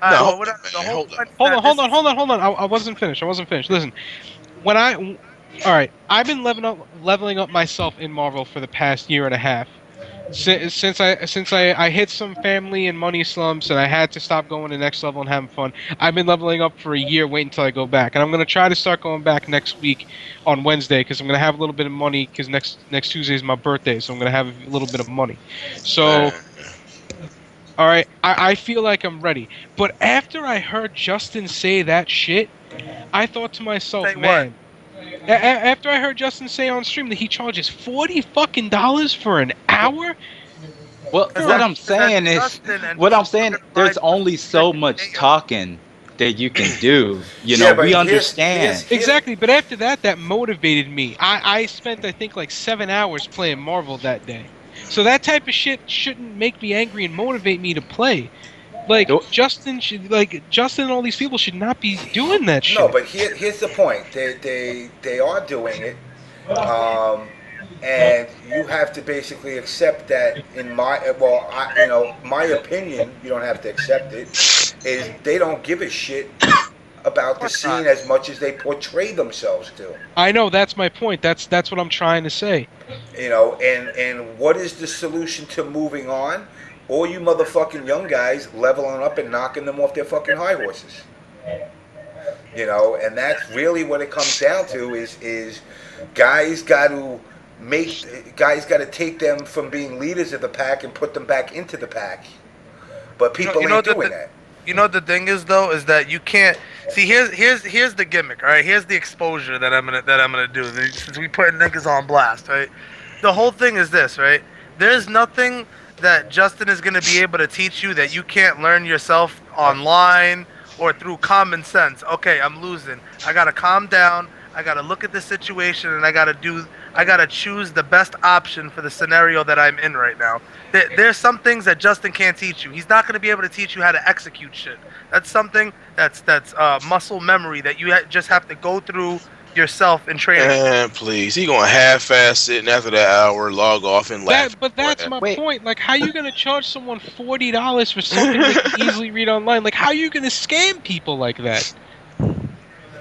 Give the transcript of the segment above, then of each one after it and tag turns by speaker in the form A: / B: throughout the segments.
A: No,
B: hold on.
A: Hold on. I wasn't finished. Listen, all right, I've been leveling up myself in Marvel for the past year and a half. Since I hit some family and money slumps and I had to stop going to next level and having fun, I've been leveling up for a year, waiting until I go back, and I'm gonna try to start going back next week on Wednesday because I'm gonna have a little bit of money because next Tuesday is my birthday, so I'm gonna have a little bit of money. So,
B: man.
A: all right, I feel like I'm ready. But after I heard Justin say that shit, I thought to myself,
C: Say what?
A: man. After I heard Justin say on stream that he charges $40 for an hour,
D: Well,
C: Because
D: what
A: bro.
D: I'm saying is,
C: Justin and
D: what I'm
C: people are
D: saying,
C: gonna
D: there's
C: ride for
D: only so much
C: 50
D: talking that you can do.
E: Yeah, but
D: We
E: here's
D: understand.
A: Exactly, but after that, that motivated me. I spent, I think, like 7 hours playing Marvel that day. So that type of shit shouldn't make me angry and motivate me to play. Like Justin and all these people should not be doing that
E: no,
A: shit.
E: but here's the point. They are doing it, um, and you have to basically accept that. In my my opinion, you don't have to accept it. Is they don't give a shit
C: Of
E: about the
C: course not.
E: scene as much as they portray themselves to.
A: I know that's my point. That's what I'm trying to say.
E: And what is the solution to moving on? All you motherfucking young guys leveling up and knocking them off their fucking high horses. And that's really what it comes down to is guys got to guys got to take them from being leaders of the pack and put them back into the pack. But people ain't doing that.
C: You know what the thing is though is that you can't see. Here's the gimmick. All right, here's the exposure that I'm gonna do. Since we put niggas on blast, right? The whole thing is this, right? There's nothing that Justin is gonna be able to teach you that you can't learn yourself online or through common sense. Okay, I'm losing. I gotta calm down. I gotta look at the situation and I gotta choose the best option for the scenario that I'm in right now. There's some things that Justin can't teach you. He's not gonna be able to teach you how to execute shit. That's something that's muscle memory that you just have to go through yourself in training.
B: Man, please. He gonna half-ass it and after that hour log off and laugh.
A: That's my
D: Wait.
A: point. Like, how you gonna charge someone $40 for something they can easily read online? Like, how you gonna scam people like that?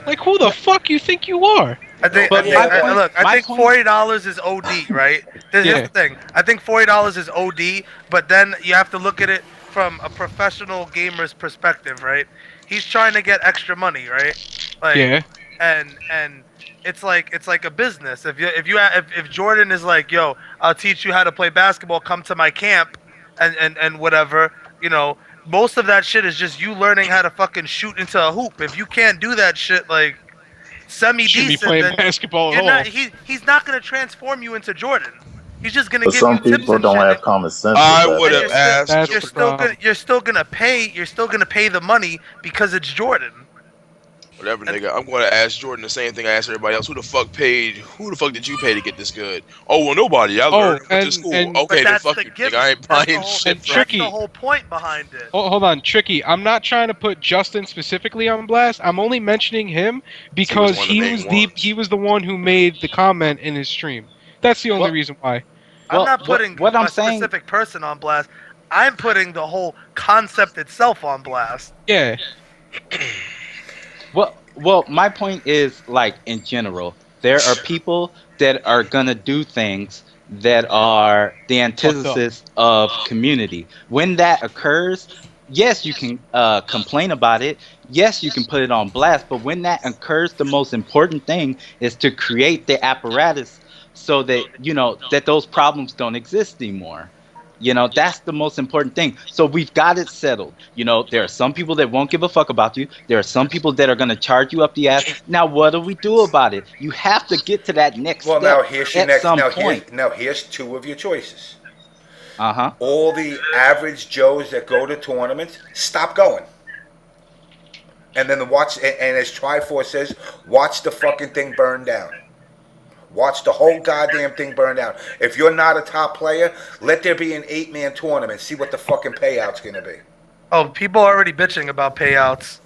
A: Like, who the fuck you think you are?
C: I think,
D: But
C: I think
D: point-
C: $40 is OD, right? Here's
A: Yeah.
C: the thing. I think $40 is OD, but then you have to look at it from a professional gamer's perspective, right? He's trying to get extra money, right? Like,
A: Yeah.
C: and it's like a business. If Jordan is like, yo, I'll teach you how to play basketball. Come to my camp, and whatever, most of that shit is just you learning how to fucking shoot into a hoop. If you can't do that shit, like semi
A: Shouldn't be
C: decent,
A: playing
C: then
A: basketball
C: you're
A: at
C: not.
A: all.
C: He's not gonna transform you into Jordan. He's just gonna
F: But
C: give you
F: some
C: tips
F: people
C: and
F: don't
C: shit.
F: have common sense.
B: I
F: with that.
B: would
C: And
B: have asked.
A: That's
C: you're
A: the
C: still
A: problem.
C: gonna you're still gonna pay the money because it's Jordan.
B: Whatever, nigga. I'm going to ask Jordan the same thing I asked everybody else. Who the fuck did you pay to get this good? Oh, well, nobody. I learned. Went to school.
A: and-
B: Okay,
C: But
B: then
C: that's
B: fuck
C: the
B: you, nigga.
C: gimmick.
B: I ain't
C: That's the
B: buying
C: whole-
B: shit
A: and
B: from
C: That's
A: Tricky.
C: the whole point behind it.
A: Hold on, Tricky. I'm not trying to put Justin specifically on blast. I'm only mentioning him because
B: one of the main ones.
A: he was the one who made the comment in his stream. That's the only
D: Well-
A: reason why.
C: I'm not putting
D: what I'm
C: a
D: saying.
C: specific person on blast. I'm putting the whole concept itself on blast.
A: Yeah.
D: Well, my point is, like, in general, there are people that are gonna do things that are the antithesis of community. When that occurs, yes, you can complain about it. Yes, you can put it on blast. But when that occurs, the most important thing is to create the apparatus so that that those problems don't exist anymore. That's the most important thing. So we've got it settled. There are some people that won't give a fuck about you. There are some people that are going to charge you up the ass. Now, what do we do about it? You have to get to that next
E: Well,
D: step
E: now here's your
D: at
E: next.
D: some
E: Now
D: point.
E: here's two of your choices.
D: Uh-huh.
E: All the average Joes that go to tournaments, stop going. And then and as Triforce says, watch the fucking thing burn down. Watch the whole goddamn thing burn down. If you're not a top player, let there be an 8-man tournament. See what the fucking payout's gonna be.
C: Oh, people are already bitching about payouts.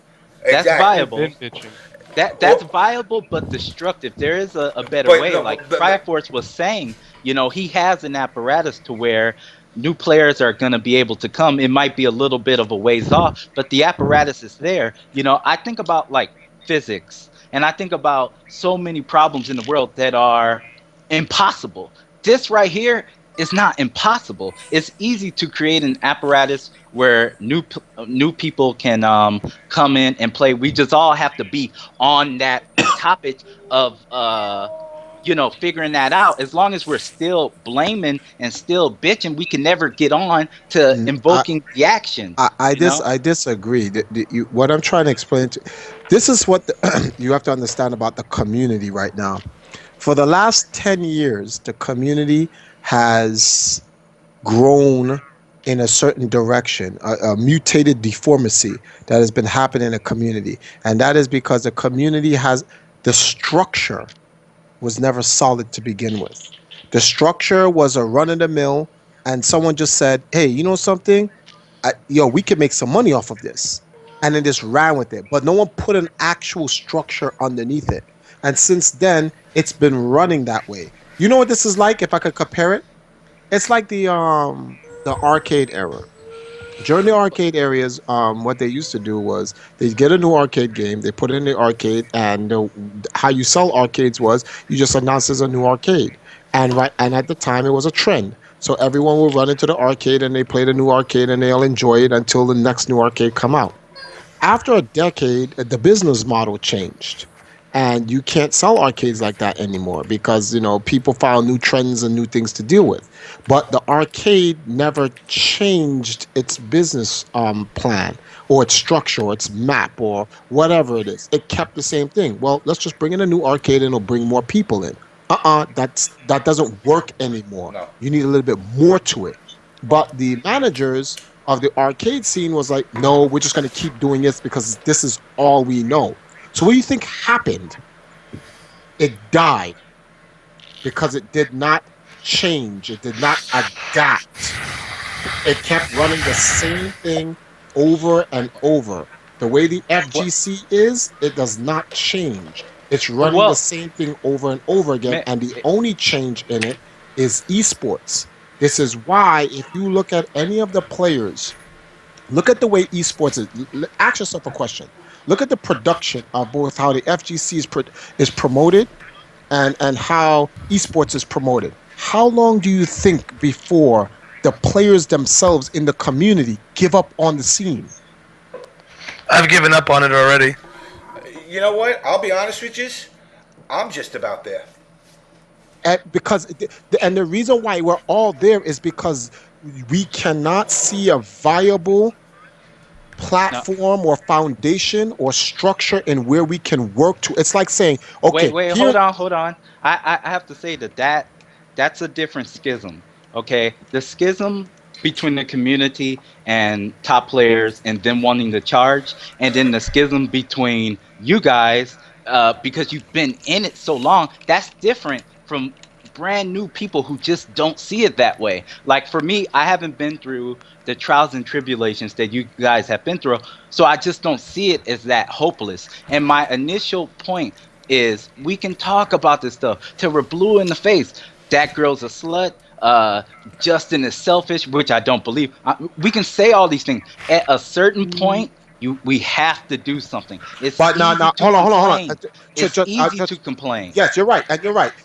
D: That's viable.
A: Been bitching.
D: That's viable, but destructive. There is a better
E: But
D: way.
E: no,
D: Like
E: but-
D: Triforce was saying, he has an apparatus to where new players are going to be able to come. It might be a little bit of a ways off, but the apparatus is there. I think about like physics, and I think about so many problems in the world that are impossible. This right here is not impossible. It's easy to create an apparatus where new people can come in and play. We just all have to be on that topic of figuring that out. As long as we're still blaming and still bitching, we can never get on to invoking the actions.
F: I disagree. What I'm trying to explain this is what you have to understand about the community right now. For the last 10 years, the community has grown in a certain direction, a mutated deformity that has been happening in the community. And that is because the community has the structure was never solid to begin with. The structure was a run-of-the-mill, and someone just said, hey, you know something? We can make some money off of this. And then just ran with it. But no one put an actual structure underneath it. And since then, it's been running that way. You know what this is like, if I could compare it? It's like the arcade era. During the arcade areas, what they used to do was they'd get a new arcade game, they put it in the arcade, and how you sell arcades was you just announce there's a new arcade. And at the time, it was a trend. So everyone will run into the arcade and they play the new arcade and they'll enjoy it until the next new arcade come out. After a decade, the business model changed. And you can't sell arcades like that anymore because, people found new trends and new things to deal with. But the arcade never changed its business plan or its structure or its map or whatever it is. It kept the same thing. Well, let's just bring in a new arcade and it'll bring more people in. That doesn't work anymore. No. You need a little bit more to it. But the managers of the arcade scene was like, no, we're just going to keep doing this because this is all we know. So what do you think happened? It died because it did not change. It did not adapt. It kept running the same thing over and over. The way the FGC is, it does not change. It's running the same thing over and over again, and the only change in it is esports. This is why, if you look at any of the players, look at the way esports is. Ask yourself a question. Look at the production of both how the FGC is promoted and how esports is promoted. How long do you think before the players themselves in the community give up on the scene?
C: I've given up on it already.
E: You know what? I'll be honest with you. I'm just about there.
F: And the reason why we're all there is because we cannot see a viable platform or foundation or structure in where we can work to. It's like saying, okay,
D: wait, hold on. I have to say that's a different schism. Okay, the schism between the community and top players and them wanting to charge, and then the schism between you guys because you've been in it so long, that's different from brand new people who just don't see it that way. Like for me, I haven't been through the trials and tribulations that you guys have been through, so I just don't see it as that hopeless. And my initial point is we can talk about this stuff till we're blue in the face. That girl's a slut. Justin is selfish, which I don't believe. We can say all these things. At a certain point, we have to do something. It's hold on. It's easy to complain.
F: Yes, you're right,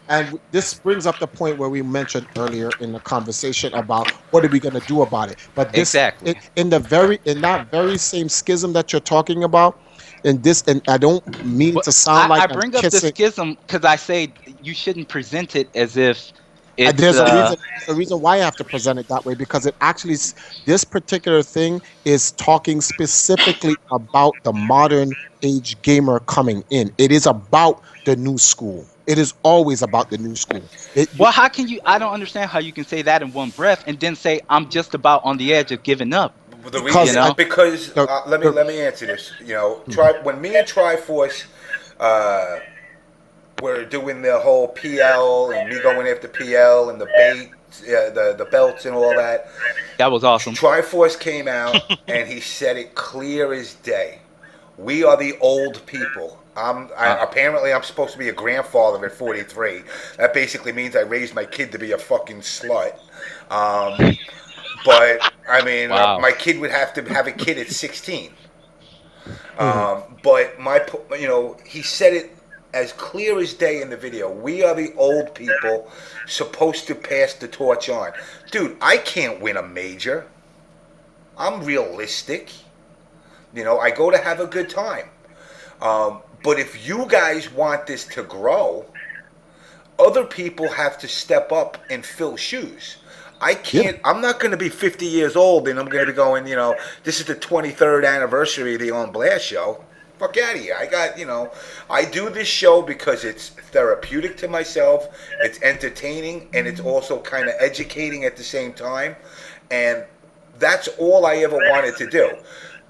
F: and this brings up the point where we mentioned earlier in the conversation about what are we going to do about it. But this,
D: exactly
F: in that very same schism that you're talking about, and I don't mean to sound like
D: I bring up the schism because I say you shouldn't present it as if.
F: There's a reason why I have to present it that way, because it actually, this particular thing is talking specifically about the modern age gamer coming in. It is about the new school. It is always about the new school.
D: How can you? I don't understand how you can say that in one breath and then say I'm just about on the edge of giving up.
E: The reason, because let me answer this. When me and Triforce were doing the whole PL and me going after PL and the bait, the belts and all that.
D: That was awesome.
E: Triforce came out and he said it clear as day. We are the old people. Apparently I'm supposed to be a grandfather at 43. That basically means I raised my kid to be a fucking slut. But I mean,
D: Wow.
E: my kid would have to have a kid at 16. But he said it as clear as day in the video. We are the old people supposed to pass the torch on. Dude, I can't win a major. I'm realistic. I go to have a good time. But if you guys want this to grow, other people have to step up and fill shoes. I can't. I'm not going to be 50 years old and I'm going to be going. This is the 23rd anniversary of the On Blast show. Fuck out of here. I do this show because it's therapeutic to myself. It's entertaining and it's also kind of educating at the same time. And that's all I ever wanted to do.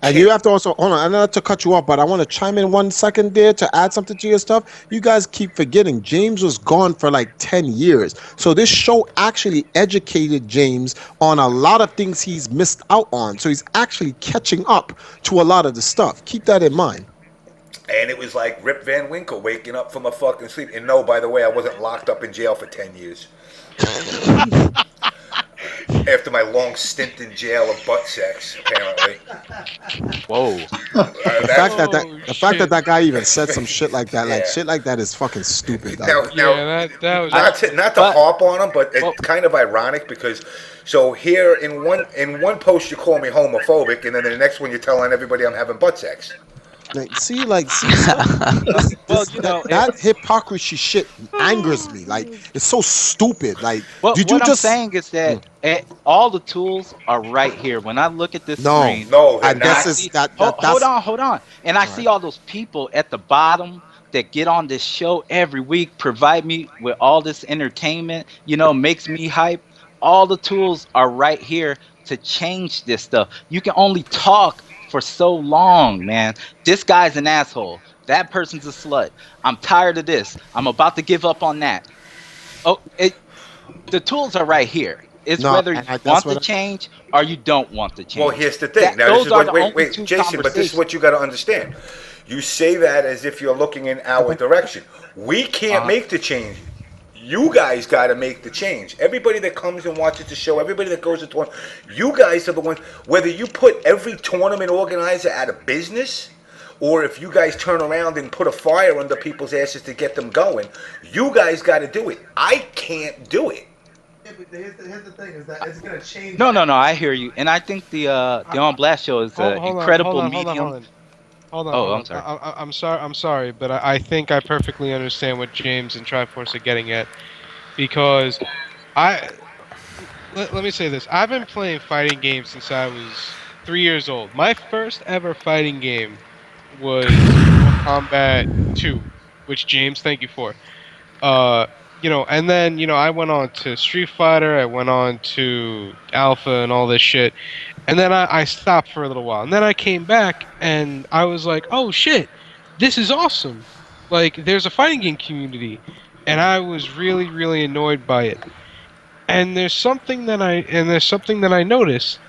F: And you have to also, hold on, I not to cut you off, but I want to chime in 1 second there to add something to your stuff. You guys keep forgetting James was gone for like 10 years. So this show actually educated James on a lot of things he's missed out on. So he's actually catching up to a lot of the stuff. Keep that in mind.
E: And it was like Rip Van Winkle waking up from a fucking sleep. And no, by the way, I wasn't locked up in jail for 10 years. After my long stint in jail of butt sex, apparently.
D: Whoa.
F: The fact that guy even said some shit like that, like shit like that is fucking stupid.
E: Now,
A: that was
E: not to harp on him, but it's kind of ironic because so here in one post you call me homophobic, and then in the next one you're telling everybody I'm having butt sex.
F: See, that hypocrisy shit angers me. Like, it's so stupid. Like,
D: I'm saying is that all the tools are right here. When I look at this screen,
E: and
D: hold on, and I see all those people at the bottom that get on this show every week, provide me with all this entertainment. Makes me hype. All the tools are right here to change this stuff. You can only talk for so long, man. This guy's an asshole. That person's a slut. I'm tired of this. I'm about to give up on that. The tools are right here. It's whether you want the change or you don't want the change.
E: Well, here's the thing. Wait, Jason, but this is what you got to understand. You say that as if you're looking in our direction. We can't make the change. You guys got to make the change. Everybody that comes and watches the show, everybody that goes to tournament, you guys are the ones. Whether you put every tournament organizer out of business, or if you guys turn around and put a fire under people's asses to get them going, you guys got to do it. I can't do it.
C: Yeah, but here's the thing: is that it's gonna change.
D: No, I hear you, and I think the On Blast show is an incredible medium.
A: Hold on.
D: Oh, I'm sorry.
A: I'm sorry, but I think I perfectly understand what James and Triforce are getting at, because let me say this: I've been playing fighting games since I was 3 years old. My first ever fighting game was Mortal Kombat 2, which James, thank you for. And then I went on to Street Fighter, I went on to Alpha and all this shit. And then I stopped for a little while. And then I came back and I was like, oh shit, this is awesome. Like, there's a fighting game community. And I was really, really annoyed by it. And there's something that I noticed.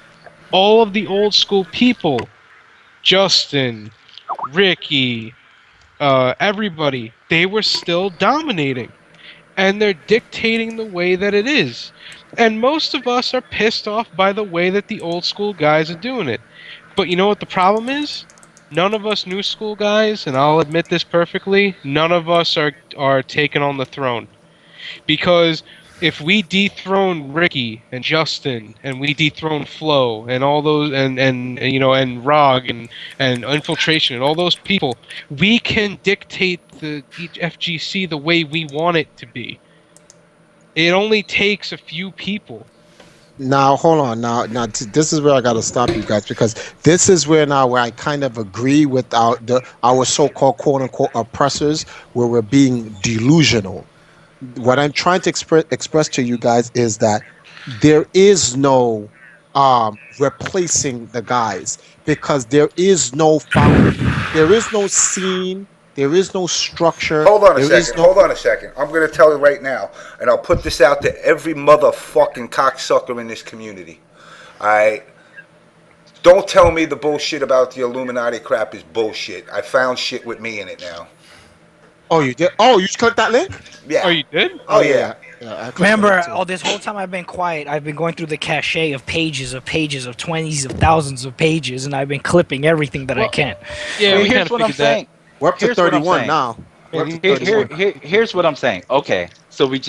A: All of the old school people, Justin, Ricky, everybody, they were still dominating. And they're dictating the way that it is. And most of us are pissed off by the way that the old school guys are doing it. But you know what the problem is? None of us new school guys, and I'll admit this perfectly, none of us are taking on the throne. Because if we dethrone Ricky and Justin, and we dethrone Flo, and all those, and Rog, and Infiltration, and all those people, we can dictate the FGC the way we want it to be. It only takes a few people.
F: Now, hold on. Now, this is where I got to stop you guys, because this is where I kind of agree with our so-called quote-unquote oppressors, where we're being delusional. What I'm trying to express to you guys is that there is no replacing the guys, because there is no foundation, there is no scene, there is no structure.
E: Hold on a second. I'm going to tell you right now, and I'll put this out to every motherfucking cocksucker in this community. Don't tell me the bullshit about the Illuminati crap is bullshit. I found shit with me in it now.
F: Oh, you did? Oh, you just clicked that link?
E: Yeah.
A: Oh, you did?
E: Oh, yeah.
F: I clicked
G: Remember,
F: that too.
G: all this whole time I've been quiet, I've been going through the cache of pages of 20s of thousands of pages, and I've been clipping everything that I can.
A: Yeah, we kind
D: here's
A: of
D: what I'm
A: figured that.
D: saying.
F: We're up to
D: Here's what I'm
F: 31
D: saying.
F: now. We're up to
A: Here-
F: 31.
D: Here's what I'm saying. Okay, so we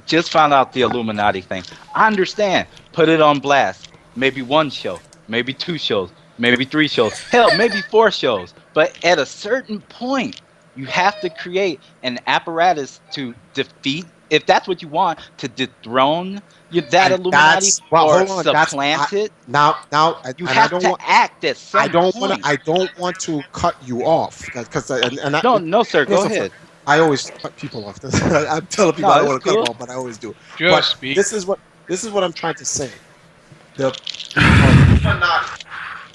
D: just found out the Illuminati thing. I understand. Put it on blast. Maybe one show, maybe 2 shows, maybe 3 shows. Hell, maybe 4 shows. But at a certain point, you have to create an apparatus to defeat, if that's what you want, to dethrone that
F: And
D: Illuminati
F: well,
D: or
F: hold on,
D: supplant it.
F: Now,
D: You
F: and
D: have to act at some
F: I don't
D: point.
F: want to. I don't want to cut you off because
D: No, sir. Go ahead.
F: I always cut people off. I'm telling people
D: No,
F: I don't
D: it's
F: want to cut
D: cool.
F: them off, but I always do.
A: Just
F: But
A: speak.
F: this is what I'm trying to say. The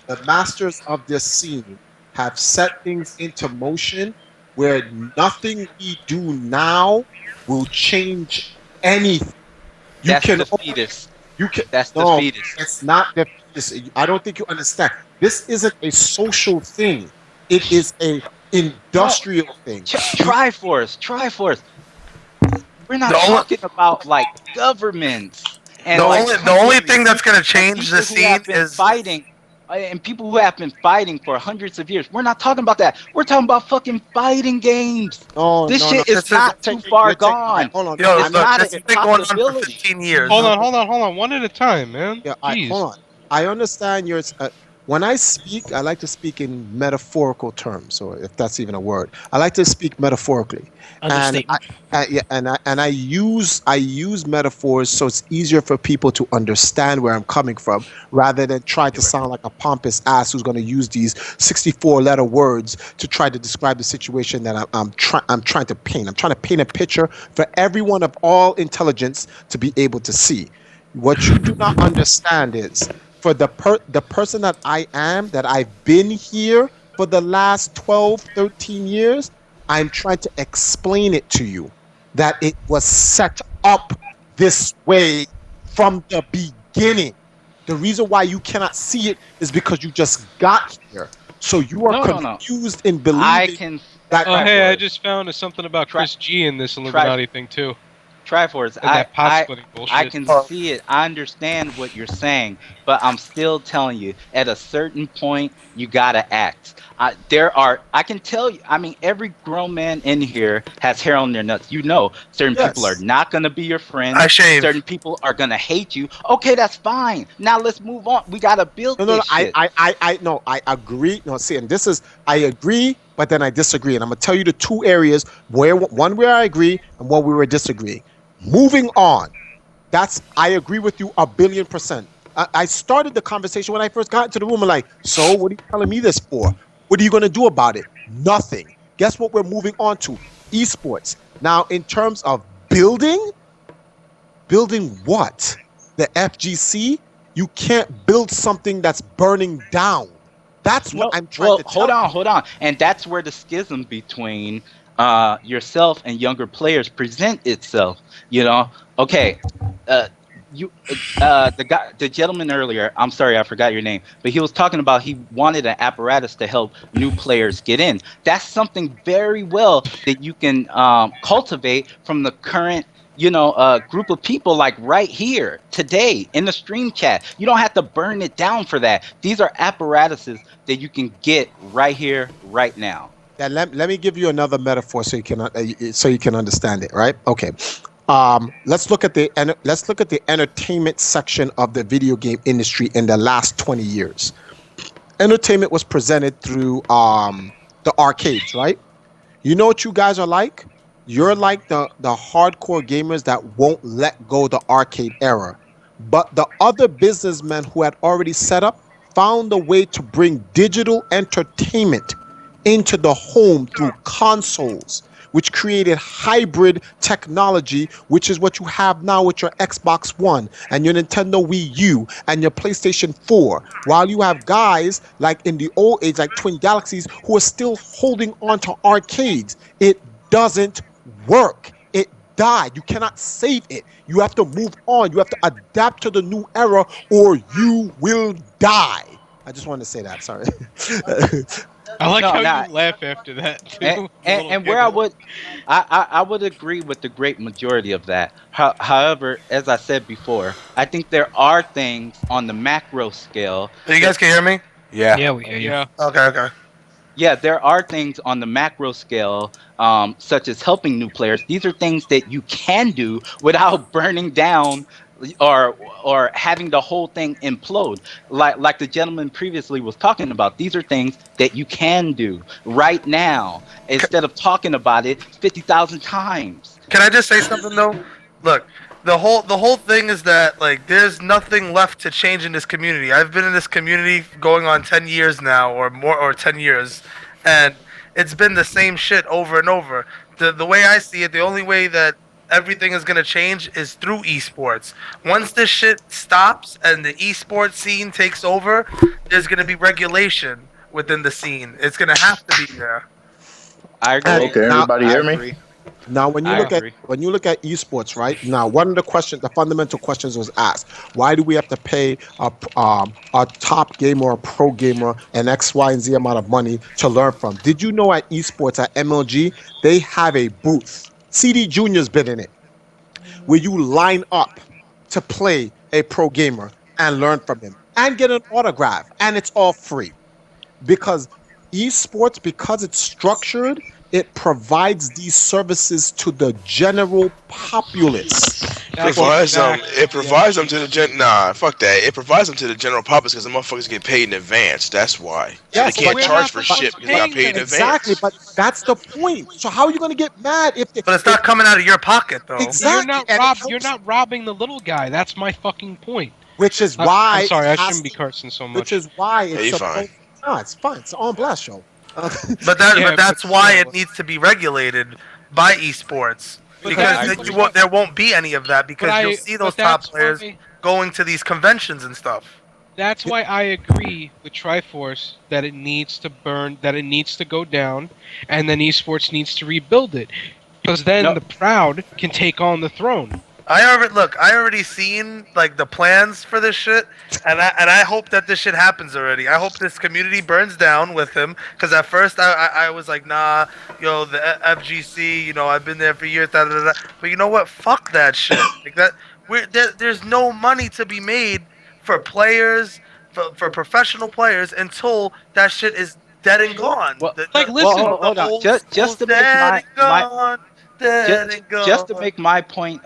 F: the masters of this scene have set things into motion where nothing we do now will change anything.
D: That's the fetus.
F: You can.
D: That's the
F: No,
D: fetus.
F: it's not the fetus. I don't think you understand. This isn't a social thing. It is a industrial thing.
D: Triforce. We're not
C: The only-
D: talking about like governments and
C: The
D: like
C: only
D: countries
C: thing that's gonna
D: and
C: change
D: people
C: the
D: who have
C: scene
D: been
C: is
D: fighting, and people who have been fighting for hundreds of years. We're not talking about that. We're talking about fucking fighting games.
F: No,
D: This
F: no,
D: shit
F: no.
D: is not too far gone.
F: Hold on.
C: Yo,
D: It's
C: look,
D: not
C: this
D: an
C: has been going on for
D: impossibility.
C: 15 years.
A: Hold on. One at a time, man.
F: Yeah,
A: Jeez.
F: hold on. I understand your. When I speak, I like to speak in metaphorical terms, or if that's even a word. I like to speak metaphorically,
G: Understatement.
F: and I use metaphors so it's easier for people to understand where I'm coming from, rather than try to sound like a pompous ass who's going to use these 64-letter words to try to describe the situation that I'm trying to paint. I'm trying to paint a picture for everyone of all intelligence to be able to see. What you do not understand is, for the person that I am, that I've been here for the last 12, 13 years, I'm trying to explain it to you, that it was set up this way from the beginning. The reason why you cannot see it is because you just got here. So you are confused in believing that.
A: Oh, hey, I just found something about Chris G in this Illuminati thing, too.
D: Triforce, I can see it. I understand what you're saying, but I'm still telling you, at a certain point, you gotta act. I can tell you, I mean, every grown man in here has hair on their nuts. You know, certain people are not gonna be your friends.
C: I shave.
D: Certain people are gonna hate you. Okay, that's fine. Now let's move on. We gotta build this shit.
F: I agree. No, see, and this is, I agree, but then I disagree. And I'm gonna tell you the 2 areas where I agree and where we were disagreeing. Moving on. I agree with you 1,000,000,000%. I started the conversation when I first got into the room and like, so what are you telling me this for? What are you going to do about it? Nothing. Guess what we're moving on to? Esports. Now, in terms of building what? The FGC? You can't build something that's burning down. That's what I'm trying to tell you.
D: Hold on. And that's where the schism between yourself and younger players present itself. You know, okay, the gentleman earlier, I'm sorry, I forgot your name, but he was talking about he wanted an apparatus to help new players get in. That's something very well that you can cultivate from the current, group of people, like right here today in the stream chat. You don't have to burn it down for that. These are apparatuses that you can get right here, right now.
F: Yeah, let me give you another metaphor so you can understand it, right? Okay. Let's look at the entertainment section of the video game industry in the last 20 years. Entertainment was presented through the arcades, right? You know what you guys are like? You're like the hardcore gamers that won't let go the arcade era. But the other businessmen who had already set up found a way to bring digital entertainment into the home through consoles, which created hybrid technology, which is what you have now with your Xbox One and your Nintendo Wii U and your PlayStation 4. While you have guys like in the old age, like Twin Galaxies, who are still holding on to arcades. It doesn't work. It died. You cannot save it. You have to move on. You have to adapt to the new era or you will die. I just wanted to say that. Sorry.
A: I like
D: No,
A: how
D: nah.
A: you laugh after that too.
D: and,
A: The little
D: and where I
A: giggle.
D: would I would agree with the great majority of that. However, as I said before, I think there are things on the macro scale.
C: You guys can hear me?
E: Yeah.
G: Yeah, we hear you.
A: Yeah.
C: Okay.
D: Yeah, there are things on the macro scale, such as helping new players. These are things that you can do without burning down or having the whole thing implode. Like the gentleman previously was talking about. These are things that you can do right now instead of talking about it 50,000 times.
C: Can I just say something though? Look, the whole thing is that like there's nothing left to change in this community. I've been in this community going on 10 years now or more or 10 years, and it's been the same shit over and over. The way I see it, the only way that everything is going to change is through esports. Once this shit stops and the esports scene takes over, there's going to be regulation within the scene. It's going to have to be there.
D: I agree.
F: And
H: Okay,
F: now,
H: everybody
D: I
H: hear me?
D: agree.
F: now when you
D: I
F: look
D: agree.
F: at esports, right now, one of the fundamental questions was asked: why do we have to pay a top gamer or a pro gamer an X, Y, and Z amount of money to learn from? Did you know at esports at MLG they have a booth? CD Junior's been in it, where you line up to play a pro gamer and learn from him and get an autograph, and it's all free because esports, because it's structured, it provides these services to the general populace.
B: It provides them to the Nah, fuck that. It provides them to the general public because the motherfuckers get paid in advance. That's why.
F: Yes,
B: They can't
F: but
B: charge
A: we're
B: for
A: not
B: shit
A: the
B: because they got
A: ones
B: paid in
A: paying
B: advance.
F: Exactly, but that's the point. So how are you going to get mad if they,
C: But it's not coming out of your pocket though.
F: exactly?
A: You're not robbing the little guy. That's my fucking point.
F: Which is why
A: I'm sorry,
F: it
A: I
F: has
A: shouldn't be
F: to-
A: cursing so much.
F: Which is why
B: Yeah,
F: it's
B: you fine.
F: No, it's fine. It's an on blast show.
C: But that's why it needs to be regulated by esports. Because
D: I
C: then
D: agree.
C: there won't be any of that because you'll see those top players going to these conventions and stuff.
A: That's why I agree with Triforce that it needs to burn, that it needs to go down, and then esports needs to rebuild it, because then
D: No.
A: the proud can take on the throne.
C: I already seen like the plans for this shit, and I hope that this shit happens already. I hope this community burns down with him, because at first I was like, nah, yo, the FGC, you know, I've been there for years, da da da. But you know what? Fuck that shit. Like that, there's no money to be made for players, for professional players until that shit is dead and gone.
D: Well,
A: Like, listen,
D: hold on.
C: old
D: Just
C: school's
D: to make
C: dead
D: my
C: and gone, dead and gone.
D: just to make my point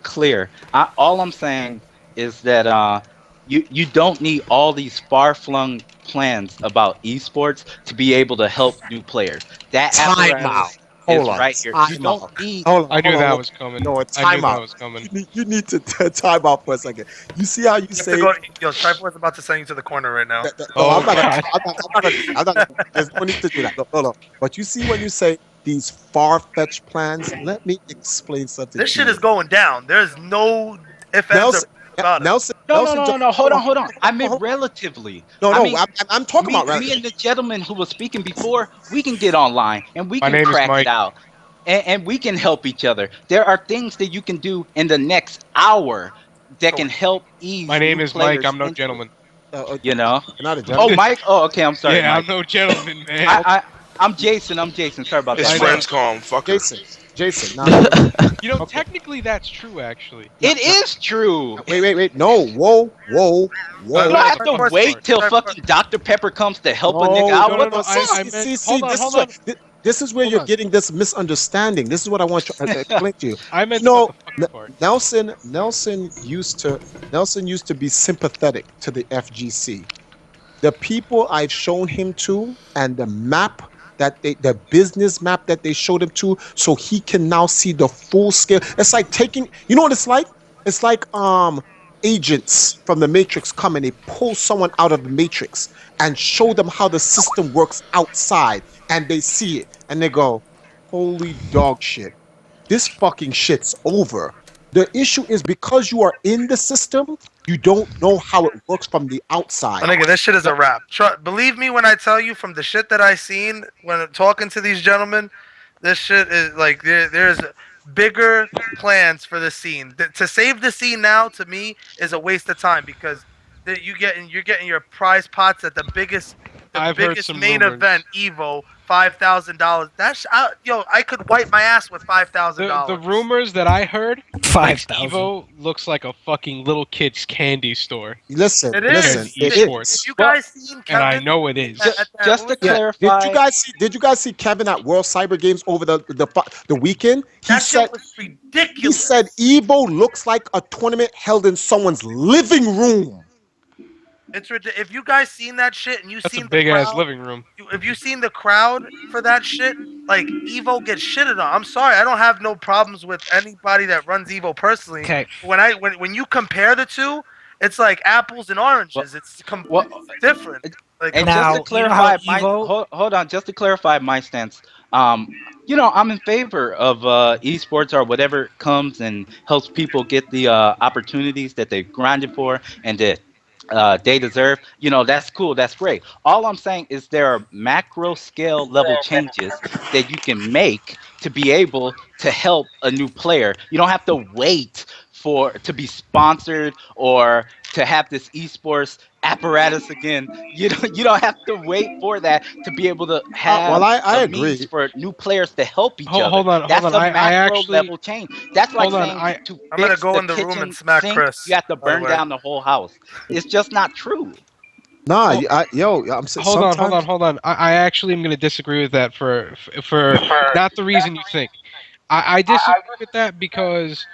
D: clear, all I'm saying is that you don't need all these far-flung plans about esports to be able to help new players. That
F: Time
D: apparatus
F: out.
D: is
F: Hold on.
D: right here.
F: Time
D: You don't
F: out.
D: need.
F: Hold on.
A: I knew
F: hold on,
A: that
F: hold
A: was
F: on.
A: coming.
F: No, it's
A: I knew
F: time
A: that
F: out.
A: was coming.
F: You need to time out for a second. You see how you
C: You have
F: say
C: to go, yo, Triforce about to send you to the corner right now.
F: No,
A: Oh,
F: I'm not gonna.
A: God.
F: I'm not gonna. There's no need to do that. No. But you see when you say these far-fetched plans, let me explain something.
C: This
F: to
C: shit
F: you.
C: is going down. There's no ifs, ands,
F: Nelson.
C: or about it.
F: Nelson.
D: No. Hold on. I meant
F: hold on.
D: relatively.
F: No.
D: I mean,
F: I'm talking
D: me,
F: about
D: me
F: relative.
D: and the gentleman who was speaking before, we can get online and we
A: My
D: can
A: name is
D: crack
A: Mike.
D: it out. And we can help each other. There are things that you can do in the next hour that can help ease.
A: My name
D: new
A: is Mike.
D: players
A: I'm no
D: into it.
A: gentleman.
D: You know?
F: You're not a
D: Oh,
F: gentleman.
D: Mike. Oh, okay. I'm sorry,
A: Yeah,
D: Mike.
A: I'm no gentleman, man.
D: I'm Jason. Sorry about
B: His
D: that.
B: friends call him fucker.
F: Jason. Now,
A: You know,
F: Okay.
A: technically that's true, actually.
D: It is true.
F: wait. No. Whoa.
D: You don't have to
C: Triforce,
D: wait till
C: Triforce.
D: fucking Dr. Pepper comes to help a
F: No,
D: nigga out.
A: no,
D: What
A: no,
D: the
A: I
D: fuck?
A: meant-
F: See,
A: hold on.
F: this is where
A: Hold
F: you're
A: on.
F: getting this misunderstanding. This is what I want to explain to you.
A: I meant
F: No,
A: the fucking part.
F: Nelson used to be sympathetic to the FGC. The people I've shown him to and the map the business map that they showed him to, so he can now see the full scale. It's like taking, you know what it's like? It's like agents from the Matrix come and they pull someone out of the Matrix and show them how the system works outside, and they see it and they go, holy dog shit. This fucking shit's over. The issue is because you are in the system, you don't know how it works from the outside.
C: Oh, nigga, this shit is a wrap. Believe me when I tell you, from the shit that I seen when talking to these gentlemen, this shit is like there's bigger plans for the scene. To save the scene now, to me, is a waste of time because you're getting your prize pots at the biggest
A: I've heard
C: biggest
A: some
C: main
A: rumors.
C: event, Evo, $5,000. That's I could wipe my ass with $5,000.
A: The rumors that I heard, makes
G: 5,000.
A: Evo looks like a fucking little kid's candy store.
F: Listen,
C: It
F: listen,
C: is.
F: it
A: Esports.
F: is.
C: You guys seen Kevin?
A: And I know it is.
D: Just to
F: Yeah.
D: clarify,
F: Did you guys see Kevin at World Cyber Games over the weekend? He
C: That
F: said
C: shit was
F: he
C: ridiculous.
F: said Evo looks like a tournament held in someone's living room.
C: It's ridiculous. If you guys seen that shit and you
A: That's
C: seen
A: a big ass
C: crowd,
A: living room.
C: if you seen the crowd for that shit, like Evo gets shitted on. I'm sorry, I don't have no problems with anybody that runs Evo personally.
G: Okay.
C: When you compare the two, it's like apples and oranges. It's different. Like
D: and
G: Now,
D: just to
G: you know how
D: clarify,
G: Evo-
D: hold on, just to clarify my stance. I'm in favor of esports or whatever comes and helps people get the opportunities that they've grinded for and that they deserve. That's cool. That's great. All I'm saying is there are macro scale level changes that you can make to be able to help a new player. You don't have to wait to be sponsored or to have this esports apparatus again. You don't have to wait for that to be able to have
F: well, I
D: a
F: agree.
D: means for new players to help each other.
A: Hold on.
D: That's a
A: I
D: macro
A: actually
D: level change. That's like
A: hold on,
D: saying to
C: I'm gonna
D: fix
C: go
D: the
C: in the room
D: kitchen
C: and smack
D: sink,
C: Chris,
D: you have to
C: by the
D: burn
C: way.
D: down the whole house. It's just not true.
F: Nah,
A: Hold-
F: I'm saying
A: Hold on. I actually am going to disagree with that for not the reason you think. I disagree with that because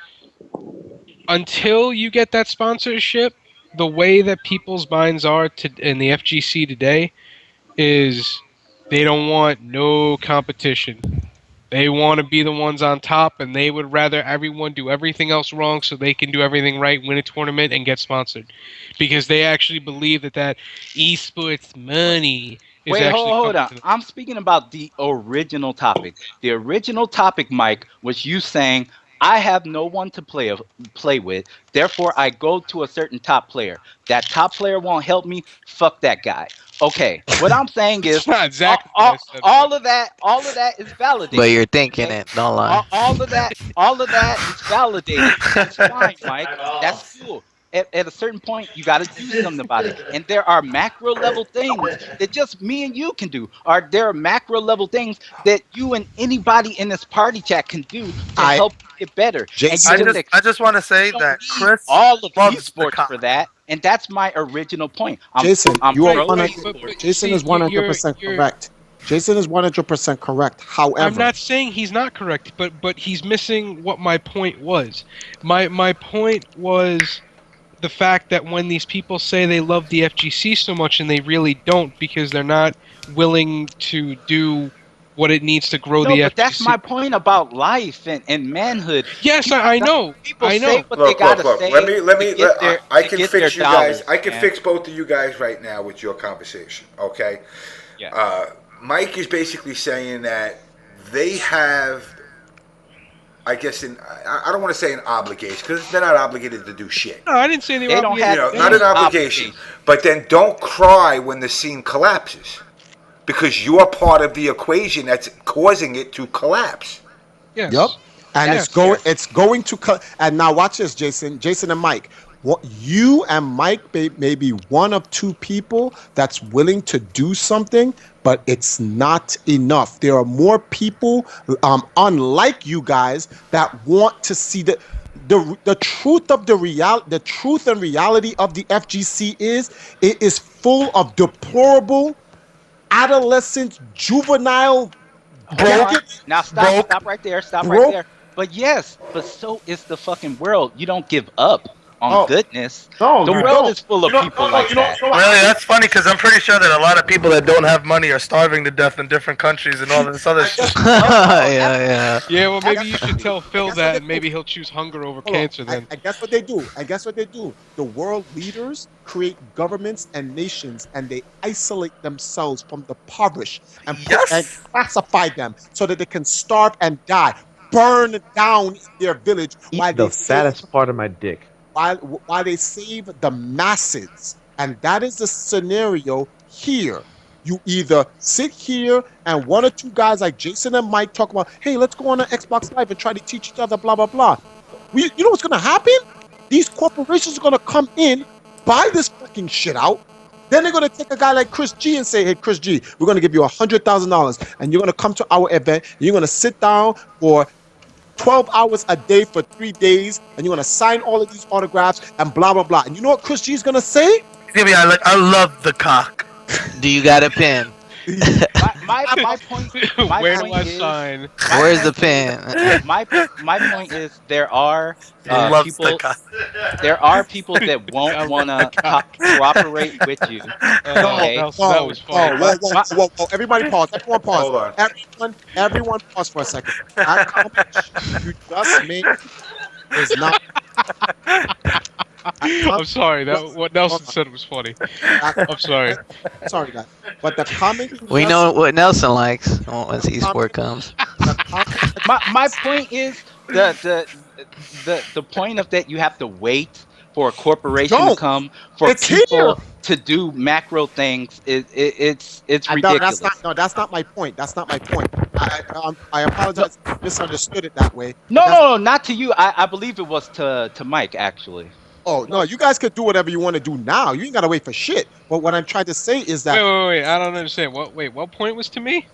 A: until you get that sponsorship, the way that people's minds are in the FGC today is they don't want no competition. They want to be the ones on top, and they would rather everyone do everything else wrong so they can do everything right, win a tournament, and get sponsored. Because they actually believe that esports money is
D: Wait,
A: actually
D: hold
A: coming
D: on.
A: to them.
D: I'm speaking about the original topic. The original topic, Mike, was you saying, I have no one to play with, therefore I go to a certain top player. That top player won't help me, fuck that guy. Okay, what I'm saying is
A: It's not exactly what I said,
D: all of that is validated.
H: But you're thinking
D: okay?
H: it. Don't lie.
D: All of that is validated. It's fine, Mike. That's cool. At a certain point, you got to do something about it. And there are macro level things that just me and you can do. Or there are macro level things that you and anybody in this party chat can do to help you get better.
F: Jason-
D: And you
C: I just want to say
D: you don't
C: that
D: need
C: Chris
D: all of
C: loves the
D: esports
C: cop.
D: for that, and that's my original point.
F: Jason, you are
D: pro
F: 100
D: esports.
F: Jason is 100% correct. Jason is 100% correct. However,
A: I'm not saying he's not correct, but he's missing what my point was. My point was the fact that when these people say they love the FGC so much and they really don't because they're not willing to do what it needs to grow the FGC.
D: But that's my point about life and manhood.
A: Yes, I know.
D: People
A: I
D: say
A: know.
D: what they gotta say.
E: I can fix you guys. I can
D: man.
E: fix both of you guys right now with your conversation. Okay.
D: Yeah.
E: Mike is basically saying that they have, I guess, I don't want to say an obligation because they're not obligated to do shit.
A: No, I didn't say they were
D: They don't
A: obligated.
D: have
E: Not an obligation. But then don't cry when the scene collapses because you're part of the equation that's causing it to collapse.
A: Yes.
F: Yep. And
A: Yes.
F: it's going to and now watch this, Jason and Mike. What you and Mike may be one of two people that's willing to do something, but it's not enough. There are more people, unlike you guys, that want to see the truth of the truth and reality of the FGC is it is full of deplorable, adolescent, juvenile.
D: Now stop right there. Stop right there. But yes, but so is the fucking world. You don't give up on goodness.
F: No,
D: the
F: you
D: world
F: don't.
D: is full of people like that.
C: Really, that's funny because I'm pretty sure that a lot of people that don't have money are starving to death in different countries and all this other shit.
H: Yeah.
A: Yeah, well, maybe you should tell Phil that, and maybe he'll choose hunger over cancer then.
F: I guess what they do. The world leaders create governments and nations, and they isolate themselves from the impoverished and classify them so that they can starve and die, burn down their village
I: Eat the fattest part of my dick.
F: while they save the masses. And that is the scenario here. You either sit here and one or two guys like Jason and Mike talk about, hey, let's go on an Xbox Live and try to teach each other, blah, blah, blah. You know what's going to happen? These corporations are going to come in, buy this fucking shit out, Then they're gonna take a guy like Chris G and say, "Hey, Chris G, we're gonna give you $100,000, and you're gonna come to our event. And you're gonna sit down for 12 hours a day for 3 days, and you're gonna sign all of these autographs and blah blah blah." And you know what Chris G is gonna say?
C: He's gonna be like, I love the cock.
H: Do you got a pen?
D: My point.
A: Where do I sign?
H: Where's the pen?
D: My point is there are
C: Loves
D: people.
C: the cock.
D: There are people that won't wanna cooperate with you. Okay?
A: That was fun.
F: Whoa. Everybody pause. Everyone pause.
E: Hold on.
F: Everyone pause for a second. That comment you just made is not.
A: I'm sorry. What Nelson said was funny. I'm sorry.
F: Sorry, guys. But the comment.
H: We know what Nelson likes once E-Sport comes.
D: My point is the point of that you have to wait for a corporation to come for
F: It's
D: people
F: here.
D: to do macro things. It's ridiculous.
F: That's not my point. That's not my point. I apologize. I misunderstood it that way.
D: No, not to you. I believe it was to Mike actually.
F: Oh no, you guys could do whatever you want to do now. You ain't gotta wait for shit. But what I'm trying to say is that
A: Wait. I don't understand. What point was to me?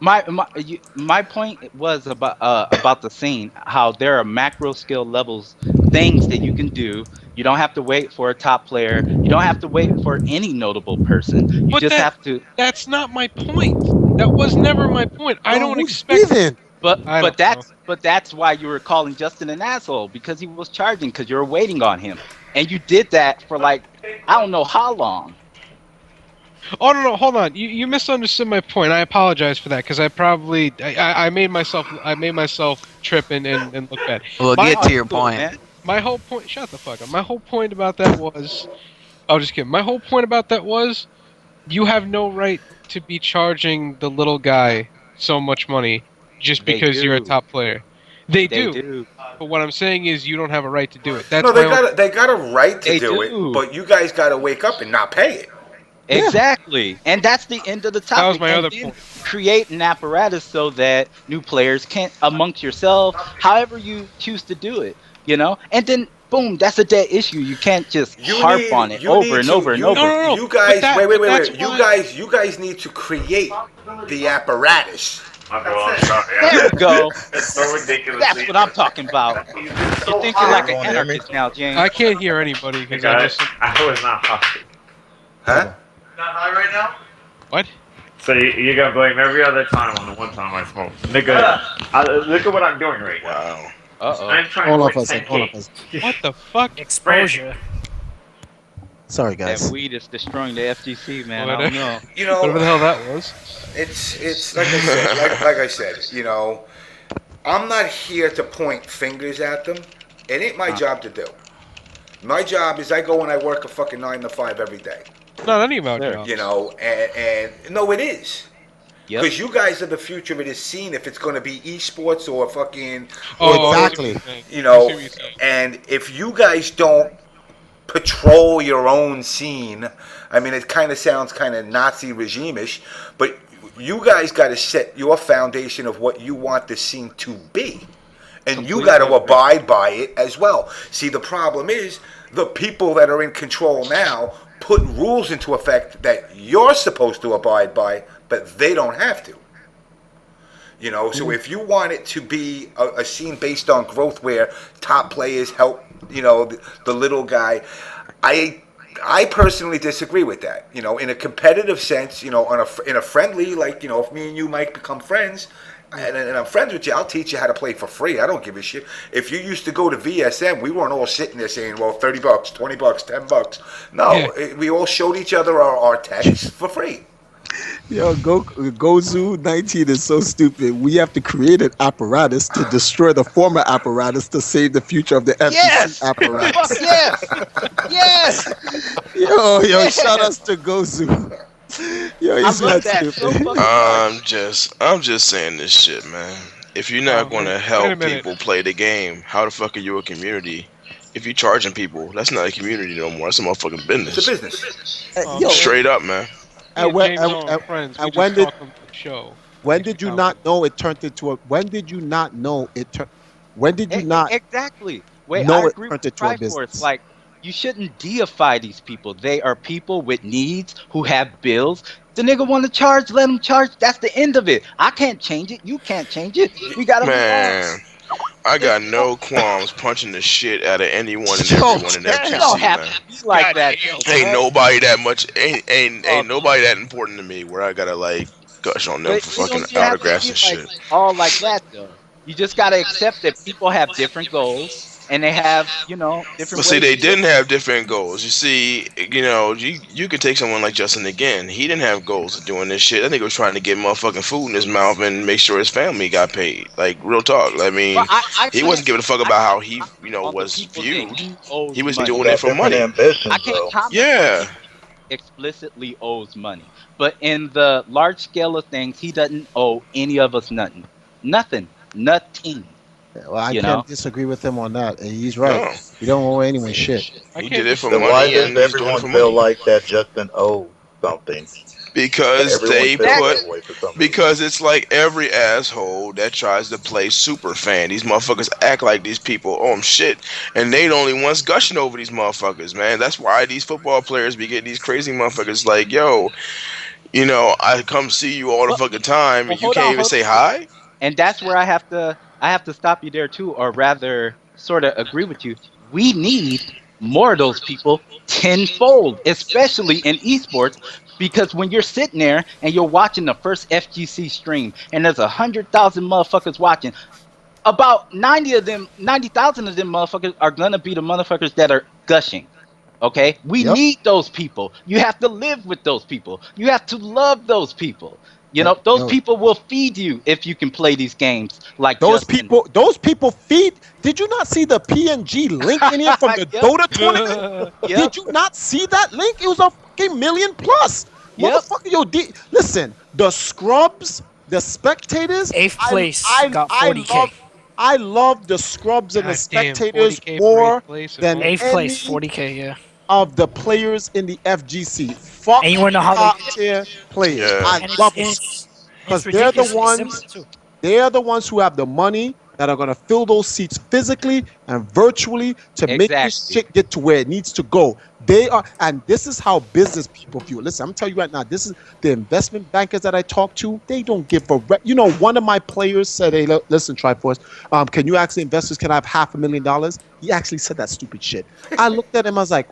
D: My point was about the scene, how there are macro skill levels, things that you can do. You don't have to wait for a top player. You don't have to wait for any notable person. You just have to.
A: That's not my point. That was never my point. I don't expect.
F: Even.
D: But that's why you were calling Justin an asshole, because he was charging, because you were waiting on him, and you did that for like I don't know how long.
A: Oh no, hold on. You misunderstood my point. I apologize for that because I made myself trip and look bad.
H: We'll get to your point.
D: Man.
A: My whole point. Shut the fuck up. My whole point about that was. I was just kidding. My whole point about that was, you have no right to be charging the little guy so much money just because you're a top player. They do. But what I'm saying is, you don't have a right to do it. That's
E: they got a right to do it, but you guys got to wake up and not pay it.
D: Exactly, and that's the end of the topic.
A: That was my other point.
D: Create an apparatus so that new players can, amongst yourself, however you choose to do it, and then boom, that's a dead issue. You can't just harp on it over and over.
A: No.
E: You guys,
A: wait.
E: You guys need to create the apparatus.
D: There we go.
J: It's so ridiculous.
D: That's what I'm talking about. You're thinking like an anarchist now, James.
A: I can't hear anybody because
J: I was not high.
E: Huh?
C: Not high right now?
A: What?
J: So you're gonna blame every other time on the one time I smoke. Nigga, look at what I'm doing right now.
B: Wow.
J: I'm trying
F: Hold on
J: to
F: for a second.
A: What the fuck?
G: Exposure.
F: Sorry, guys.
D: That weed is destroying the FGC, man. I don't know.
A: Whatever the hell that was.
E: It's like I said, like I said, I'm not here to point fingers at them. It ain't my job to do. My job is I go and I work a fucking 9 to 5 every day.
A: Not any about jobs.
E: And no, it is.
D: Yep.
E: Because you guys are the future of this scene. If it's going to be esports or fucking,
F: Exactly.
E: and if you guys don't patrol your own scene, I mean, it kind of sounds kind of Nazi regime-ish, but you guys got to set your foundation of what you want the scene to be. And you got to abide by it as well. See, the problem is the people that are in control now put rules into effect that you're supposed to abide by, but they don't have to. So if you want it to be a scene based on growth where top players help, the little guy, I personally disagree with that. In a competitive sense, in a friendly, like, if me and you might become friends, and I'm friends with you, I'll teach you how to play for free. I don't give a shit. If you used to go to VSM, we weren't all sitting there saying, well, $30, $20, $10. No, we all showed each other our techs for free.
F: Yo, Gozu 19 is so stupid. We have to create an apparatus to destroy the former apparatus to save the future of the FCC apparatus.
D: Yes!
F: Yo, shout outs to Gozu. Yo, he's not stupid.
B: I'm just saying this shit, man. If you're not going to help people play the game, how the fuck are you a community? If you're charging people, that's not a community no more. That's a motherfucking business.
E: It's a business.
B: Straight up, man.
F: And when did you not know it turned into a? When did you not know it turned? When did you not?
D: Exactly.
F: Wait, I agree with
D: Triforce. Like you shouldn't deify these people. They are people with needs who have bills. The nigga want to charge, let him charge. That's the end of it. I can't change it. You can't change it. We gotta move on.
B: Man, I got no qualms punching the shit out of anyone and
F: Yo,
B: everyone in
D: You
B: FGC,
D: don't have
B: man.
D: to be like that.
B: Ain't nobody that much, ain't nobody that important to me where I gotta like gush on them
D: But
B: for
D: you
B: fucking
D: don't have to
B: autographs
D: be
B: and shit.
D: all like that though. You just gotta accept that people have different goals and they have, different
B: But see,
D: ways.
B: they
D: to
B: didn't have different goals. You see, you could take someone like Justin again. He didn't have goals of doing this shit. I think he was trying to get motherfucking food in his mouth and make sure his family got paid. Like real talk. I mean,
D: Well, I
B: he wasn't giving a fuck about how he,
D: all the
B: was
D: people that
B: viewed.
D: he owes
B: He was
D: money.
B: doing it for money.
D: I can't comment
B: Yeah.
D: explicitly owes money. But in the large scale of things, he doesn't owe any of us nothing. Nothing. Nothing.
F: Well, I can't disagree with him on that. He's right.
B: No.
F: You don't owe anyone shit.
B: He did it for
K: Then
B: money.
K: why
B: and
K: does
B: he's doing it
K: everyone
B: for
K: feel
B: money.
K: like that Justin owes something?
B: Because
K: Everyone
B: they
K: feels
B: put
K: that way for some reason.
B: because it's like every asshole that tries to play super fan. These motherfuckers act like these people. Oh shit, and they the only ones gushing over these motherfuckers, man. That's why these football players be getting these crazy motherfuckers like, yo, I come see you all the fucking time, and you
D: hold
B: can't
D: on,
B: even
D: hold
B: say
D: on.
B: hi.
D: And that's where I have to stop you there too, or rather sort of agree with you. We need more of those people tenfold, especially in esports, because when you're sitting there and you're watching the first FGC stream and there's 100,000 motherfuckers watching, about 90,000 of them motherfuckers are gonna be the motherfuckers that are gushing. Okay? We need those people. You have to live with those people. You have to love those people. Those people will feed you if you can play these games like
F: Those
D: Justin.
F: those people feed. Did you not see the PNG link in here from the Dota tournament? Did you not see that link? It was a fucking million plus. Motherfucker, listen, the scrubs, the spectators.
G: Eighth place got 40K.
F: I love the scrubs and the
A: damn,
F: spectators
A: 40K for
F: more
A: eighth place,
F: than
G: Eighth
F: any
G: place, 40K, yeah.
F: of the players in the FGC. Fuck
G: And you wanna know how
F: top
G: they-
F: tier players.
B: Yeah.
F: I
G: And
F: love them
G: it's
F: because they're the
G: ridiculously
F: ones.
G: simple, too.
F: They're the ones who have the money that are gonna fill those seats physically and virtually to make this
D: Exactly.
F: shit get to where it needs to go. They are, and this is how business people view it. Listen, I'm telling you right now, this is the investment bankers that I talk to. They don't give a one of my players said, "Hey, listen, Triforce, can you ask the investors, can I have $500,000?" He actually said that stupid shit. I looked at him, I was like,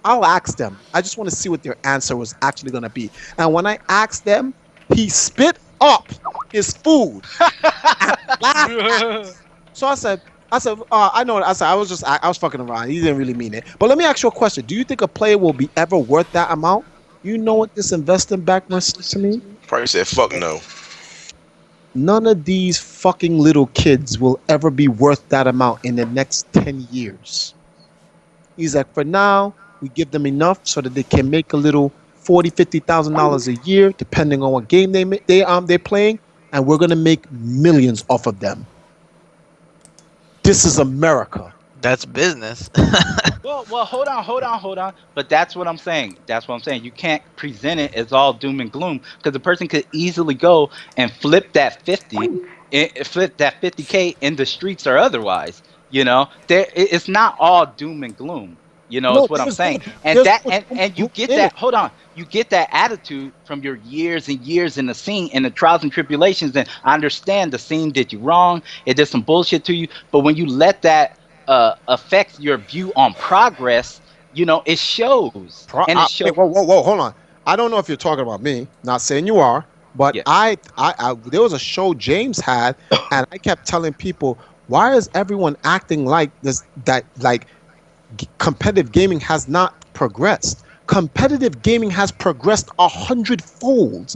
F: I'll ask them. I just want to see what their answer was actually gonna be. And when I asked them, he spit up his food and laughed at me. So I said, I know. I was fucking around. He didn't really mean it. But let me ask you a question. Do you think a player will be ever worth that amount? You know what this investing backman said to me?
B: Probably said fuck no.
F: None of these fucking little kids will ever be worth that amount in the next 10 years. He's like, for now, we give them enough so that they can make a little $40,000-$50,000 a year, depending on what game they're playing, and we're gonna make millions off of them. This is America.
H: That's business.
D: Well, hold on. But that's what I'm saying. You can't present it as all doom and gloom because the person could easily go and flip that 50K in the streets or otherwise. It's not all doom and gloom. Is what I'm saying. And you get that. Hold on. You get that attitude from your years and years in the scene and the trials and tribulations. And I understand the scene did you wrong. It did some bullshit to you. But when you let that affect your view on progress, it shows. And it shows.
F: Whoa, hold on. I don't know if you're talking about me. Not saying you are, but I there was a show James had, and I kept telling people, why is everyone acting like this? That like competitive gaming has not progressed. Competitive gaming has progressed 100-fold.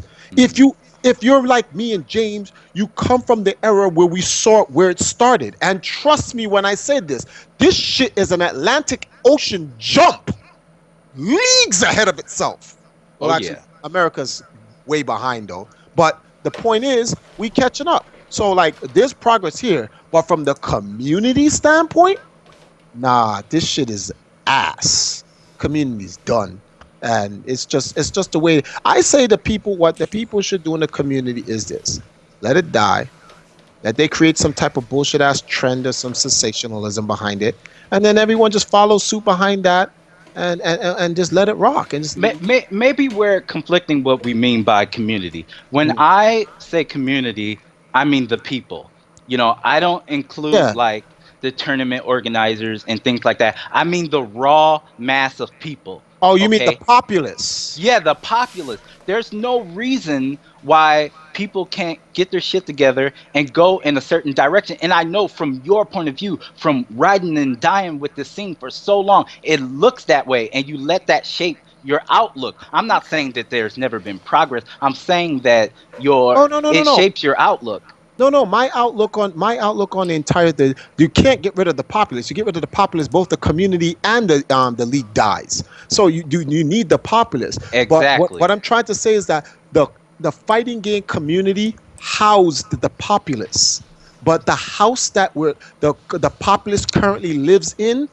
F: If you're like me and James, you come from the era where we saw where it started. And trust me when I say this shit is an Atlantic Ocean jump. Leagues ahead of itself. Well, actually, America's way behind though. But the point is, we catching up. So like, there's progress here. But from the community standpoint, nah, this shit is ass. Community's done. And it's just the way I say what the people should do in the community is this. Let it die. Let they create some type of bullshit ass trend or some sensationalism behind it. And then everyone just follows suit behind that. and just let it rock. And just,
D: Maybe we're conflicting what we mean by community. When I say community, I mean the people. I don't include like the tournament organizers and things like that. I mean the raw mass of people.
F: Oh, you mean the populace?
D: Yeah, the populace. There's no reason why people can't get their shit together and go in a certain direction. And I know from your point of view, from riding and dying with this scene for so long, it looks that way, and you let that shape your outlook. I'm not saying that there's never been progress. I'm saying that it shapes your outlook.
F: No. My outlook on the entire thing. You can't get rid of the populace. You get rid of the populace, both the community and the league dies. So you need the populace.
D: Exactly.
F: But what I'm trying to say is that the fighting game community housed the populace, but the house that the populace currently lives in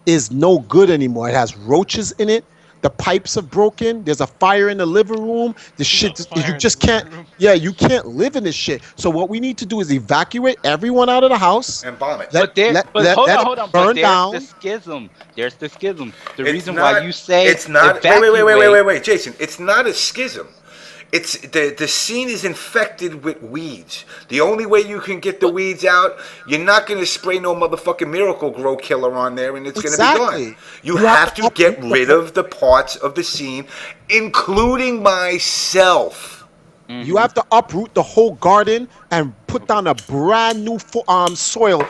F: is no good anymore. It has roaches in it. The pipes are broken. There's a fire in the living room. The shit, you just can't. Yeah, you can't live in this shit. So what we need to do is evacuate everyone out of the house
E: and bomb it.
D: But hold on.
F: Burn
D: But
F: down.
D: there's the schism. The
E: It's
D: reason
E: not-
D: why you say
E: it's not.
D: evacuate,
E: Wait, Jason. It's not a schism. It's the scene is infected with weeds. The only way you can get the weeds out, you're not going to spray no motherfucking Miracle Grow killer on there, and it's going to be gone. You have to get rid of the parts of the scene, including myself.
F: You have to uproot the whole garden and put down a brand new soil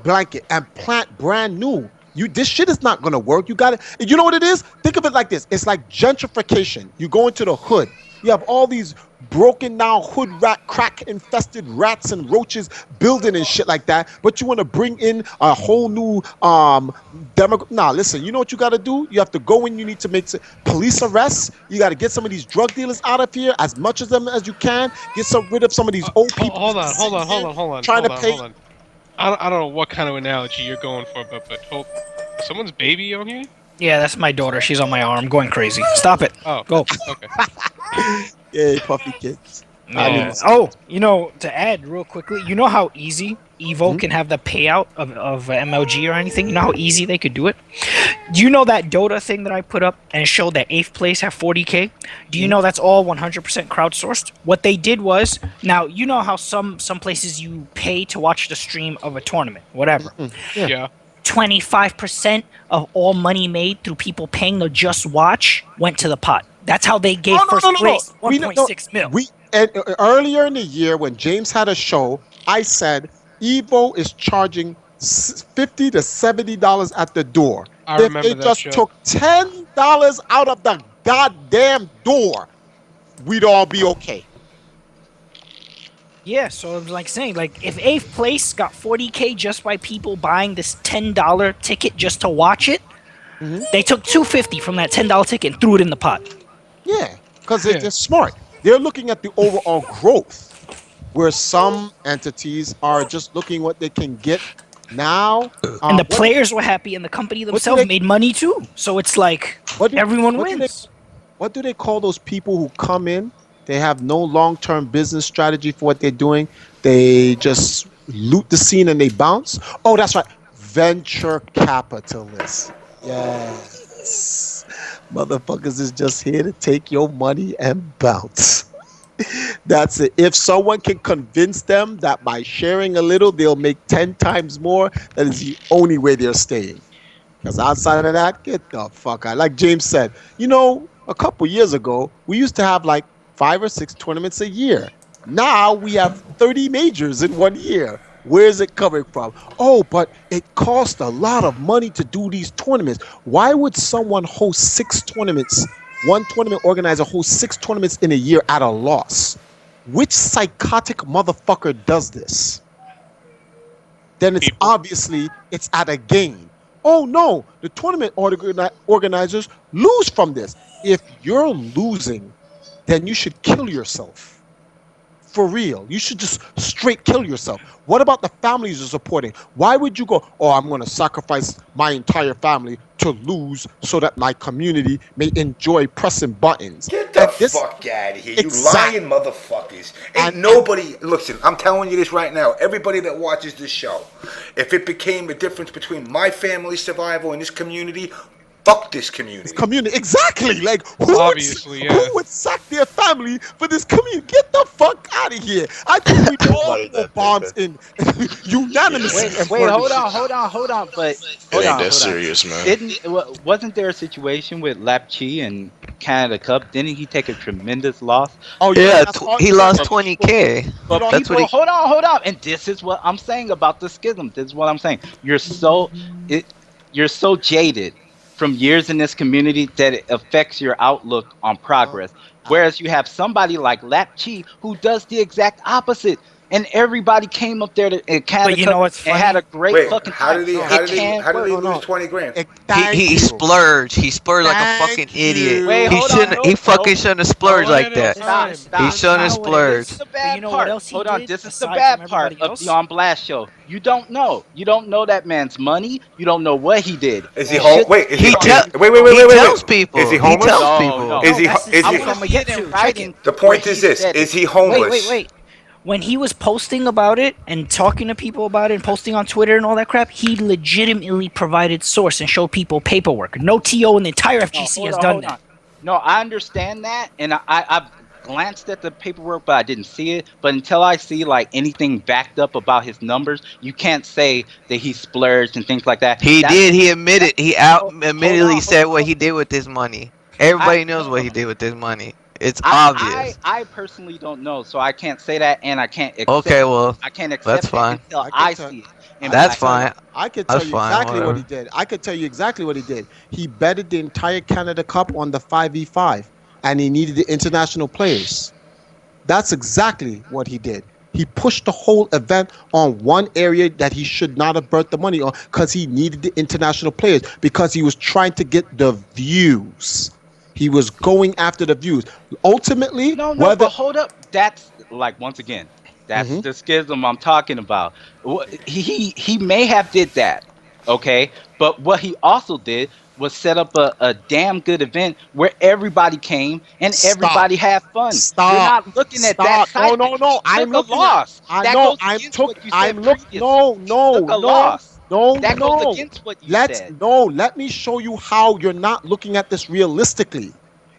F: blanket and plant brand new. This shit is not gonna work. You got it. You know what it is? Think of it like this. It's like gentrification. You go into the hood. You have all these broken down hood rat, crack infested rats and roaches building and shit like that. But you want to bring in a whole new Nah, listen. You know what you got to do? You have to go in. You need to make police arrests. You got to get some of these drug dealers out of here, as much of them as you can. Get rid of some of these old people.
A: Hold on.
F: Trying to pay.
A: I don't know what kind of analogy you're going for, but hold. Someone's baby on here?
G: Yeah, that's my daughter. She's on my arm, going crazy. Stop it.
A: Oh,
G: go.
A: Okay.
F: Yay, puffy kids.
G: To add real quickly, you know how easy Evo can have the payout of MLG or anything? You know how easy they could do it? Do you know that Dota thing that I put up and showed that 8th place have 40K? Do you know that's all 100% crowdsourced? What they did was, now you know how some places you pay to watch the stream of a tournament, whatever.
A: Yeah.
G: 25% of all money made through people paying to just watch went to the pot. That's how they gave first place 1.6 mil.
F: Earlier in the year, when James had a show, I said Evo is charging $50 to $70 at the door. If they just took $10 out of the goddamn door, we'd all be okay.
G: Yeah, so I'm saying, if 8th place got 40K just by people buying this $10 ticket just to watch it, they took $250 from that $10 ticket and threw it in the pot.
F: Yeah, because they're smart. They're looking at the overall growth, where some entities are just looking what they can get now.
G: And the players were happy, and the company themselves made money too. So it's everyone wins.
F: What do they call those people who come in? They have no long-term business strategy for what they're doing. They just loot the scene and they bounce. Oh, that's right. Venture capitalists. Yes. Motherfuckers is just here to take your money and bounce. That's it. If someone can convince them that by sharing a little, they'll make 10 times more, that is the only way they're staying. Because outside of that, get the fuck out. Like James said, a couple years ago, we used to have 5 or 6 tournaments a year. Now we have 30 majors in 1 year. Where's it coming from? Oh, but it costs a lot of money to do these tournaments. Why would someone host 6 tournaments? One tournament organizer hosts 6 tournaments in a year at a loss. Which psychotic motherfucker does this? Then it's obviously it's at a gain. Oh no, the tournament organizers lose from this. If you're losing, then you should kill yourself. For real. You should just straight kill yourself. What about the families you're supporting? Why would you go, I'm going to sacrifice my entire family to lose so that my community may enjoy pressing buttons?
E: Get the fuck out of here, you lying motherfuckers. Ain't nobody, listen, I'm telling you this right now, everybody that watches this show, if it became a difference between my family's survival and this community, Fuck this community.
F: Community, exactly. Like who
A: Obviously,
F: would, who would sack their family for this community? Get the fuck out of here! I think we all throw bombs in unanimously.
D: Wait, hold on. But
B: It ain't that serious, man.
D: Wasn't there a situation with Wtih and Canada Cup? Didn't he take a tremendous loss?
H: Oh yeah, he lost 20K.
D: But
H: That's
D: people,
H: what he.
D: hold on, and this is what I'm saying about the schism. This is what I'm saying. You're so jaded from years in this community that it affects your outlook on progress. Whereas you have somebody like Wtih who does the exact opposite. And everybody came up there to Canada Cup and had a great fucking time.
E: How did he lose 20 grand?
H: He splurged. He splurged like a fucking idiot.
D: Wait,
H: He fucking shouldn't have splurged like that. He shouldn't have splurged.
D: This is the bad part. Hold on, this is the bad part of the On Blast show. You don't know. You don't know that man's money. You don't know what he did.
E: Is he home? Wait,
H: He tells people.
E: Is he homeless?
H: He tells people.
E: Is he? The point is this: is he homeless?
G: Wait. When he was posting about it and talking to people about it and posting on Twitter and all that crap, he legitimately provided source and showed people paperwork. No TO in the entire FGC has done that.
D: No, I understand that, and I've glanced at the paperwork, but I didn't see it. But until I see like anything backed up about his numbers, you can't say that he splurged and things like that.
H: He did. He admitted. He admittedly said what he did with his money. Everybody knows what he did with his money. It's obvious.
D: I personally don't know, so I can't say that, and I can't accept I can't accept
H: that's fine.
D: until I see it.
H: That's fine.
F: I could tell you exactly what he did. I could tell you exactly what he did. He betted the entire Canada Cup on the 5v5, and he needed the international players. That's exactly what he did. He pushed the whole event on one area that he should not have burnt the money on because he needed the international players, because he was trying to get the views. He was going after the views. Ultimately,
D: but hold up. That's like, once again, that's the schism I'm talking about. He may have did that, okay? But what he also did was set up a damn good event where everybody came and everybody had fun. You're not looking at that side.
F: No. I'm looking
D: loss.
F: I know. I'm looking. No.
D: That goes against what you said.
F: Let me show you how you're not looking at this realistically.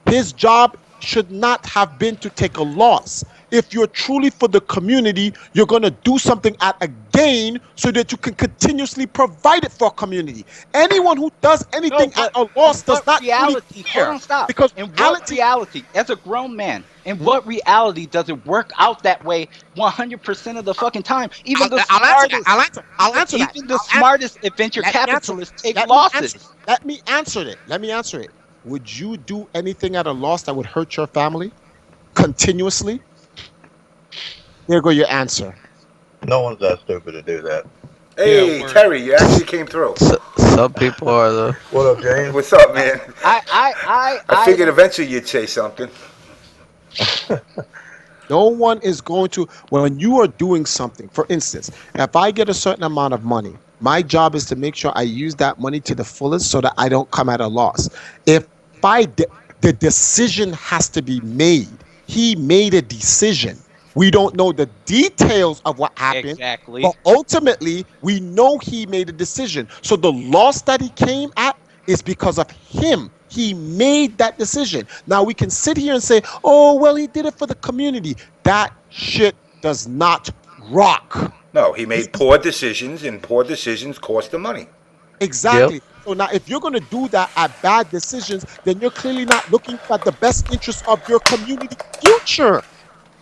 F: His job should not have been to take a loss. If you're truly for the community, you're going to do something at a gain so that you can continuously provide it for a community. Anyone who does anything at a loss does not really care.
D: Hold on, stop.
F: Because
D: in what reality, as a grown man, in what reality does it work out that way 100% of the fucking time? Even the smartest adventure capitalists take losses.
F: Let me answer it. Would you do anything at a loss that would hurt your family continuously? There go your answer.
K: No one's that stupid to do that.
E: Hey, Terry, you actually came through.
H: Some people are though.
K: What up, James?
E: What's up, man?
F: I
E: figured eventually you'd say something.
F: No one is going to, when you are doing something, for instance, if I get a certain amount of money, my job is to make sure I use that money to the fullest so that I don't come at a loss. The decision has to be made. He made a decision. We don't know the details of what happened.
D: Exactly.
F: But ultimately, we know he made a decision. So the loss that he came at is because of him. He made that decision. Now we can sit here and say, oh, well, he did it for the community. That shit does not rock.
E: No, he made poor decisions, and poor decisions cost him money.
F: Exactly.
E: Yep.
F: So now if you're going to do that at bad decisions, then you're clearly not looking at the best interest of your community future.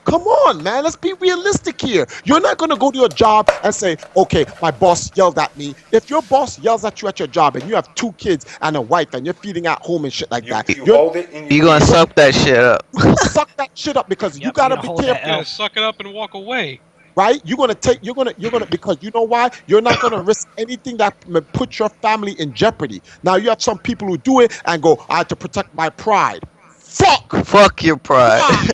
F: Come on, man. Let's be realistic here. You're not going to go to your job and say, okay, my boss yelled at me. If your boss yells at you at your job and you have 2 kids and a wife and you're feeding at home and shit like that,
H: you're going to suck that shit up.
F: You're going to suck that shit up because you got to be careful.
A: You're gonna suck it up and walk away.
F: Right? You're gonna because you know why? You're not gonna risk anything that may put your family in jeopardy. Now you have some people who do it and go, I have to protect my pride.
H: Fuck your pride.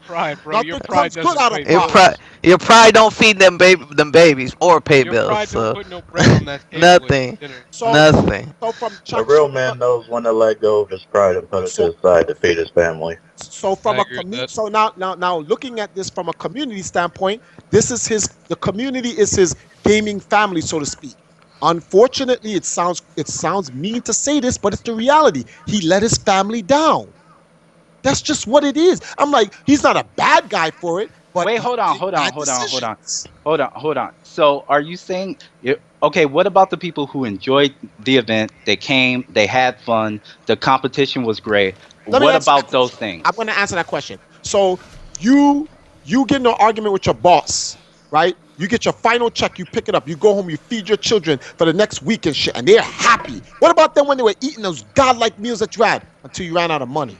A: Pride, bro. Your pride doesn't pay
H: your pride don't feed them babies or pay bills.
A: Pride
H: so.
A: don't put no bread on that table.
H: Nothing. Nothing.
K: A real man knows when to let go of his pride and put it to the side to feed his family.
F: So from now looking at this from a community standpoint, the community is his gaming family, so to speak. Unfortunately, it sounds mean to say this, but it's the reality. He let his family down. That's just what it is. I'm like, he's not a bad guy for it, but
D: wait, hold on. So are you saying, okay, what about the people who enjoyed the event? They came, they had fun, the competition was great. What about those things?
F: I'm going to answer that question. So you get in an argument with your boss, right? You get your final check, you pick it up, you go home, you feed your children for the next week and shit, and they're happy. What about them when they were eating those godlike meals that you had until you ran out of money?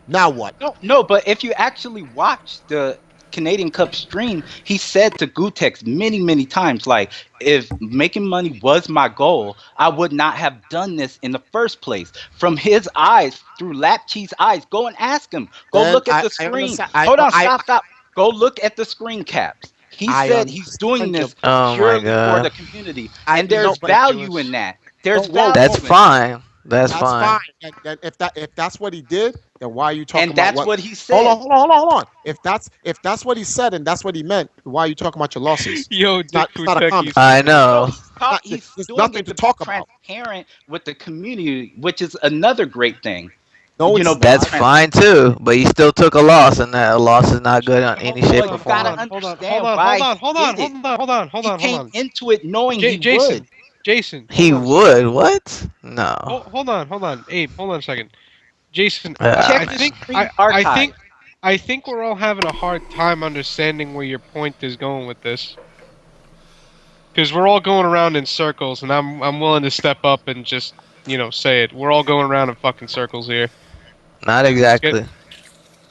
F: Now what?
D: No, but if you actually watch the Canadian Cup stream, he said to Wtih many times, like, if making money was my goal, I would not have done this in the first place. From his eyes, through Lapchi's eyes, go and ask him. Go look at the screen. Hold on, stop. Go look at the screen caps. He said he's doing this purely for the community, and there's value in that. There's value.
H: That's fine. That's fine.
F: And if that's what he did, then why are you talking
D: and
F: about
D: that's what he said?
F: Hold on. If that's what he said and that's what he meant, why are you talking about your losses?
A: Yo,
F: it's not a comment.
H: I know.
D: He's
F: there's
D: doing
F: nothing
D: it
F: to
D: be
F: talk about.
D: Transparent with the community, which is another great thing.
F: No,
H: that's fine too, but he still took a loss, and that loss is not good on any shape or form.
A: Hold on.
D: He came into it knowing he would.
A: Jason.
H: He would? What? No.
A: Hold on. Abe, hold on a second. Jason,
D: check
A: I think we're all having a hard time understanding where your point is going with this. Because we're all going around in circles, and I'm willing to step up and just, say it. We're all going around in fucking circles here.
H: Not exactly.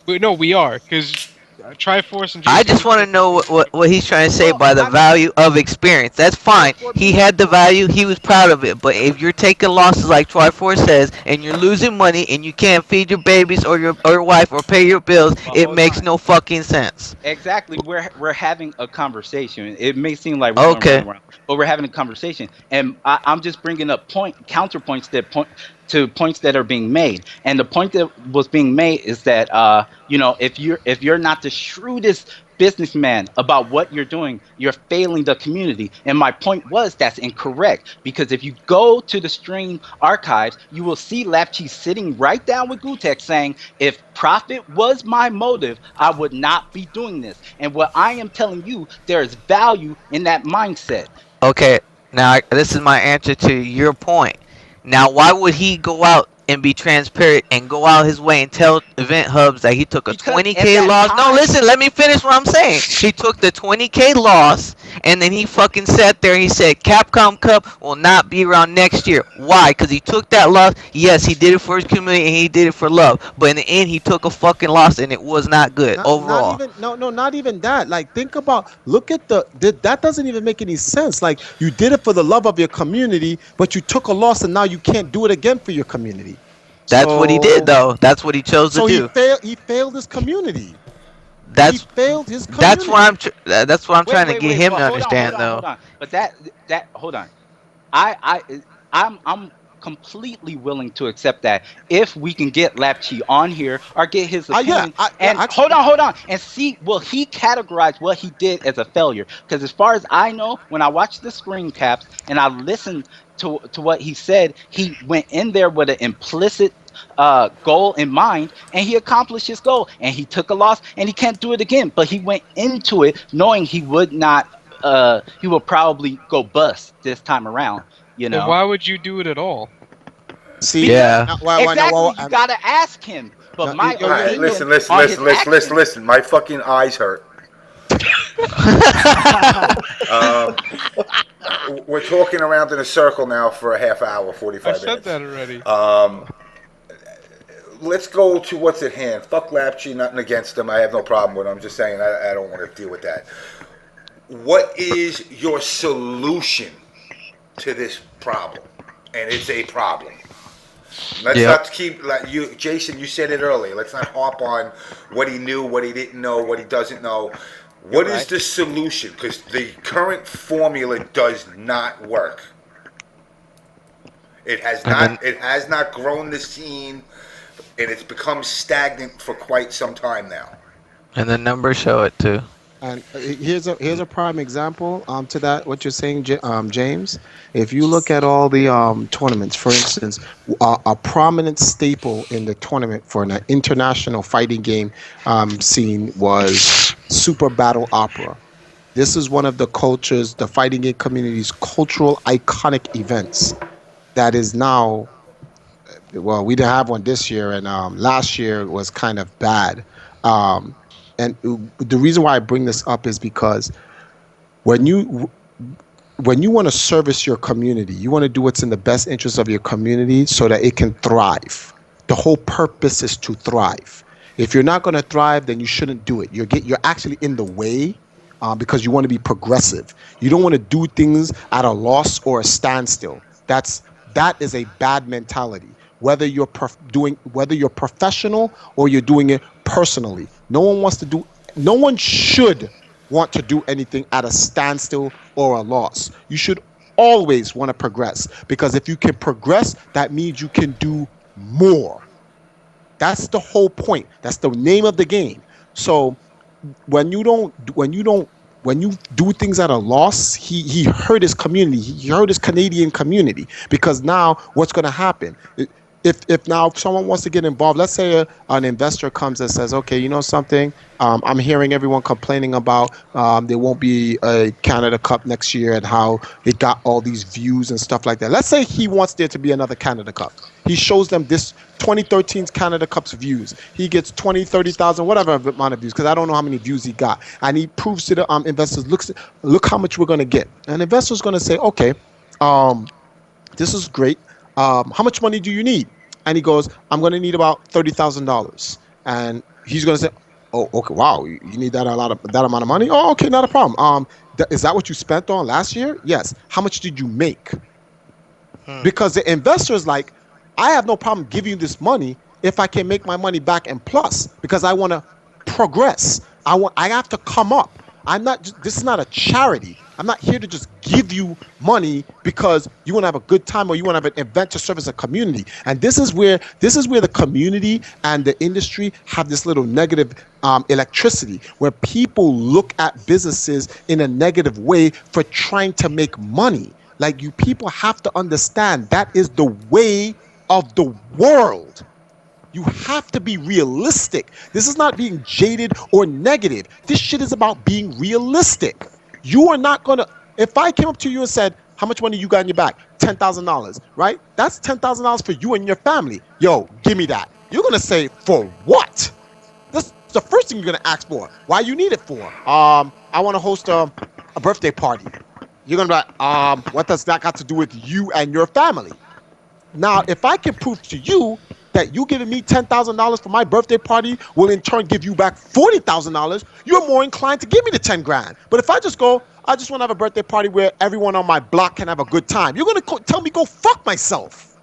A: No, we are, because Triforce and
H: I just want to know what he's trying to say by the value of experience. That's fine. He had the value. He was proud of it. But if you're taking losses like Triforce says, and you're losing money, and you can't feed your babies or your wife or pay your bills, it makes no fucking sense.
D: Exactly. We're having a conversation. It may seem like we're going around, but we're having a conversation. And I'm just bringing up counterpoints that point to points that are being made. And the point that was being made is that if you're not the shrewdest businessman about what you're doing, you're failing the community. And my point was that's incorrect, because if you go to the stream archives, you will see Lapchi sitting right down with Wtih saying, if profit was my motive, I would not be doing this. And what I am telling you, there is value in that mindset.
H: Okay, now this is my answer to your point. Now, why would he go out and be transparent and go out his way and tell event hubs that he took a 20K loss? No, listen, let me finish what I'm saying. He took the 20K loss, and then he fucking sat there and he said Capcom Cup will not be around next year. Why? Because he took that loss. Yes, he did it for his community and he did it for love. But in the end, he took a fucking loss and it was not good overall.
F: Not even that. Like, look at that doesn't even make any sense. Like, you did it for the love of your community, but you took a loss and now you can't do it again for your community.
H: That's what he did, though. That's what he chose to do.
F: So he failed his community. He failed his community.
H: That's what I'm trying to get him to understand, though.
D: Hold on. But hold on. I'm completely willing to accept that if we can get Lapchi on here or get his opinion. Hold on, and see, will he categorize what he did as a failure? Because as far as I know, when I watched the screen caps and I listened to what he said, he went in there with an implicit goal in mind, and he accomplished his goal, and he took a loss, and he can't do it again. But he went into it knowing he would not. He will probably go bust this time around.
A: Well, why would you do it at all?
F: See,
D: exactly. You gotta ask him. But
E: listen. My fucking eyes hurt. We're talking around in a circle now for a half hour, 45 minutes.
A: I said that already.
E: Let's go to what's at hand. Fuck Lapchi, nothing against him. I have no problem with him. I'm just saying I don't want to deal with that. What is your solution to this problem? And it's a problem. Let's not keep, like you, Jason, you said it earlier. Let's not harp on what he knew, what he didn't know, what he doesn't know. What is the solution? Because the current formula does not work. It has not. It has not grown the scene, and it's become stagnant for quite some time now.
H: And the numbers show it too.
F: And here's a prime example to that what you're saying, James. If you look at all the tournaments, for instance, a prominent staple in the tournament for an international fighting game scene was Super Battle Opera. This is one of the cultures, the fighting game community's cultural iconic events that is now. Well, we didn't have one this year, and last year was kind of bad. Um, and the reason why I bring this up is because when you want to service your community, you want to do what's in the best interest of your community so that it can thrive. The whole purpose is to thrive. If you're not going to thrive, then you shouldn't do it. You're actually in the way because you want to be progressive. You don't want to do things at a loss or a standstill. That is a bad mentality. Whether you're professional or you're doing it personally, no one should want to do anything at a standstill or a loss. You should always want to progress, because if you can progress, that means you can do more. That's the whole point. That's the name of the game. So when you do things at a loss, he hurt his community. He hurt his Canadian community, because now what's going to happen? If now someone wants to get involved, let's say an investor comes and says, okay, you know something, I'm hearing everyone complaining about there won't be a Canada Cup next year and how it got all these views and stuff like that. Let's say he wants there to be another Canada Cup. He shows them this 2013's Canada Cup's views. He gets 20, 30,000, whatever amount of views, because I don't know how many views he got. And he proves to the investors, look how much we're going to get. And investor's going to say, okay, this is great. How much money do you need? And he goes, I'm going to need about $30,000. And he's going to say, oh, okay, wow, you need that amount of money? Oh, okay, not a problem. Is that what you spent on last year? Yes. How much did you make? Because the investor is like, I have no problem giving you this money if I can make my money back and plus, because I want to progress. I have to come up. This is not a charity. I'm not here to just give you money because you want to have a good time or you want to have an event to service a community. And this is where the community and the industry have this little negative electricity, where people look at businesses in a negative way for trying to make money. Like, you people have to understand that is the way of the world. You have to be realistic. This is not being jaded or negative. This shit is about being realistic. You are not going to, if I came up to you and said, how much money you got in your back? $10,000, right? That's $10,000 for you and your family. Yo, give me that. You're going to say, for what? That's the first thing you're going to ask for. Why you need it for? I want to host a birthday party. You're going to be like, what does that got to do with you and your family? Now, if I can prove to you that you giving me $10,000 for my birthday party will in turn give you back $40,000, you're more inclined to give me the 10 grand. But if I just go, I just want to have a birthday party where everyone on my block can have a good time, you're going to tell me go fuck myself.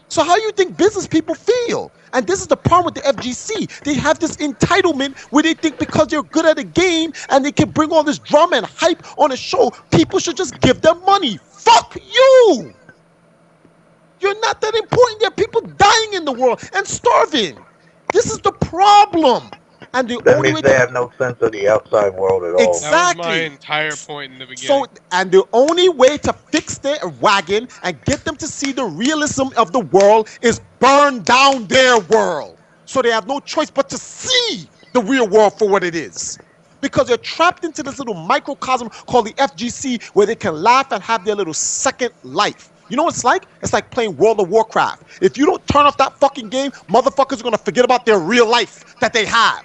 F: So how you think business people feel? And this is the problem with the FGC. They have this entitlement where they think because they're good at a game and they can bring all this drama and hype on a show, people should just give them money. Fuck you! You're not that important. There are people dying in the world and starving. This is the problem. And
K: that means they have no sense of the outside world at all.
A: Exactly. That was my entire point in the beginning.
F: So, and the only way to fix their wagon and get them to see the realism of the world is burn down their world. So they have no choice but to see the real world for what it is. Because they're trapped into this little microcosm called the FGC, where they can laugh and have their little second life. You know what it's like? It's like playing World of Warcraft. If you don't turn off that fucking game, motherfuckers are going to forget about their real life that they have.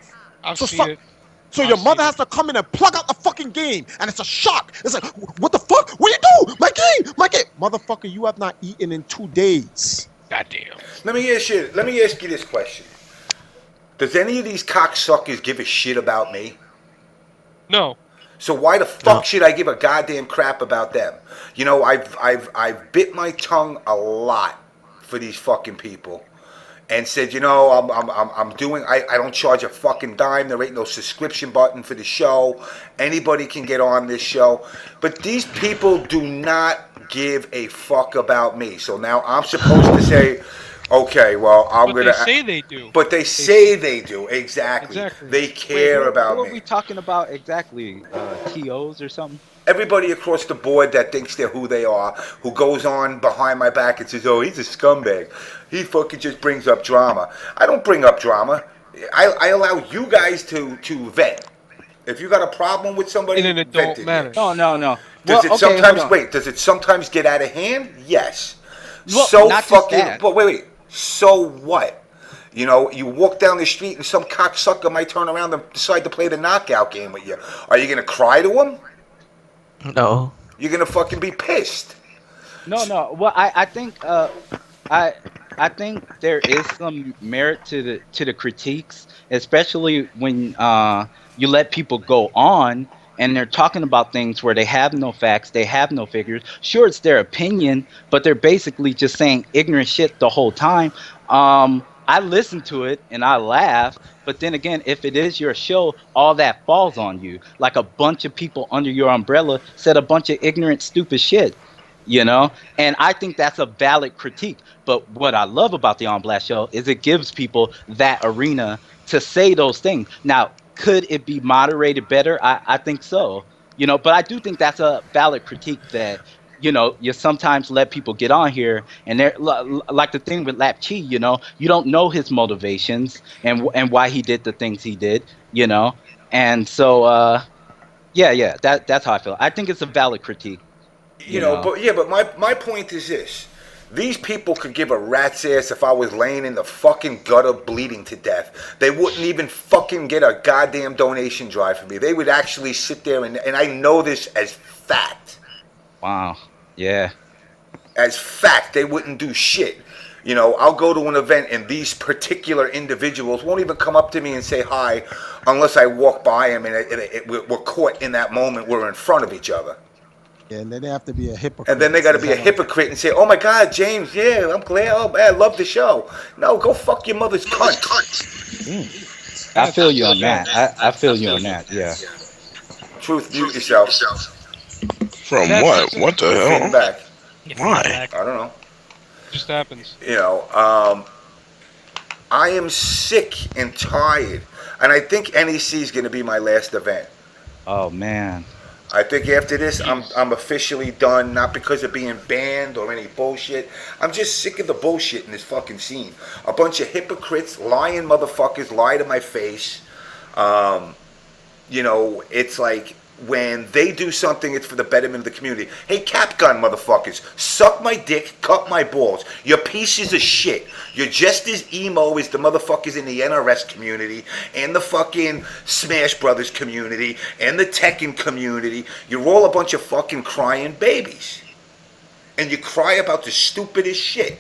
F: So your mother has to come in and plug out the fucking game, and it's a shock. It's like, what the fuck? What do you do? My game! Motherfucker, you have not eaten in 2 days.
A: Goddamn.
E: Let me ask you this question. Does any of these cocksuckers give a shit about me?
A: No.
E: So why the fuck should I give a goddamn crap about them? You know, I've bit my tongue a lot for these fucking people, and said, you know, I don't charge a fucking dime. There ain't no subscription button for the show. Anybody can get on this show, but these people do not give a fuck about me. So now I'm supposed to say, Okay, well, I'm
A: But
E: gonna.
A: they say they do.
E: But they say they do. Exactly.
A: Exactly.
E: They care about
D: Who
E: me.
D: are we talking about exactly? TOs or something?
E: Everybody across the board that thinks they're who they are, who goes on behind my back and says, "Oh, he's a scumbag. He fucking just brings up drama." I don't bring up drama. I allow you guys to vent. If you got a problem with somebody,
A: In an
E: vent
A: adult
E: it.
A: manner.
D: No.
E: Does it sometimes
D: hold on.
E: wait? Does it sometimes get out of hand? Yes.
D: Well,
E: So
D: not just
E: fucking.
D: that.
E: But wait. So what? You know, you walk down the street and some cocksucker might turn around and decide to play the knockout game with you. Are you gonna cry to him?
H: No.
E: You're gonna fucking be pissed.
D: No. Well, I think I think there is some merit to the critiques, especially when you let people go on and they're talking about things where they have no facts, they have no figures. Sure, it's their opinion, but they're basically just saying ignorant shit the whole time. I listen to it and I laugh, but then again, if it is your show, all that falls on you. Like a bunch of people under your umbrella said a bunch of ignorant, stupid shit, you know? And I think that's a valid critique. But what I love about the On Blast show is it gives people that arena to say those things. Now, could it be moderated better? I think so, you know, but I do think that's a valid critique that, you know, you sometimes let people get on here and they're like the thing with Wtih, you know, you don't know his motivations and why he did the things he did, you know, and so yeah, that's how I feel. I think it's a valid critique.
E: You know, but my point is this. These people could give a rat's ass if I was laying in the fucking gutter bleeding to death. They wouldn't even fucking get a goddamn donation drive from me. They would actually sit there and I know this as fact.
D: Wow. Yeah.
E: As fact, they wouldn't do shit. You know, I'll go to an event and these particular individuals won't even come up to me and say hi unless I walk by them and we're caught in that moment. We're in front of each other.
F: Yeah, and then they have to be a hypocrite.
E: And then they got to be a hypocrite and say, "Oh my God, James, yeah, I'm glad. Oh man, I love the show." No, go fuck your mother's cunt.
D: I feel you on that. I feel you on that. Yeah.
E: Truth, mute yourself.
B: From what? What the hell?
E: Feedback.
B: Why?
E: I don't know.
A: Just happens.
E: You know, I am sick and tired, and I think NEC is going to be my last event.
D: Oh man.
E: I think after this, I'm officially done. Not because of being banned or any bullshit. I'm just sick of the bullshit in this fucking scene. A bunch of hypocrites, lying motherfuckers lie to my face. You know, it's like when they do something, it's for the betterment of the community. Hey, Capgun motherfuckers, suck my dick, cut my balls. You're pieces of shit. You're just as emo as the motherfuckers in the NRS community and the fucking Smash Brothers community and the Tekken community. You're all a bunch of fucking crying babies. And you cry about the stupidest shit.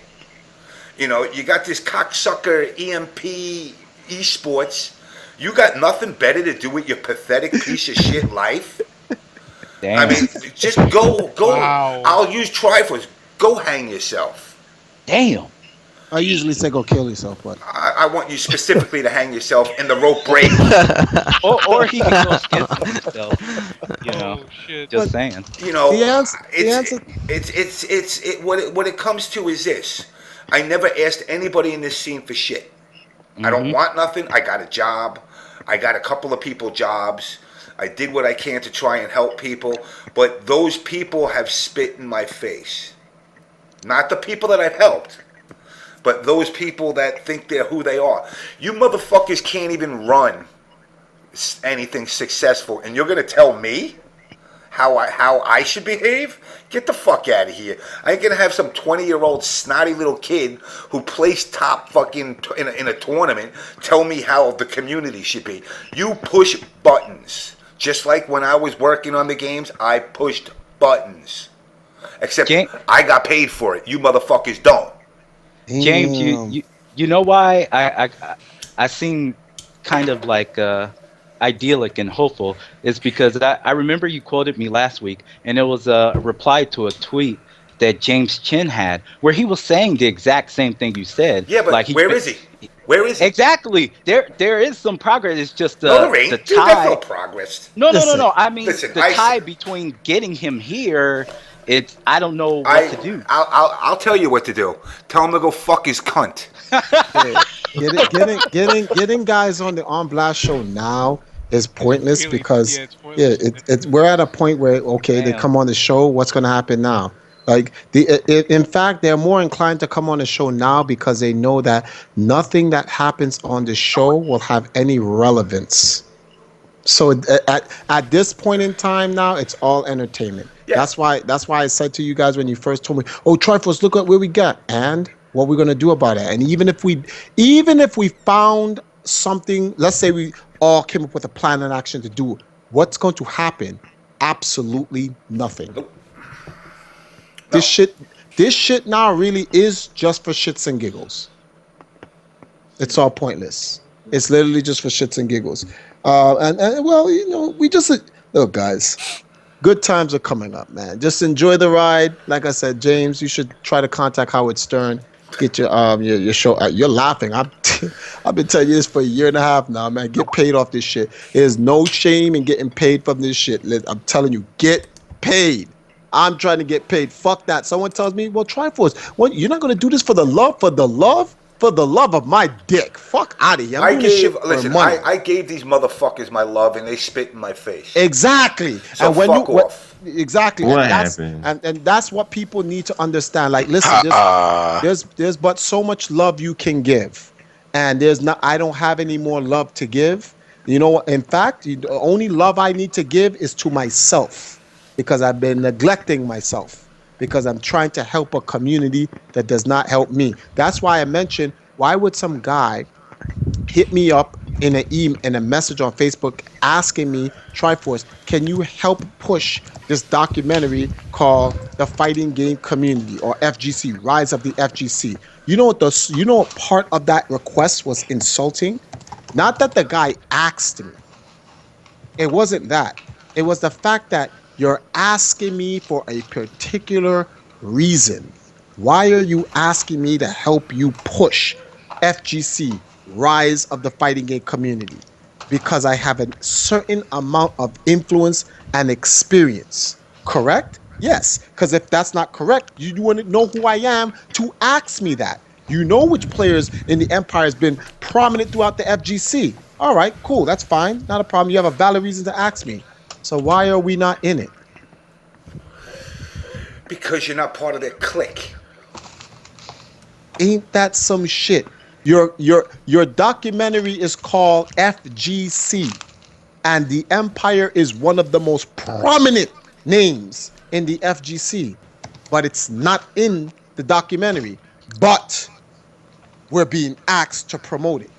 E: You know, you got this cocksucker EMP esports. You got nothing better to do with your pathetic piece of shit life?
D: Damn.
E: I mean, just go.
A: Wow.
E: I'll use Triforce. Go hang yourself.
D: Damn.
F: I usually say go kill yourself, but
E: I want you specifically to hang yourself in the rope break.
D: or he can go skin himself. You know,
A: Oh shit.
D: just saying.
E: You know,
F: The answer-
E: what it comes to is this. I never asked anybody in this scene for shit. I don't want nothing. I got a job. I got a couple of people jobs. I did what I can to try and help people. But those people have spit in my face. Not the people that I've helped, but those people that think they're who they are. You motherfuckers can't even run anything successful. And you're going to tell me how I should behave? Get the fuck out of here. I ain't gonna have some 20-year-old snotty little kid who placed top fucking in a tournament tell me how the community should be. You push buttons. Just like when I was working on the games, I pushed buttons. Except I got paid for it. You motherfuckers don't.
D: James, you know why I seem kind of like idyllic and hopeful is because I remember you quoted me last week, and it was a reply to a tweet that James Chin had where he was saying the exact same thing you said.
E: Yeah, but
D: like
E: where is he? Where is he?
D: Exactly. There is some progress. It's just
E: No, there ain't.
D: the
E: Dude,
D: tie.
E: that's no progress.
D: No. I mean,
E: listen,
D: the tie between getting him here I don't know what to do.
E: I'll tell you what to do. Tell him to go fuck his cunt.
F: Getting guys on the On Blast show now is pointless
A: Really,
F: because
A: yeah, it's pointless.
F: we're at a point where they come on the show. What's going to happen now? Like in fact, they're more inclined to come on the show now because they know that nothing that happens on the show will have any relevance. So at this point in time now, it's all entertainment. Yeah. That's why I said to you guys when you first told me, "Oh, Triforce, look at what we got," and what we're gonna do about it. And even if we found something, let's say we all came up with a plan and action to do, what's going to happen? Absolutely nothing. Nope. This shit now really is just for shits and giggles. It's all pointless. It's literally just for shits and giggles. And well, you know, we just look, guys. Good times are coming up, man. Just enjoy the ride. Like I said, James, you should try to contact Howard Stern. Get your show. You're laughing. I've been telling you this for a year and a half now, man. Get paid off this shit. There's no shame in getting paid from this shit. I'm telling you, get paid. I'm trying to get paid. Fuck that. Someone tells me, well, Triforce, well, you're not gonna do this for the love of my dick. Fuck out of here. I
E: gave these motherfuckers my love and they spit in my face.
F: Exactly.
E: So and when fuck off.
F: Exactly.
I: What
F: happened? And that's what people need to understand. Like, listen, there's but so much love you can give. And I don't have any more love to give. You know, in fact, the only love I need to give is to myself. Because I've been neglecting myself, because I'm trying to help a community that does not help me. That's why I mentioned, why would some guy hit me up in a message on Facebook asking me, Triforce, can you help push this documentary called The Fighting Game Community, or FGC, Rise of the FGC? You know what part of that request was insulting? Not that the guy asked me. It wasn't that. It was the fact that you're asking me for a particular reason. Why are you asking me to help you push FGC, Rise of the Fighting Game Community? Because I have a certain amount of influence and experience. Correct? Yes. Because if that's not correct, you want to know who I am to ask me that. You know which players in the Empire has been prominent throughout the FGC. All right, cool. That's fine. Not a problem. You have a valid reason to ask me. So why are we not in it?
E: Because you're not part of their clique.
F: Ain't that some shit? Your documentary is called FGC, and the Empire is one of the most prominent names in the FGC, but it's not in the documentary. But we're being asked to promote it.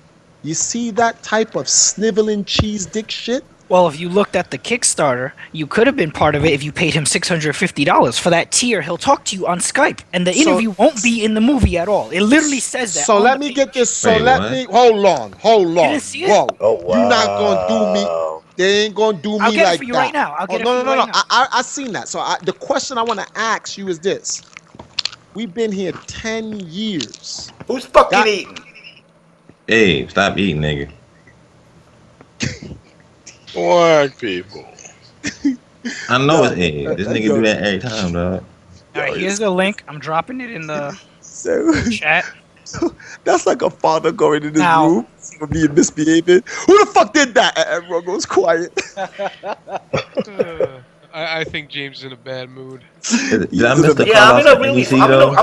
F: You see that type of sniveling cheese dick shit?
G: Well, if you looked at the Kickstarter, you could have been part of it if you paid him $650 for that tier. He'll talk to you on Skype, and the interview won't be in the movie at all. It literally says that.
F: So let me get this. So let me hold on.
G: You didn't see it?
E: Oh wow!
F: You're not gonna do me. They ain't gonna do me like that.
G: I'll get it for you right now.
F: No. I seen that. So the question I want to ask you is this: we've been here 10 years.
E: Who's fucking eating?
I: Hey, stop eating, nigga.
B: Black people.
I: I know it's egg. This nigga do that every time, dog.
G: All right, here's the link. I'm dropping it in the chat.
F: That's like a father going in this room for being misbehaving. Who the fuck did that? And everyone goes quiet.
A: I think James is in a bad mood.
E: I'm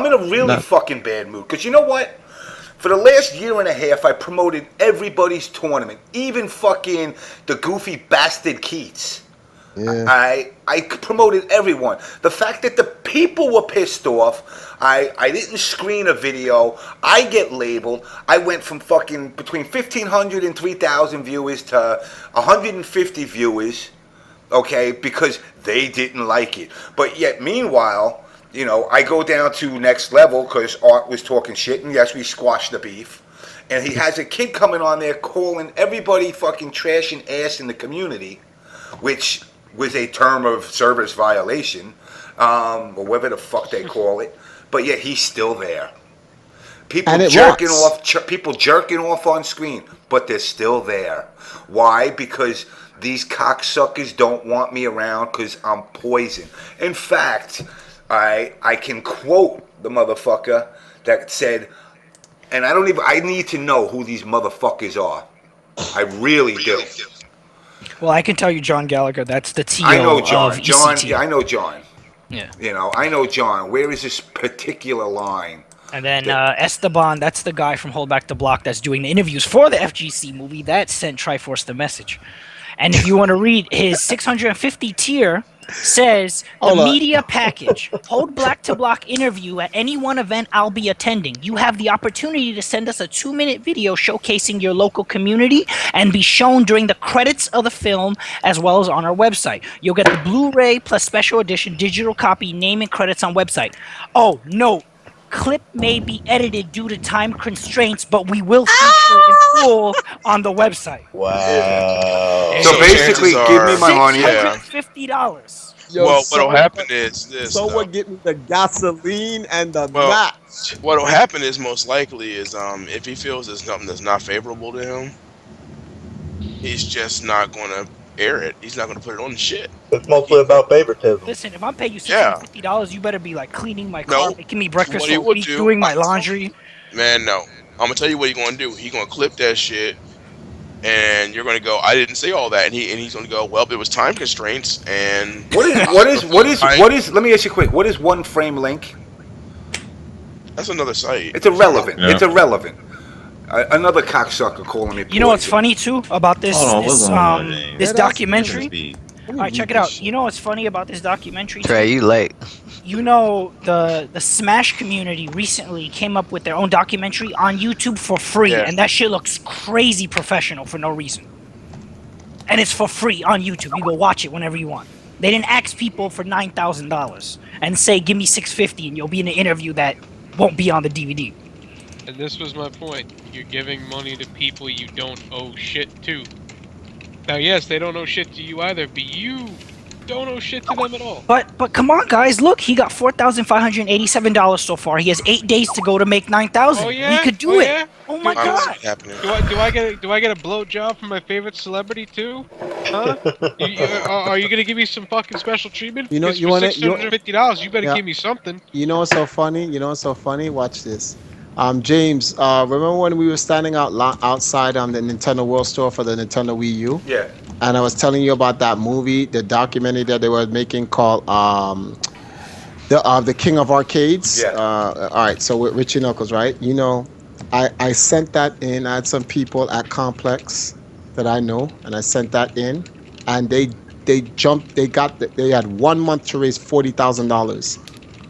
E: in a really fucking bad mood. Because you know what? For the last year and a half, I promoted everybody's tournament, even fucking the goofy bastard Keats. Yeah. I promoted everyone. The fact that the people were pissed off, I didn't screen a video, I get labeled. I went from fucking between 1,500 and 3,000 viewers to 150 viewers, okay, because they didn't like it. But yet, meanwhile, you know, I go down to next level because Art was talking shit, and yes, we squashed the beef. And he has a kid coming on there calling everybody fucking trash and ass in the community, which was a term of service violation, or whatever the fuck they call it. But yet he's still there. People jerking off on screen, but they're still there. Why? Because these cocksuckers don't want me around because I'm poison. In fact, I can quote the motherfucker that said, and I need to know who these motherfuckers are. I really do.
G: Well, I can tell you, John Gallagher. That's the TO
E: I know John.
G: of
E: John,
G: ECT.
E: yeah, I know John.
G: Yeah.
E: You know, I know John. Where is this particular line?
G: And then Esteban, that's the guy from Hold Back the Block that's doing the interviews for the FGC movie that sent Triforce the message. And if you want to read his 650 tier, says the media package, Hold Black to Block interview at any one event I'll be attending. You have the opportunity to send us a 2-minute video showcasing your local community and be shown during the credits of the film as well as on our website. You'll get the Blu-ray plus special edition digital copy, name and credits on website. Oh, note. Clip may be edited due to time constraints, but we will feature in full on the website.
K: Wow.
E: So basically, give me my money.
G: $650.
B: Well, what'll happen is this.
F: Someone get me the gasoline and the
B: Well,
F: match.
B: what'll happen is most likely is if he feels there's something that's not favorable to him, he's just not gonna air it. He's not gonna put it on the shit.
K: It's mostly about favoritism.
G: Listen, if I'm paying you $650, you better be like cleaning my car, making me breakfast
B: What he
G: for a
B: would
G: week,
B: do-
G: doing my laundry.
B: Man, no. I'm gonna tell you what he's gonna do. He's gonna clip that shit, and you're gonna go, I didn't say all that, and he's gonna go, well, there was time constraints, and
E: What is? Let me ask you quick. What is One Frame Link?
B: That's another site.
E: It's irrelevant.
B: Yeah.
E: It's irrelevant. Another cocksucker calling me.
G: You know what's funny too about this
E: Hold on, what's going on,
G: this
E: James?
G: documentary? All right, check it out. You know what's funny about this documentary?
H: Trey, you late.
G: You know the Smash community recently came up with their own documentary on YouTube for free,
B: Yeah.
G: and that shit looks crazy professional for no reason. And it's for free on YouTube. You go watch it whenever you want. They didn't ask people for $9,000 and say, "Give me $650," and you'll be in an interview that won't be on the DVD.
A: And this was my point. You're giving money to people you don't owe shit to. Now, yes, they don't owe shit to you either, but you don't owe shit to them at all.
G: But come on, guys! Look, he got $4,587 so far. He has 8 days to go to make 9,000.
A: Oh yeah,
G: He could do it. Oh my god!
B: Happening.
A: Do I get a blow job from my favorite celebrity too? Huh? Are you gonna give me some fucking special treatment?
F: You know,
A: Because
F: you
A: for
F: wanna-
A: $650, you better
F: Yeah.
A: give me something.
F: You know what's so funny? Watch this. James, remember when we were standing outside on the Nintendo World Store for the Nintendo Wii U?
E: Yeah.
F: And I was telling you about that movie, the documentary that they were making called the King of Arcades.
E: Yeah.
F: All right, so with Richie Knuckles, right? You know, I sent that in. I had some people at Complex that I know, and I sent that in, and they jumped. They had 1 month to raise $40,000.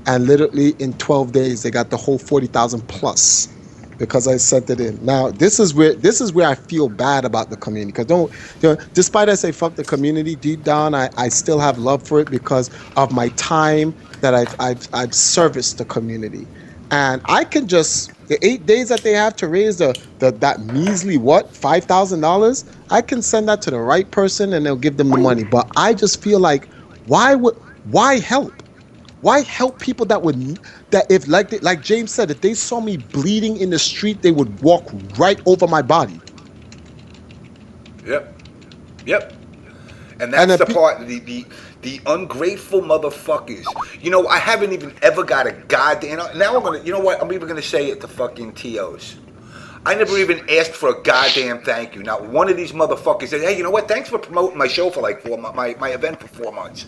F: And literally in 12 days, they got the whole 40,000 plus because I sent it in. Now, this is where I feel bad about the community, because despite I say fuck the community, deep down I still have love for it because of my time that I've serviced the community, and I can just the 8 days that they have to raise that measly $5,000, I can send that to the right person and they'll give them the money. But I just feel like why help? Why help people that if like James said, if they saw me bleeding in the street, they would walk right over my body.
E: Yep. And that's the part, the ungrateful motherfuckers. You know, I haven't even ever got a goddamn. Now I'm gonna. You know what? I'm even gonna say it to fucking TOs. I never even asked for a goddamn thank you. Not one of these motherfuckers said, "Hey, you know what? Thanks for promoting my show for like 4 months, my event for 4 months."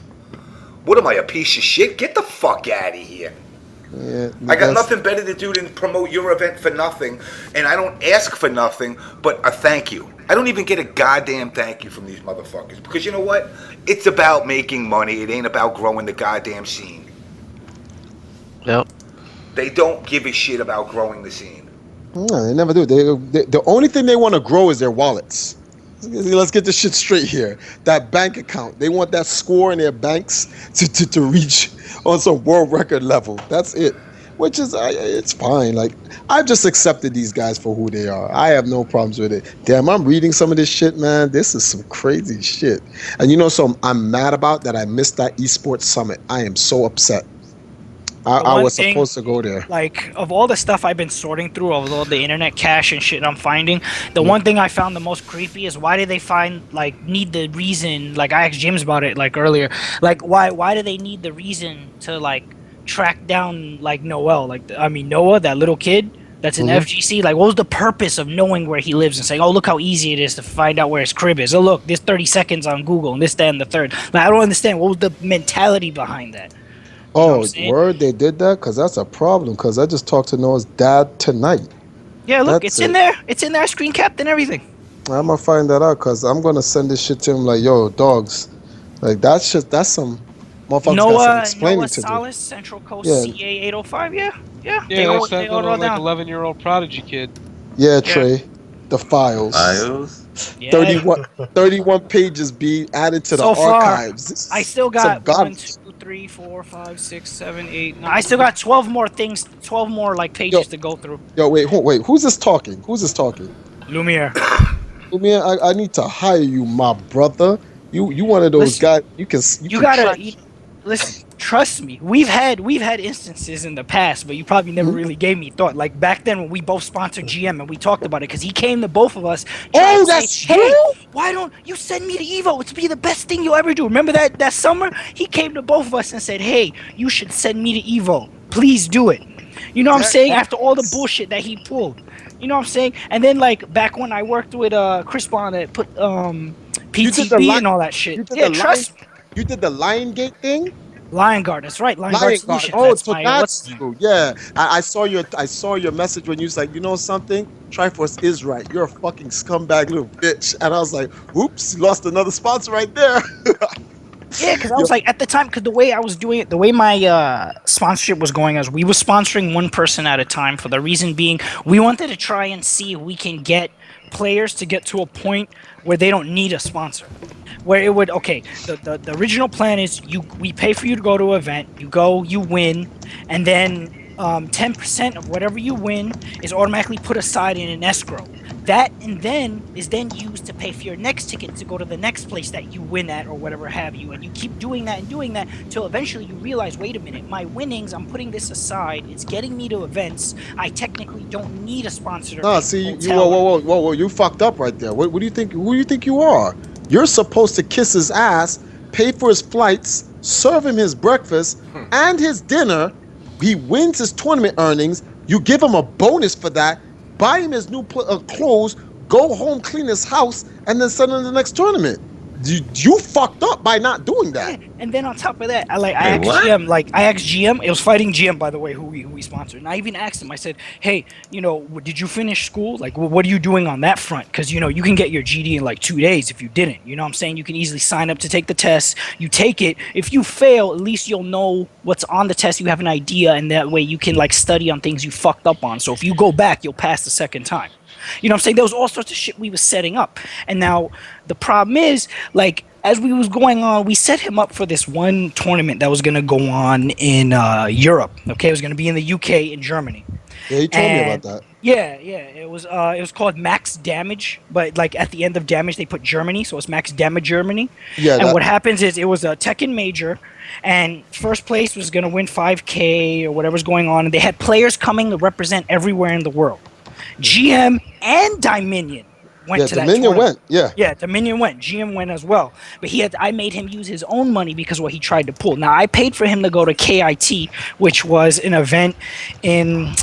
E: What am I, a piece of shit? Get the fuck out of here.
F: Yeah,
E: I got nothing better to do than promote your event for nothing, and I don't ask for nothing but a thank you. I don't even get a goddamn thank you from these motherfuckers, because you know what? It's about making money. It ain't about growing the goddamn scene.
H: Yep.
E: They don't give a shit about growing the scene.
F: No, they never do. The only thing they want to grow is their wallets. Let's get this shit straight here. That bank account, they want that score in their banks to reach on some world record level. That's it. Which is, it's fine. Like, I've just accepted these guys for who they are. I have no problems with it. Damn, I'm reading some of this shit, man. This is some crazy shit. And you know, so I'm mad about that I missed that esports summit. I am so upset. I was supposed to go there.
G: Like, of all the stuff I've been sorting through, of all the internet cache and shit I'm finding, the one thing I found the most creepy is why do they need the reason, like I asked James about it like earlier, like why do they need the reason to like track down like Noah, that little kid that's in FGC. Like, what was the purpose of knowing where he lives and saying, "Oh, look how easy it is to find out where his crib is. Oh, look, there's 30 seconds on Google and this, that, and the third." Like, I don't understand what was the mentality behind that.
F: Oh, word, they did that? Because that's a problem. Because I just talked to Noah's dad tonight.
G: Yeah, look, it's in there. It's in there, screen capped and everything.
F: I'm gonna find that out because I'm gonna send this shit to him. Like, yo, dogs, like that's some motherfuckers got some explaining to
G: Solace, Central Coast,
F: Yeah.
G: CA 805. Yeah.
A: Yeah,
G: They
A: that's
G: all
A: that
G: wrote
A: little like
G: down.
A: 11-year-old prodigy kid.
F: Yeah, Trey, the files.
G: Yeah.
F: 31 pages be added to the
G: So far,
F: archives.
G: I still got 1, 2, 3, 4, 5, 6, 7, 8. No, I still got 12 more things, 12 more like pages to go through.
F: Yo, wait, who's this talking?
G: Lhumierre.
F: Lhumierre, I need to hire you, my brother. You one of those guys. You can
G: gotta listen. Trust me. We've had instances in the past, but you probably never really gave me thought. Like back then when we both sponsored GM and we talked about it because he came to both of us.
F: Oh, that's true.
G: Why don't you send me to Evo? It's be the best thing you'll ever do. Remember that summer? He came to both of us and said, "Hey, you should send me to Evo. Please do it." You know what I'm saying? After all the bullshit that he pulled. You know what I'm saying? And then like back when I worked with Chris Bond at PTB and all that shit.
F: You did the Lion Gate thing?
G: Lion Guard, that's right. Lion Guard Solutions.
F: Oh,
G: That's
F: so
G: my,
F: that's true. Yeah, I saw your message when you was like, you know something, Triforce is right. You're a fucking scumbag little bitch, and I was like, oops, lost another sponsor right there.
G: Yeah, because I was like, at the time, because the way I was doing it, the way my sponsorship was going, as we were sponsoring one person at a time. For the reason being, we wanted to try and see if we can get players to get to a point where they don't need a sponsor. Where it would, the original plan is we pay for you to go to an event, you go, you win, and then 10% of whatever you win is automatically put aside in an escrow. That and then is then used to pay for your next ticket to go to the next place that you win at or whatever have you. And you keep doing that till eventually you realize, wait a minute, my winnings, I'm putting this aside. It's getting me to events. I technically don't need a sponsor to
F: No,
G: pay
F: see,
G: the hotel.
F: whoa, you fucked up right there. What do you think? Who do you think you are? You're supposed to kiss his ass, pay for his flights, serve him his breakfast and his dinner. He wins his tournament earnings. You give him a bonus for that. Buy him his new clothes, go home, clean his house, and then send him to the next tournament. You fucked up by not doing that.
G: Yeah, and then on top of that, I asked GM. It was Fighting GM, by the way, who we sponsored. And I even asked him. I said, "Hey, did you finish school? Like, what are you doing on that front? Because you can get your GD in like 2 days if you didn't. You know what I'm saying? You can easily sign up to take the test. You take it. If you fail, at least you'll know what's on the test. You have an idea, and that way you can like study on things you fucked up on. So if you go back, you'll pass the second time." You know what I'm saying? There was all sorts of shit we was setting up. And now the problem is, like, as we was going on, we set him up for this one tournament that was going to go on in Europe. Okay, it was going to be in the UK and Germany.
F: Yeah, he told me about that.
G: Yeah, it was called Max Damage, but like at the end of Damage they put Germany, so it's Max Damage Germany. Yeah. And what happens is it was a Tekken major, and first place was going to win 5K or whatever's going on, and they had players coming to represent everywhere in the world. GM and Dominion went to that
F: Dominion
G: tournament.
F: went,
G: Yeah, Dominion went. GM went as well. But I made him use his own money because of what he tried to pull. Now, I paid for him to go to KIT, which was an event in,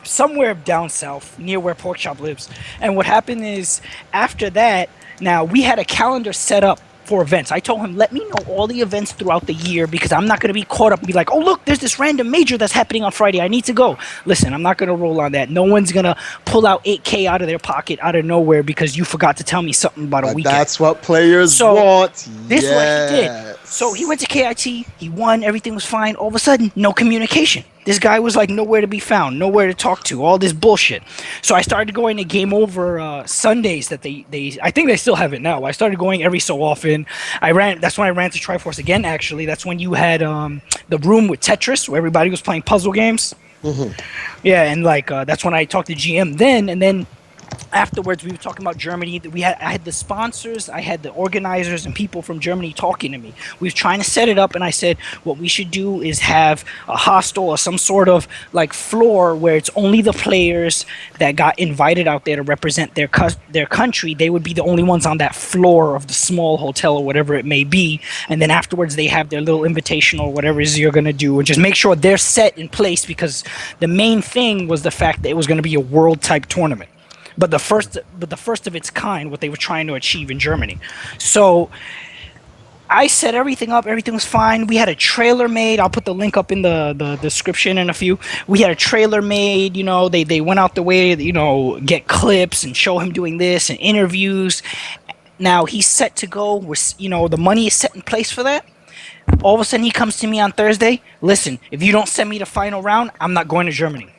G: somewhere down south, near where Porkchop lives. And what happened is, after that, now, we had a calendar set up for events. I told him, let me know all the events throughout the year because I'm not going to be caught up and be like, oh, look, there's this random major that's happening on Friday. I need to go. Listen, I'm not going to roll on that. No one's going to pull out 8K out of their pocket out of nowhere because you forgot to tell me something about a weekend.
F: That's what players want.
G: This is what he did. So he went to KIT. He won. Everything was fine. All of a sudden, no communication. This guy was like nowhere to be found, nowhere to talk to, all this bullshit. So I started going to Game Over Sundays that they I think they still have it now. I started going every so often. That's when I ran to Triforce again, actually. That's when you had the room with Tetris where everybody was playing puzzle games. Mm-hmm. Yeah, and like that's when I talked to GM then, and then afterwards we were talking about Germany. I had the sponsors, I had the organizers and people from Germany talking to me. We were trying to set it up, and I said what we should do is have a hostel or some sort of like floor where it's only the players that got invited out there to represent their country. They would be the only ones on that floor of the small hotel or whatever it may be, and then afterwards they have their little invitational or whatever it is you're going to do, and just make sure they're set in place, because the main thing was the fact that it was going to be a world type tournament. But the first of its kind, what they were trying to achieve in Germany. So I set everything up. Everything was fine. We had a trailer made. I'll put the link up in the description in a few. We had a trailer made. You know, they went out the way to, you know, get clips and show him doing this and interviews. Now he's set to go. You know, the money is set in place for that. All of a sudden he comes to me on Thursday. Listen, if you don't send me the final round, I'm not going to Germany.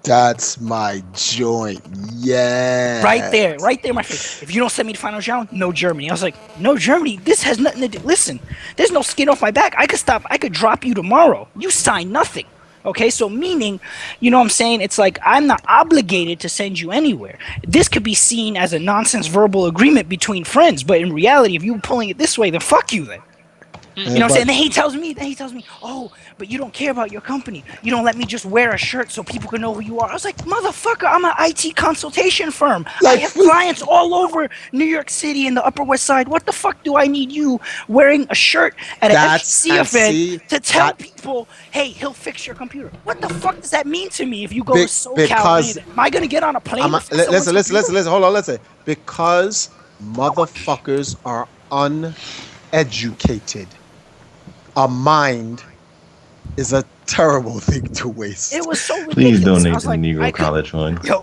F: That's my joint. Yeah.
G: Right there, my face. If you don't send me the final round, no Germany. I was like, no Germany? This has nothing to do. Listen, there's no skin off my back. I could drop you tomorrow. You sign nothing. Okay, so meaning, you know what I'm saying? It's like I'm not obligated to send you anywhere. This could be seen as a nonsense verbal agreement between friends, but in reality, if you're pulling it this way, then fuck you then. You know what I'm saying? Then he tells me, oh, but you don't care about your company. You don't let me just wear a shirt so people can know who you are. I was like, motherfucker, I'm an IT consultation firm. I have clients all over New York City and the Upper West Side. What the fuck do I need you wearing a shirt at an FGC event to tell people, hey, he'll fix your computer? What the fuck does that mean to me if you go to SoCal? Am I going to get on a plane?
F: Listen, hold on, listen. Because motherfuckers are uneducated. A mind is a terrible thing to waste.
G: It was so ridiculous.
I: Please donate to the Negro College Fund.
G: Yo,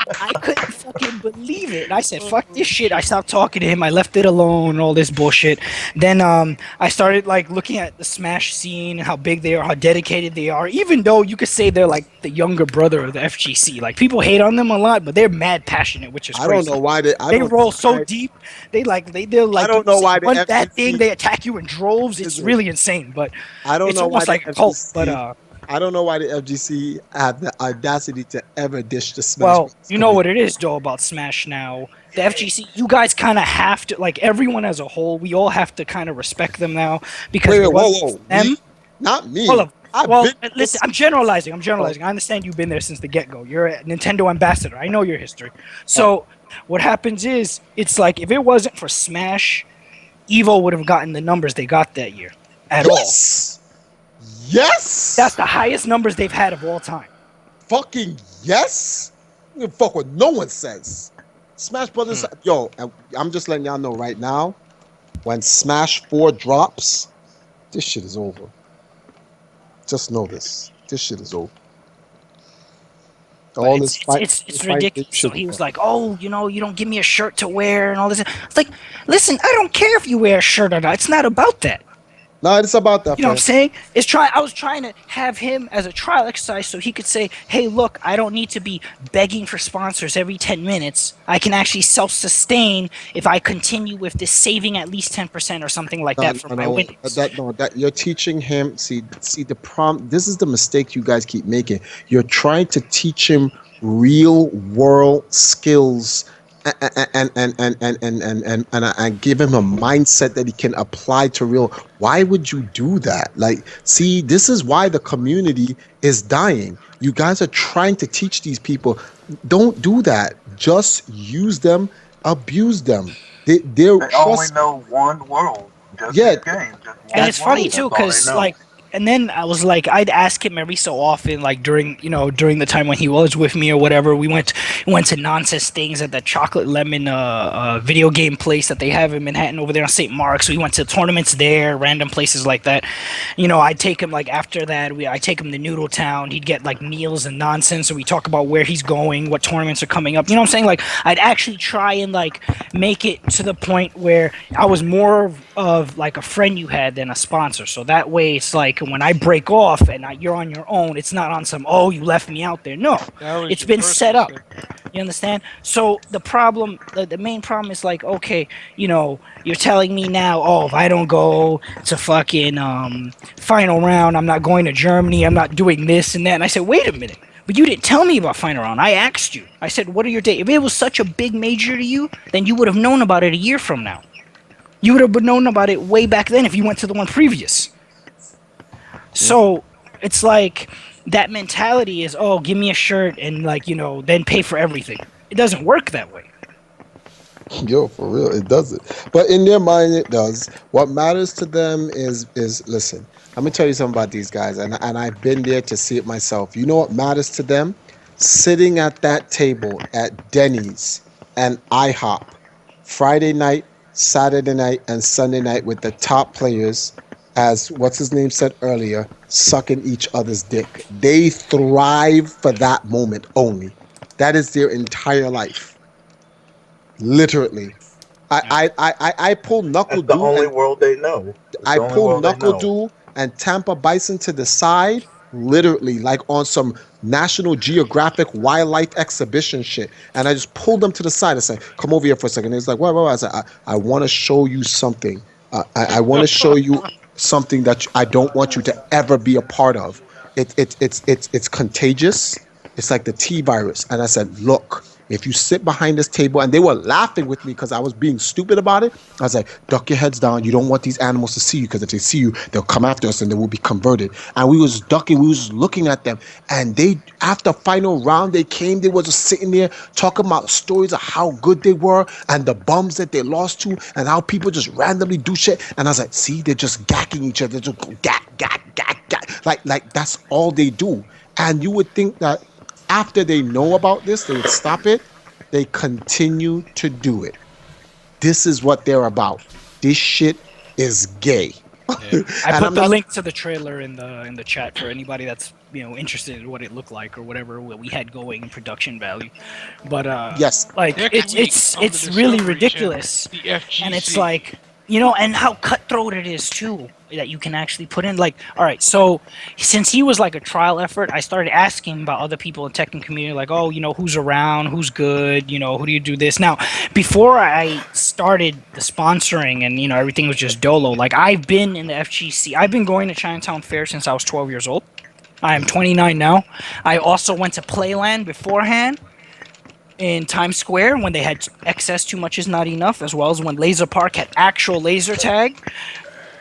G: I couldn't fucking believe it. And I said, fuck this shit. I stopped talking to him. I left it alone and all this bullshit. Then I started like looking at the Smash scene, how big they are, how dedicated they are, even though you could say they're like the younger brother of the FGC. Like people hate on them a lot, but they're mad passionate, which is crazy.
F: I don't know why they
G: roll so deep. They're like I don't know why they that thing they attack you in droves. It's really insane, but
F: I don't
G: it's
F: know
G: almost
F: why
G: like a cult. But
F: I don't know why the FGC have the audacity to ever dish the Smash.
G: Well, you know what it is, though, about Smash now. The FGC, you guys kind of have to, like everyone as a whole, we all have to kind of respect them now because
F: whoa.
G: them.
F: Not me.
G: Well, listen, I'm generalizing. I understand you've been there since the get-go. You're a Nintendo ambassador. I know your history. So what happens is, it's like if it wasn't for Smash, Evo would have gotten the numbers they got that year at all.
F: Yes!
G: That's the highest numbers they've had of all time.
F: Fucking yes! I don't fuck what no one says. Smash Brothers, yo, I'm just letting y'all know right now, when Smash 4 drops, this shit is over. Just know this. This shit is over. All this
G: it's ridiculous. So he was like, oh, you know, you don't give me a shirt to wear and all this. It's like, listen, I don't care if you wear a shirt or not. It's not about that.
F: No, it's about that.
G: You know what I'm saying? I was trying to have him as a trial exercise so he could say, hey, look, I don't need to be begging for sponsors every 10 minutes. I can actually self-sustain if I continue with this saving at least 10% or something like that for my winnings.
F: That you're teaching him. See the this is the mistake you guys keep making. You're trying to teach him real world skills and give him a mindset that he can apply to real. Why would you do that? Like, see, this is why the community is dying. You guys are trying to teach these people. Don't do that. Just use them, abuse them. They
K: only know one world. Just
F: yeah,
K: game.
G: And it's funny too, because like. And then I was like, I'd ask him every so often, like during the time when he was with me or whatever. We went to nonsense things at the Chocolate Lemon video game place that they have in Manhattan over there on St. Mark's. We went to tournaments there, random places like that. You know, I'd take him like after that. I'd take him to Noodle Town. He'd get like meals and nonsense. So we talk about where he's going, what tournaments are coming up. You know what I'm saying? Like I'd actually try and like make it to the point where I was more of like a friend you had than a sponsor. So that way it's like, when I break off and you're on your own, it's not on some, oh, you left me out there. No, it's been set up. You understand? So the main problem is like, okay, you know, you're telling me now, oh, if I don't go to fucking final round, I'm not going to Germany, I'm not doing this and that. And I said, wait a minute. But you didn't tell me about Final Round. I asked you. I said, what are your dates? If it was such a big major to you, then you would have known about it a year from now. You would have known about it way back then if you went to the one previous. So it's like that mentality is, oh, give me a shirt and like, you know, then pay for everything. It doesn't work that way.
F: Yo, for real, it doesn't. But in their mind, it does. What matters to them is listen. Let me tell you something about these guys, and I've been there to see it myself. You know what matters to them? Sitting at that table at Denny's and IHOP, Friday night, Saturday night, and Sunday night with the top players, as what's his name said earlier, sucking each other's dick. They thrive for that moment only. That is their entire life. Literally. I pull Knuckle
K: That's the
F: Dude.
K: only world they know.
F: I pull Knuckle Dude and Tampa Bison to the side, literally, like on some National Geographic wildlife exhibition shit. And I just pulled them to the side and said, come over here for a second. And he's like, what? I said, I want to show you something. I want to show you something that I don't want you to ever be a part of. It's contagious. It's like the T virus. And I said, look, if you sit behind this table, and they were laughing with me because I was being stupid about it. I was like, duck your heads down. You don't want these animals to see you, because if they see you, they'll come after us and they will be converted. And we was ducking, we was looking at them. And they, after final round, they came, they were just sitting there talking about stories of how good they were and the bums that they lost to and how people just randomly do shit. And I was like, see, they're just gacking each other. They're just gack. Like that's all they do. And you would think that after they know about this, they would stop it. They continue to do it. This is what they're about. This shit is gay.
G: Yeah. I put the link to the trailer in the chat for anybody that's interested in what it looked like or whatever what we had going in production value. But
F: yes,
G: like it's really ridiculous, and it's like and how cutthroat it is too, that you can actually put in, like, all right, so since he was like a trial effort, I started asking about other people in tech and community, like, oh, who's around, who's good, who do you do this? Now, before I started the sponsoring and everything was just dolo, like, I've been in the FGC, I've been going to Chinatown Fair since I was 12 years old. I am 29 now. I also went to Playland beforehand in Times Square when they had excess, too much is not enough, as well as when Laser Park had actual laser tag.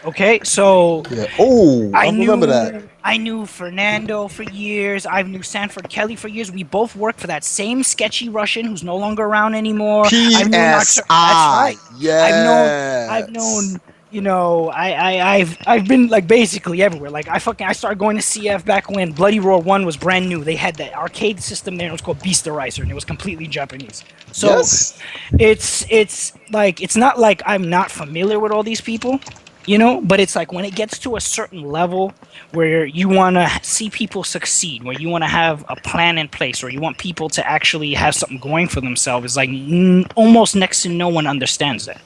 G: Okay, so
F: I remember that.
G: I knew Fernando for years. I knew Sanford Kelly for years. We both worked for that same sketchy Russian who's no longer around anymore.
F: PSI.
G: That's right.
F: Yes.
G: I've known. I've been like basically everywhere. Like I started going to CF back when Bloody Roar 1 was brand new. They had that arcade system there. It was called Beasterizer, and it was completely Japanese. So it's like, it's not like I'm not familiar with all these people, but it's like when it gets to a certain level where you want to see people succeed, where you want to have a plan in place, or you want people to actually have something going for themselves, it's like almost next to no one understands that.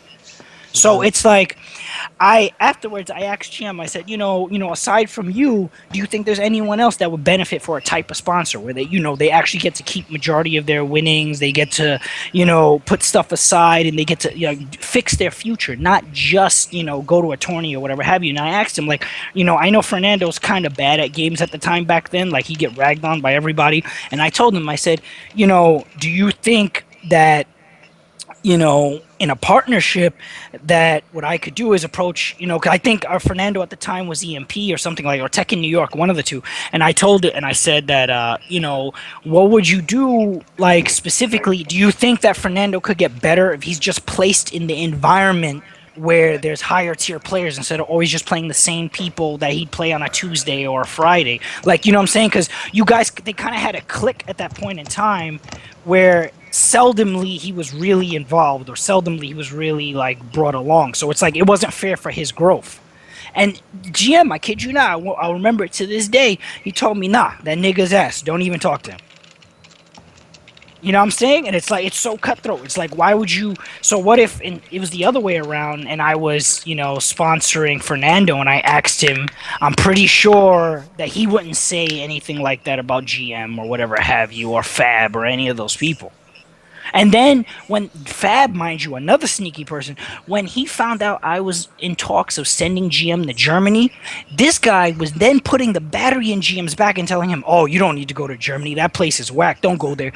G: So it's like, afterwards I asked Jim, I said, aside from you, do you think there's anyone else that would benefit for a type of sponsor where they actually get to keep majority of their winnings, they get to, put stuff aside, and they get to, fix their future, not just, go to a tourney or whatever have you. And I asked him, like, I know Fernando's kind of bad at games at the time back then, like, he get ragged on by everybody. And I told him, I said, do you think that, in a partnership, that what I could do is approach, cause I think our Fernando at the time was EMP or something like, or Tech in New York, one of the two. And I told it, and I said that, what would you do, like, specifically, do you think that Fernando could get better if he's just placed in the environment where there's higher tier players instead of always just playing the same people that he'd play on a Tuesday or a Friday? Like, what I'm saying? Because you guys, they kind of had a click at that point in time where seldomly he was really involved, or seldomly he was really, like, brought along. So it's like, it wasn't fair for his growth. And GM, I kid you not, I'll remember it to this day, he told me, nah, that nigga's ass, don't even talk to him. You know what I'm saying? And it's like, it's so cutthroat. It's like, why would you? So what if it was the other way around and I was, sponsoring Fernando, and I asked him, I'm pretty sure that he wouldn't say anything like that about GM or whatever have you, or Fab or any of those people. And then when Fab, mind you, another sneaky person, when he found out I was in talks of sending GM to Germany, this guy was then putting the battery in GM's back and telling him, "Oh, you don't need to go to Germany. That place is whack. Don't go there.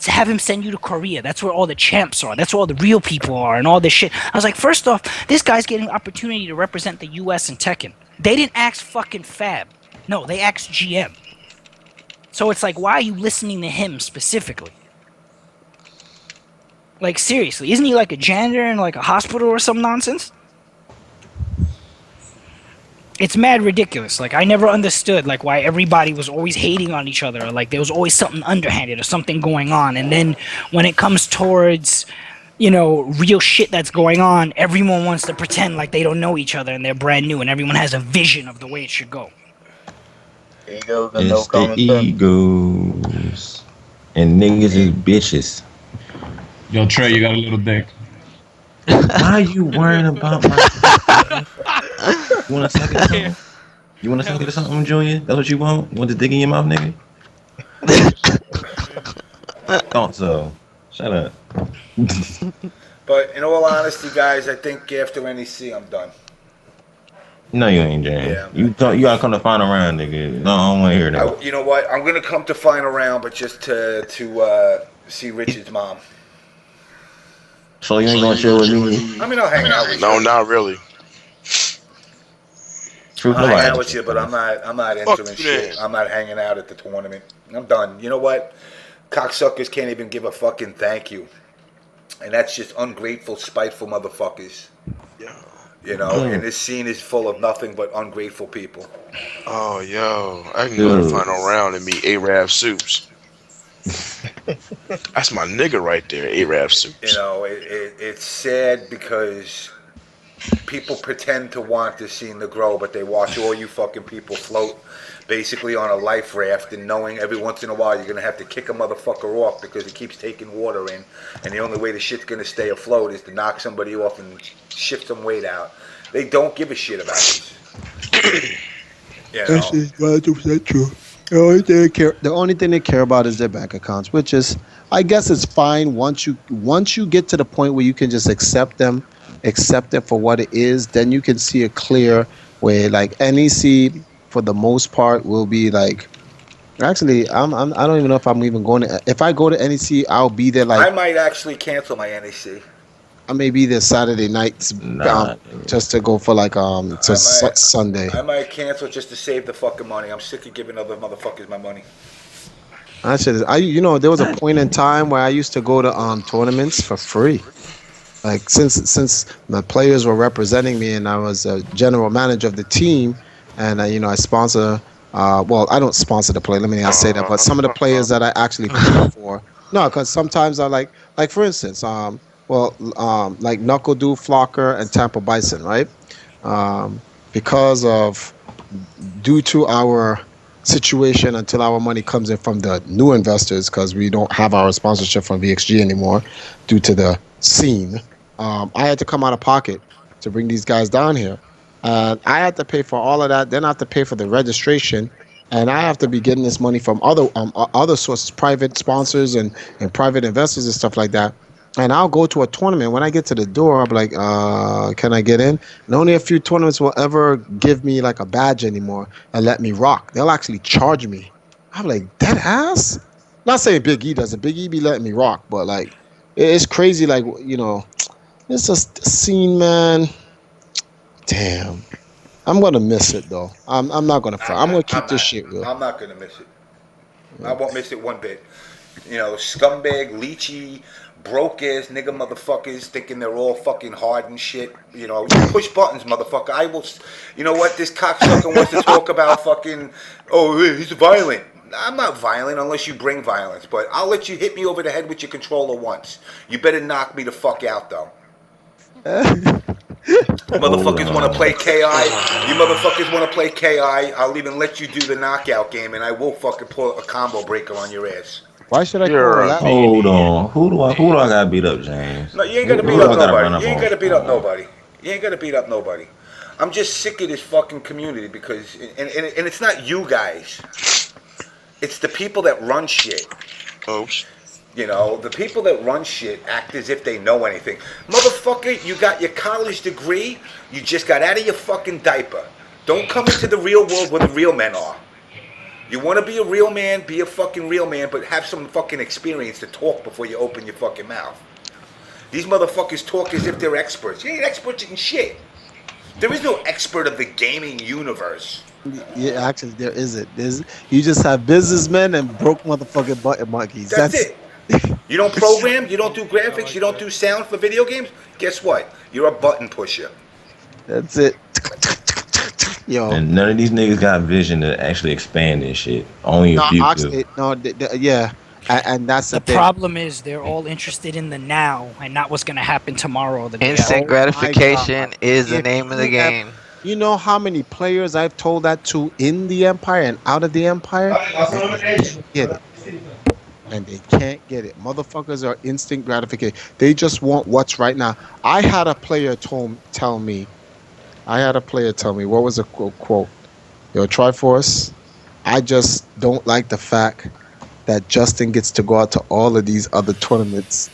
G: Have him send you to Korea. That's where all the champs are. That's where all the real people are and all this shit." I was like, first off, this guy's getting opportunity to represent the U.S. in Tekken. They didn't ask fucking Fab. No, they asked GM. So it's like, why are you listening to him specifically? Like, seriously, isn't he like a janitor in like a hospital or some nonsense? It's mad ridiculous. Like, I never understood like why everybody was always hating on each other. Or, like, there was always something underhanded or something going on. And then when it comes towards, you know, real shit that's going on, everyone wants to pretend like they don't know each other and they're brand new and everyone has a vision of the way it should go.
K: Egos and
I: It's the egos. And niggas is bitches.
L: Yo, Trey, you got a little dick.
I: Why are you worrying about my... You want to suck it or something? You want to suck it or something, Junior? That's what you want? You want the dick in your mouth, nigga? Thought so. Shut up.
E: But in all honesty, guys, I think after NEC, I'm done.
I: No, you ain't, James. Yeah, you gotta come to Final Round, nigga. No, I don't want to hear that.
E: You know what? I'm gonna come to Final Round, but just to see Richard's mom.
I: So you ain't gonna chill with me?
E: I mean, I'll hang out with you.
B: No, not really.
E: I'll hang out with you, but I'm not entering shit. I'm not hanging out at the tournament. I'm done. You know what? Cocksuckers can't even give a fucking thank you. And that's just ungrateful, spiteful motherfuckers. Yeah. You know, and this scene is full of nothing but ungrateful people.
B: Oh, yo. I can go to the Final Round and meet Arab Soups. That's my nigga right there, Arab Soups.
E: You know, it's sad because people pretend to want this scene to grow, but they watch all you fucking people float basically on a life raft and knowing every once in a while you're going to have to kick a motherfucker off because he keeps taking water in, and the only way the shit's going to stay afloat is to knock somebody off and shift some weight out. They don't give a shit about this. You know?
F: That's 100% true. The only thing they care about is their bank accounts, which is, I guess, it's fine once you get to the point where you can just accept them for what it is. Then you can see a clear way. Like NEC, for the most part, will be like. Actually, I don't even know if I'm even going to. If I go to NEC, I'll be there. Like
E: I might actually cancel my NEC.
F: I may be there Saturday nights just to go for like Sunday.
E: I might cancel just to save the fucking money. I'm sick of giving other motherfuckers my money.
F: There was a point in time where I used to go to tournaments for free. Like since the players were representing me and I was a general manager of the team, and I sponsor. Well, I don't sponsor the play. Let me not say that, but some of the players that I actually pay for. No, because sometimes I like for instance, like Knuckle Dew, Flocker, and Tampa Bison, right? Due to our situation until our money comes in from the new investors, because we don't have our sponsorship from VXG anymore due to the scene, I had to come out of pocket to bring these guys down here. I had to pay for all of that. Then I have to pay for the registration, and I have to be getting this money from other sources, private sponsors and private investors and stuff like that. And I'll go to a tournament. When I get to the door, I'll be like, can I get in? And only a few tournaments will ever give me like a badge anymore and let me rock. They'll actually charge me. I'm like, that ass? Not saying Big E doesn't. Big E be letting me rock, but like, it's crazy. Like, it's just a scene, man. Damn. I'm going to miss it, though. I'm not going to front. I'm going to keep this shit real.
E: I'm not going to miss it. I won't miss it one bit. Scumbag, leechy, broke-ass nigga motherfuckers thinking they're all fucking hard and shit. You push buttons, motherfucker. I will... You know what? This cocksucker wants to talk about fucking... Oh, he's violent. I'm not violent unless you bring violence, but I'll let you hit me over the head with your controller once. You better knock me the fuck out, though. Motherfuckers want to play KI. You motherfuckers want to play KI. I'll even let you do the knockout game, and I will fucking pull a combo breaker on your ass.
F: Why should I
I: call that? Hold on. Who do I gotta beat up, James?
E: No, you ain't gotta beat up nobody. You ain't gotta beat up nobody. You ain't gotta beat up nobody. I'm just sick of this fucking community because, and it's not you guys. It's the people that run shit.
B: Oops.
E: You know, the people that run shit act as if they know anything. Motherfucker, you got your college degree, you just got out of your fucking diaper. Don't come into the real world where the real men are. You want to be a real man, be a fucking real man, but have some fucking experience to talk before you open your fucking mouth. These motherfuckers talk as if they're experts. You ain't experts in shit. There is no expert of the gaming universe.
F: Yeah, actually, there isn't. You just have businessmen and broke motherfucking button monkeys.
E: That's it. You don't program, you don't do graphics, you don't do sound for video games. Guess what? You're a button pusher.
F: That's it. Yo.
I: And none of these niggas got vision to actually expand this shit. Only a few do.
F: Yeah. And that's
G: the
F: thing.
G: problem is they're all interested in the now and not what's going to happen tomorrow or the day
H: Instant
G: after.
H: gratification is the name of the game.
F: You know how many players I've told that to in the Empire and out of the Empire? Get it. And they can't get it. Motherfuckers are instant gratification. They just want what's right now. I had a player tell me, what was the quote? Yo, Triforce, I just don't like the fact that Justin gets to go out to all of these other tournaments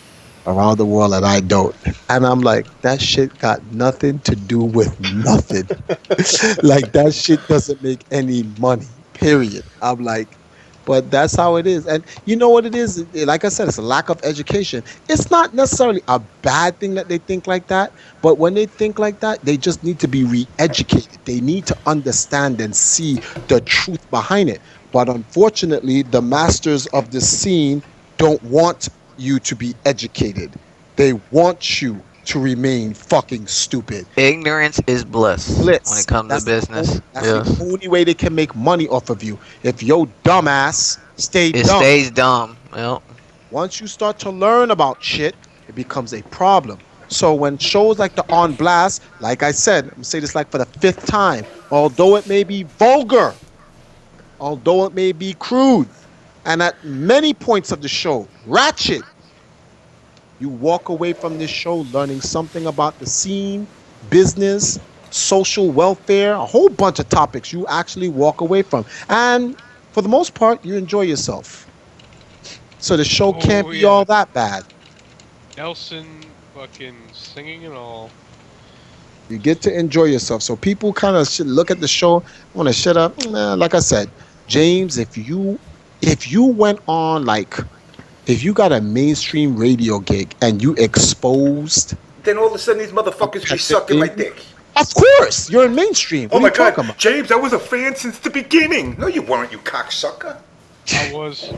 F: around the world and I don't. And I'm like, that shit got nothing to do with nothing. Like, that shit doesn't make any money, period. I'm like, but that's how it is. And you know what it is? Like I said, it's a lack of education. It's not necessarily a bad thing that they think like that, but when they think like that, they just need to be re-educated. They need to understand and see the truth behind it. But unfortunately, the masters of the scene don't want you to be educated. They want you to remain fucking stupid.
H: Ignorance is bliss when it comes to business.
F: That's the only way they can make money off of you. If your dumbass stays dumb.
H: It stays dumb. Yep.
F: Once you start to learn about shit, it becomes a problem. So when shows like the On Blast, like I said, I'm going to say this like for the 5th time, although it may be vulgar, although it may be crude, and at many points of the show, ratchet, you walk away from this show learning something about the scene, business, social welfare, a whole bunch of topics you actually walk away from. And for the most part, you enjoy yourself. So the show can't be all that bad.
A: Nelson fucking singing and all.
F: You get to enjoy yourself. So people kind of should look at the show, want to shut up. Nah, like I said, James, if you went on like, if you got a mainstream radio gig and you exposed,
E: then all of a sudden these motherfuckers be sucking my dick.
F: Of course, you're in mainstream.
E: Oh
F: What
E: my
F: are you
E: God,
F: talking about?
E: James, I was a fan since the beginning. No, you weren't, you cocksucker.
A: I was.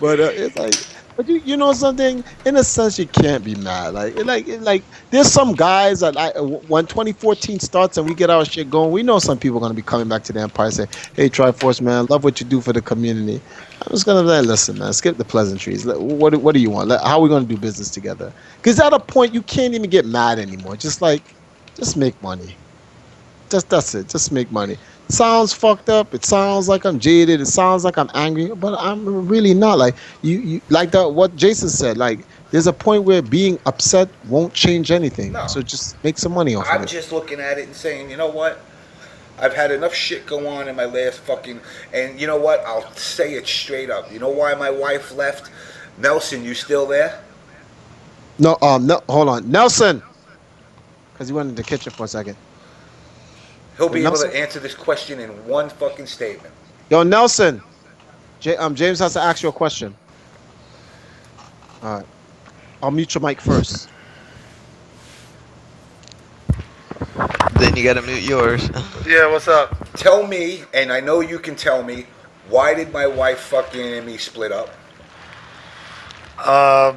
F: But it's like, but you know something? In a sense, you can't be mad. Like there's some guys that when 2014 starts and we get our shit going, we know some people are gonna be coming back to the Empire and say, "Hey, Triforce, man, love what you do for the community." I'm just gonna listen, man. Skip the pleasantries. What do you want? How are we gonna do business together? Because at a point, you can't even get mad anymore. Just make money. That's it. Just make money. Sounds fucked up. It sounds like I'm jaded. It sounds like I'm angry, but I'm really not. Like you like that. What Jason said. Like there's a point where being upset won't change anything. No. So just make some money off of it.
E: I'm just looking at it and saying, you know what? I've had enough shit go on in my last fucking. And you know what? I'll say it straight up. You know why my wife left? Nelson, you still there?
F: No. No. Hold on, Nelson. Because he went in the kitchen for a second.
E: He'll be able to answer this question in one fucking statement.
F: Yo, Nelson. James has to ask you a question. All right. I'll mute your mic first.
H: Then you gotta mute yours.
C: Yeah, what's up?
E: Tell me, and I know you can tell me, why did my wife fucking and me split up?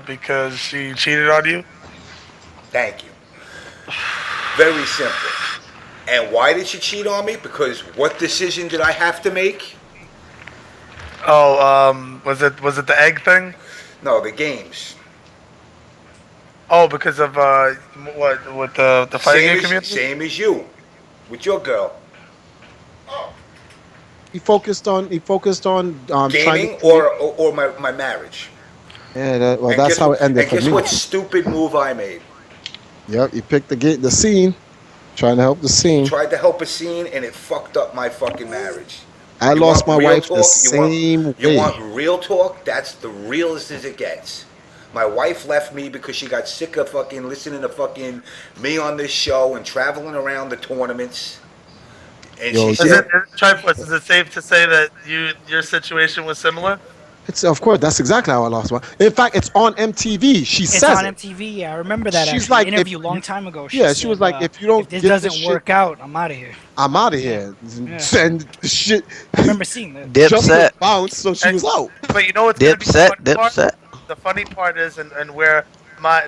C: Because she cheated on you?
E: Thank you. Very simple. And why did she cheat on me? Because what decision did I have to make?
C: Oh, was it the egg thing?
E: No, the games.
C: Oh, because of what with the fighting game community?
E: Same as you, with your girl.
F: He focused on
E: gaming or my marriage.
F: Yeah, that's how it ended
E: and
F: for
E: guess
F: me.
E: what stupid move I made?
F: Yep, you picked the scene. Trying to help the scene.
E: Tried to help a scene, and it fucked up my fucking marriage.
F: I
E: You
F: lost my
E: want real
F: wife the
E: talk?
F: same
E: You
F: way.
E: want real talk? That's the realest as it gets. My wife left me because she got sick of fucking listening to fucking me on this show and traveling around the tournaments. And
F: Yo,
E: she
C: Is
E: said,
C: it Triforce? Is it safe to say that your situation was similar?
F: It's of course that's exactly how I lost one. In fact, it's on MTV. She
G: It's
F: says
G: on
F: it.
G: MTV. Yeah, I remember that.
F: She's
G: Actually,
F: like,
G: interview
F: if
G: a long
F: you-
G: time ago.
F: Yeah, she
G: said,
F: was like, if you don't
G: if this
F: get
G: doesn't
F: this shit,
G: work out, I'm out of here.
F: I'm out of here.
G: Yeah.
F: And the shit.
G: I remember seeing that.
H: Dipset.
F: Bounced, so she was out.
C: But you know what's gonna be the
H: Dipset.
C: funny part?
H: Dipset.
C: The funny part is, and where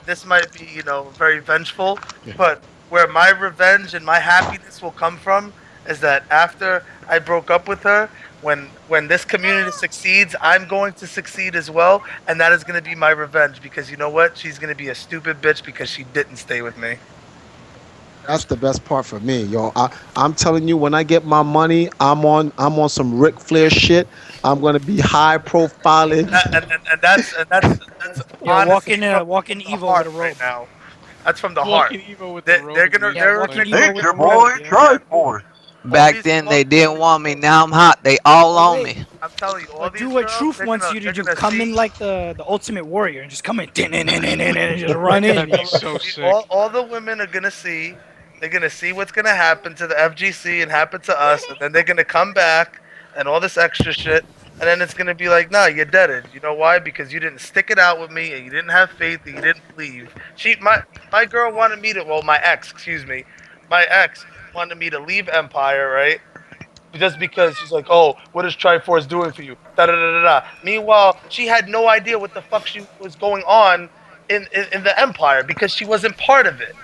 C: this might be, very vengeful, but where my revenge and my happiness will come from is that after I broke up with her, when this community succeeds, I'm going to succeed as well, and that is going to be my revenge, because you know what? She's going to be a stupid bitch because she didn't stay with me.
F: That's the best part for me, yo. I'm telling you, when I get my money, I'm on some Ric Flair shit. I'm gonna be high profiling.
C: And that's
G: Yeah,
C: honestly
G: walking
C: from the
G: Evo
C: heart
G: with a
C: right
G: rope.
C: now. That's from the
A: Walking
C: heart.
A: Evo with
C: They,
A: the rope.
C: they're gonna
A: Yeah,
C: they're
G: walking
C: gonna
G: Evo with the rope.
K: Triforce.
H: Back then they didn't want me. Now I'm hot. They all on me.
C: I'm telling you, all
G: But
C: these
G: do what
C: girls,
G: Truf
C: they're
G: wants
C: gonna-
G: you to
C: they're
G: do.
C: gonna
G: Come
C: see-
G: in like the Ultimate Warrior and just come in and just run in.
A: That'd be so
C: See,
A: sick.
C: all the women are gonna see. They're gonna see what's gonna happen to the FGC and happen to us, and then they're gonna come back and all this extra shit, and then it's gonna be like, nah, you're deaded. You know why? Because you didn't stick it out with me, and you didn't have faith, and you didn't leave. My girl wanted me to. Well, my ex, excuse me, my ex wanted me to leave Empire, right? Just because she's like, oh, what is Triforce doing for you? Da da da da da. Meanwhile, she had no idea what the fuck was going on in the Empire because she wasn't part of it.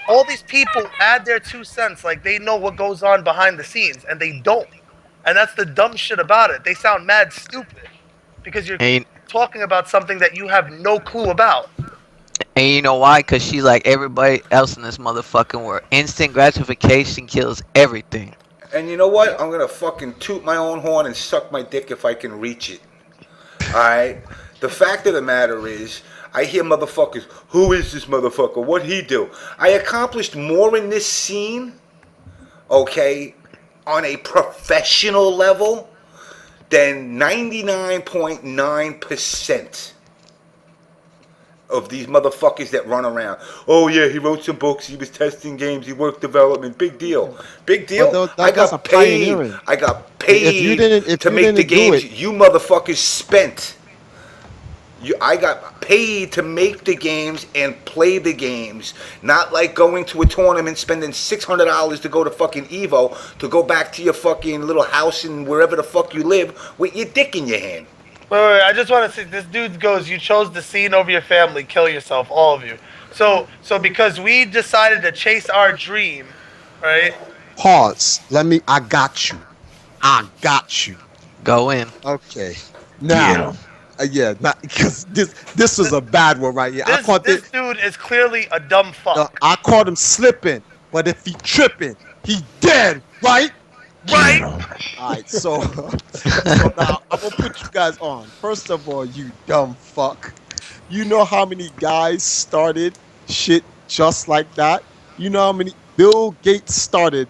C: All these people add their 2 cents like they know what goes on behind the scenes, and they don't. And that's the dumb shit about it. They sound mad stupid because you're
H: And,
C: talking about something that you have no clue about.
H: and you know why? Because she's like everybody else in this motherfucking world. Instant gratification kills everything.
E: and you know what? I'm gonna fucking toot my own horn and suck my dick if I can reach it. Alright? The fact of the matter is, I hear motherfuckers, who is this motherfucker? What'd he do? I accomplished more in this scene, okay, on a professional level than 99.9% of these motherfuckers that run around. Oh yeah, he wrote some books, he was testing games, he worked development. Big deal. Big deal. I
F: that's a
E: got paid.
F: pioneering.
E: I got paid
F: If you didn't
E: to make the
F: do
E: games
F: it-
E: you motherfuckers spent. I got paid to make the games and play the games. Not like going to a tournament, spending $600 to go to fucking Evo, to go back to your fucking little house in wherever the fuck you live with your dick in your hand.
C: Wait, I just want to see. This dude goes, you chose the scene over your family, kill yourself, all of you. So because we decided to chase our dream, right?
F: Pause. I got you. I got you.
H: Go in.
F: Okay. Now. Yeah, not because this was a bad one right here. I caught
C: This dude is clearly a dumb fuck.
F: I caught him slipping, but if he tripping, he dead, right?
C: Right.
F: All right, so now I'm gonna put you guys on. First of all, you dumb fuck. You know how many guys started shit just like that? You know how many Bill Gates started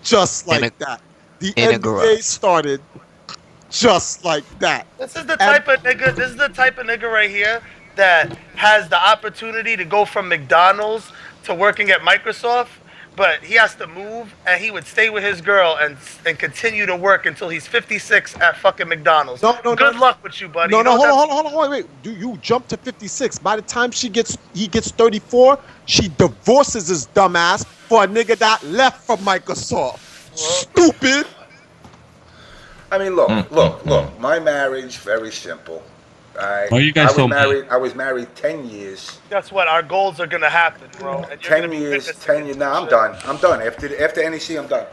F: just like that? The NBA started just like that.
C: This is the type of nigga. This is the type of nigga right here that has the opportunity to go from McDonald's to working at Microsoft, but he has to move, and he would stay with his girl and continue to work until he's 56 at fucking McDonald's. Good luck with you, buddy.
F: No,
C: You know
F: hold on, wait. Do you jump to 56? By the time he gets 34, she divorces his dumb ass for a nigga that left from Microsoft. Stupid.
E: I mean, look. My marriage, very simple.
L: Why you guys so mad?
E: I was married 10 years.
C: Guess what? Our goals are gonna happen, bro. And you're
E: 10 years. Nah, I'm done. I'm done. After NEC, I'm done.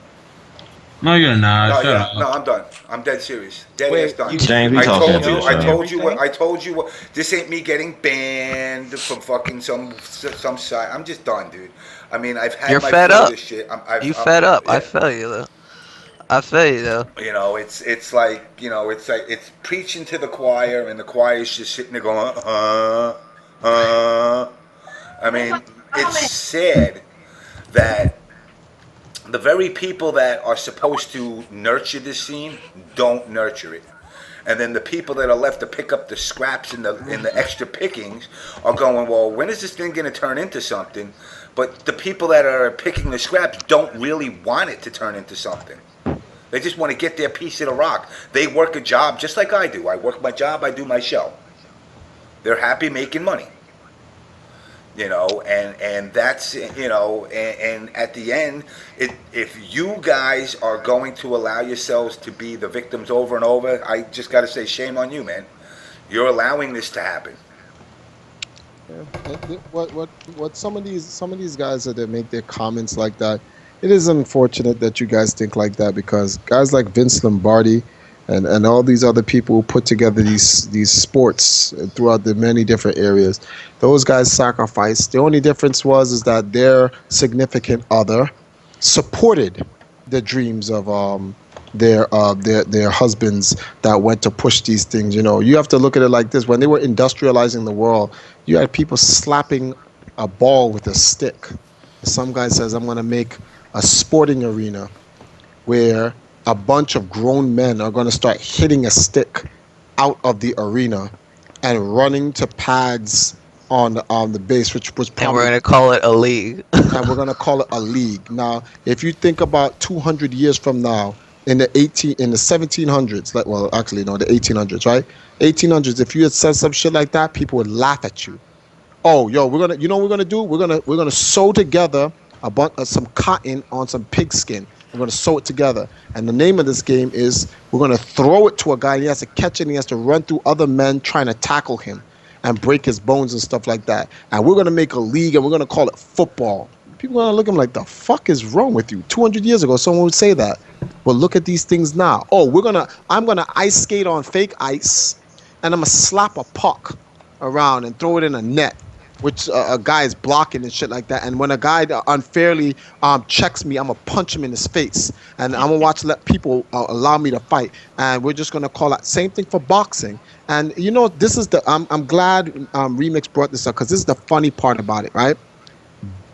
L: No, you're not. Shut up.
E: No, I'm done. I'm dead serious. Dead ass done.
I: James, we
E: I
I: talking
E: told you.
I: to
E: I
I: you,
E: told you what. This ain't me getting banned from fucking some side. I'm just done, dude. I mean, I've had
H: You're
E: my
H: fed
E: fill of
H: up.
E: this shit.
H: You fed up.
E: Yeah.
H: I feel you though. I feel you though.
E: You know, it's like it's preaching to the choir, and the choir's just sitting there going, I mean, it's sad that the very people that are supposed to nurture this scene don't nurture it. And then the people that are left to pick up the scraps and the extra pickings are going, well, when is this thing going to turn into something? But the people that are picking the scraps don't really want it to turn into something. They just want to get their piece of the rock. They work a job just like I do. I work my job, I do my show. They're happy making money. You know, and that's, you know, and at the end, if you guys are going to allow yourselves to be the victims over and over, I just got to say, shame on you, man. You're allowing this to happen.
F: Yeah. What some of these guys that make their comments like that, it is unfortunate that you guys think like that, because guys like Vince Lombardi and all these other people who put together these sports throughout the many different areas, those guys sacrificed. The only difference is that their significant other supported the dreams of their husbands that went to push these things. You know, you have to look at it like this: when they were industrializing the world, you had people slapping a ball with a stick. Some guy says, "I'm going to make a sporting arena where a bunch of grown men are going to start hitting a stick out of the arena and running to pads on the base, which was probably,
H: and we're going to call it a league.
F: And we're going to call it a league. Now, if you think about 200 years from now, in the 1700s, the 1800s, right? 1800s, if you had said some shit like that, people would laugh at you. Oh, yo, what we're gonna do? We're gonna sew together a bunch of some cotton on some pigskin. We're going to sew it together. And the name of this game is, we're going to throw it to a guy, and he has to catch it, and he has to run through other men trying to tackle him and break his bones and stuff like that. And we're going to make a league, and we're going to call it football. People are going to look at him like, the fuck is wrong with you? 200 years ago, someone would say that. But look at these things now. Oh, I'm going to ice skate on fake ice, and I'm going to slap a puck around and throw it in a net, which a guy is blocking and shit like that. And when a guy unfairly checks me, I'm going to punch him in his face. And I'm going to let people allow me to fight. And we're just going to call that same thing for boxing. And, you know, this is I'm glad Remix brought this up, because this is the funny part about it, right?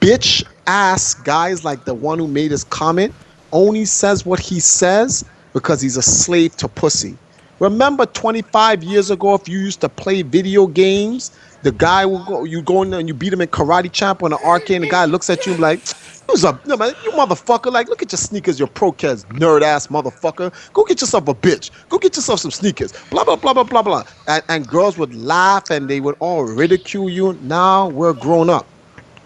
F: Bitch ass guys like the one who made his comment only says what he says because he's a slave to pussy. Remember 25 years ago, if you used to play video games, the guy you go in there and you beat him in Karate Champ on the arcade, and the guy looks at you like, you motherfucker, like, look at your sneakers, your pro kids, nerd ass motherfucker. Go get yourself a bitch. Go get yourself some sneakers. Blah, blah, blah, blah, blah, blah. And girls would laugh and they would all ridicule you. Now we're grown up.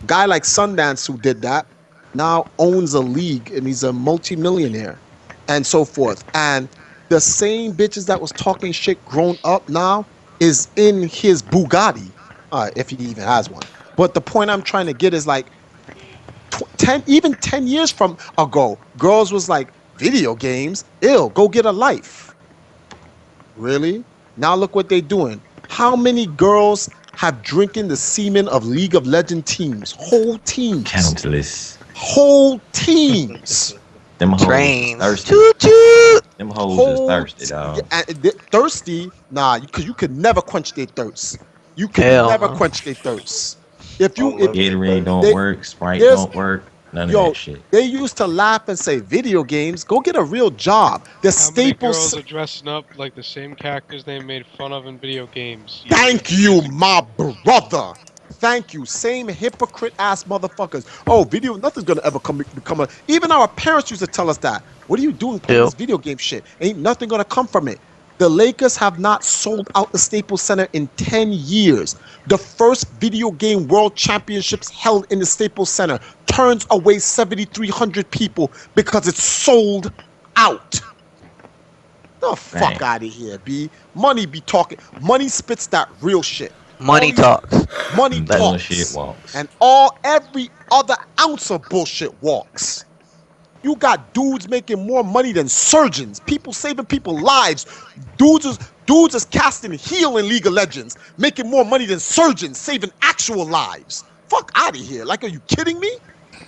F: Guy like Sundance, who did that, now owns a league and he's a multimillionaire and so forth. And the same bitches that was talking shit grown up now is in his Bugatti, if he even has one. But the point I'm trying to get is, like, 10 years from ago, girls was like, video games, ill, go get a life. Really? Now look what they're doing. How many girls have drinking the semen of League of Legends teams? Whole teams.
I: Countless.
F: Whole teams.
I: Them hoes
H: Trains.
I: thirsty.
H: Choo-choo.
I: Them hoes is thirsty, dog.
F: Thirsty? Nah, because you could never quench their thirst. You can never quench their thirst.
I: Gatorade don't work, Sprite don't work, none of that shit.
F: They used to laugh and say, video games, go get a real job. The
A: How many
F: staples.
A: girls are dressing up like the same characters they made fun of in video games?
F: Thank you, my brother. Thank you. Same hypocrite ass motherfuckers. Oh, nothing's gonna ever become a. Even our parents used to tell us that. What are you doing playing this video game shit? Ain't nothing gonna come from it. The Lakers have not sold out the Staples Center in 10 years. The first video game world championships held in the Staples Center turns away 7,300 people because it's sold out. The fuck out of here, B. Money be talking. Money spits that real shit.
H: Money talks.
F: Money
I: that
F: talks.
I: Shit walks.
F: And every other ounce of bullshit walks. You got dudes making more money than surgeons. People saving people's lives. Dudes is casting heel in League of Legends, making more money than surgeons saving actual lives. Fuck out of here. Like, are you kidding me?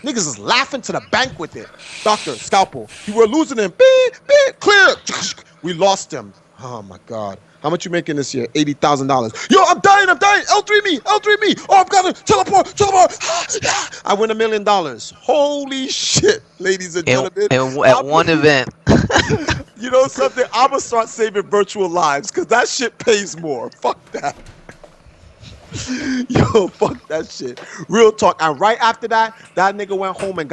F: Niggas is laughing to the bank with it. Doctor, Scalpel, you were losing him. Beep, beep, clear. We lost him. Oh my God. How much you making this year? $80,000. Yo, I'm dying. L3 me. Oh, I've got to teleport. I win $1 million. Holy shit, ladies and gentlemen.
H: At one event.
F: You know something? I'm going to start saving virtual lives because that shit pays more. Fuck that. Yo, fuck that shit. Real talk. And right after that nigga went home and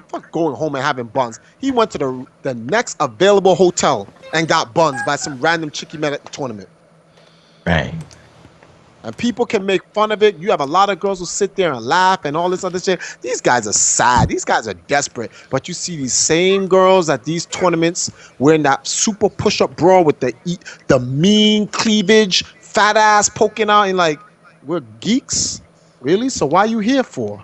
F: fuck going home and having buns. He went to the next available hotel and got buns by some random chick he met at the tournament.
I: Right.
F: And people can make fun of it. You have a lot of girls who sit there and laugh and all this other shit. These guys are sad. These guys are desperate. But you see these same girls at these tournaments wearing that super push-up bra with the mean cleavage, fat ass poking out and like, we're geeks? Really? So why are you here for?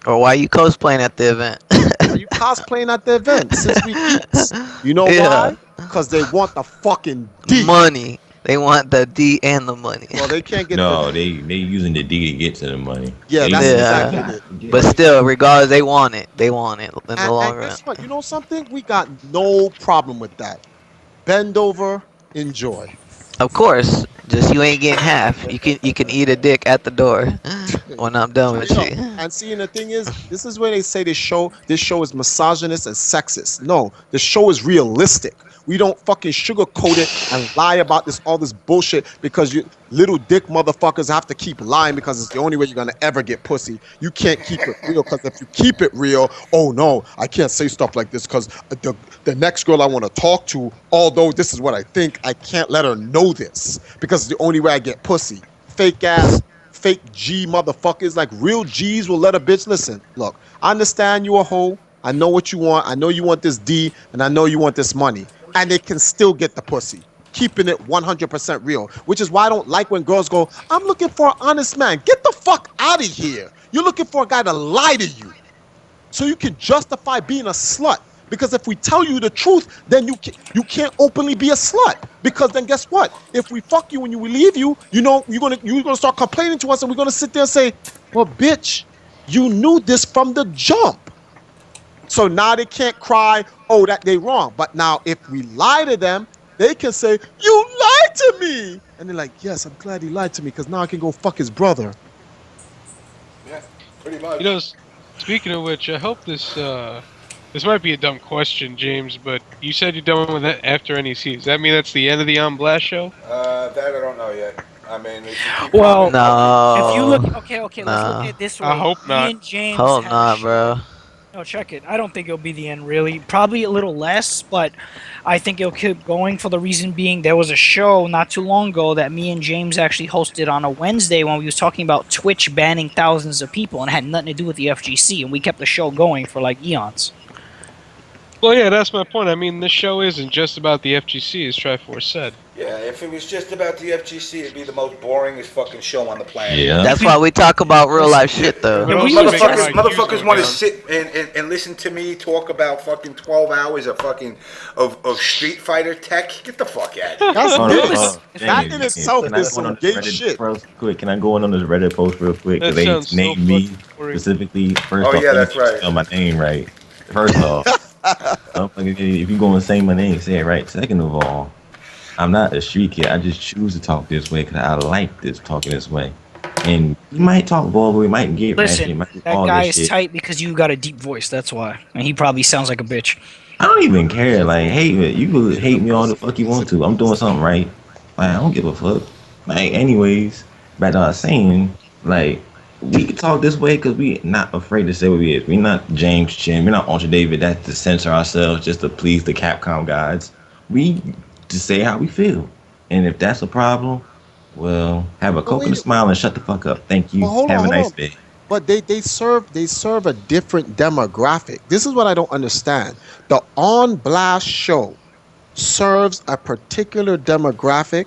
H: Or why are you cosplaying at the event?
F: Are you cosplaying at the event since we geeks? You know why? Because they want the fucking D.
H: Money. They want the D and the money.
F: Well, they can't get
I: they using the D to get to the money.
F: Yeah, that's exactly it.
H: But still, regardless, they want it. They want it in the long run.
F: Guess what? You know something? We got no problem with that. Bend over, enjoy.
H: Of course, just you ain't getting half. You can eat a dick at the door when I'm done with you.
F: And see, and the thing is, this is where they say this show is misogynist and sexist. No, the show is realistic. We don't fucking sugarcoat it and lie about all this bullshit because you little dick motherfuckers have to keep lying because it's the only way you're gonna ever get pussy. You can't keep it real because if you keep it real, oh no, I can't say stuff like this because the next girl I want to talk to, although this is what I think, I can't let her know this because it's the only way I get pussy. Fake G motherfuckers, like real G's will let a bitch listen. Look, I understand you a hoe. I know what you want. I know you want this D and I know you want this money. And they can still get the pussy, keeping it 100% real, which is why I don't like when girls go, I'm looking for an honest man. Get the fuck out of here. You're looking for a guy to lie to you so you can justify being a slut. Because if we tell you the truth, then you can't openly be a slut. Because then guess what? If we fuck you and we leave you, you're gonna start complaining to us and we're gonna sit there and say, well, bitch, you knew this from the jump. So now they can't cry, oh, that they wrong. But now if we lie to them, they can say, you lied to me. And they're like, yes, I'm glad he lied to me because now I can go fuck his brother.
E: Yeah, pretty much.
A: You know, speaking of which, I hope this might be a dumb question, James, but you said you're done with it after NEC. Does that mean that's the end of the On Blast show?
E: That I don't know yet. I mean,
G: well,
H: no.
G: If you look, okay, let's look at it this way.
A: I hope not.
G: Me and James
H: Hope not, bro.
G: No, check it. I don't think it'll be the end, really. Probably a little less, but I think it'll keep going for the reason being there was a show not too long ago that me and James actually hosted on a Wednesday when we was talking about Twitch banning thousands of people and it had nothing to do with the FGC, and we kept the show going for like eons.
A: Well, yeah, that's my point. I mean, this show isn't just about the FGC, as Triforce said.
E: Yeah, if it was just about the FGC, it'd be the most boringest fucking show on the planet.
I: Yeah.
H: That's why we talk about real life shit, though.
E: Motherfuckers want to sit and listen to me talk about fucking 12 hours of Street Fighter tech. Get the fuck out of here.
F: That in itself is some gay shit.
I: Quick, can I go on this Reddit post real quick? Because they named me specifically. First off,
E: that's right.
I: Spell my name right. First off, if you go and say my name, say it right. Second of all, I'm not a street kid. I just choose to talk this way because I like this talking this way. And you might talk vulgar, we might get
G: Listen, that guy is tight because you got a deep voice. That's why, and he probably sounds like a bitch.
I: I don't even care. Like, hate me. You can hate me all the fuck you want to. I'm doing something right. Like, I don't give a fuck. Like, anyways, back to what I was saying, like, we can talk this way because we not afraid to say what we is. We're not James Chin. We're not Ultra David. That's to censor ourselves just to please the Capcom gods. We just say how we feel. And if that's a problem, well, have a Coke and a smile and shut the fuck up. Thank you. Have a nice day.
F: But they serve a different demographic. This is what I don't understand. The On Blast show serves a particular demographic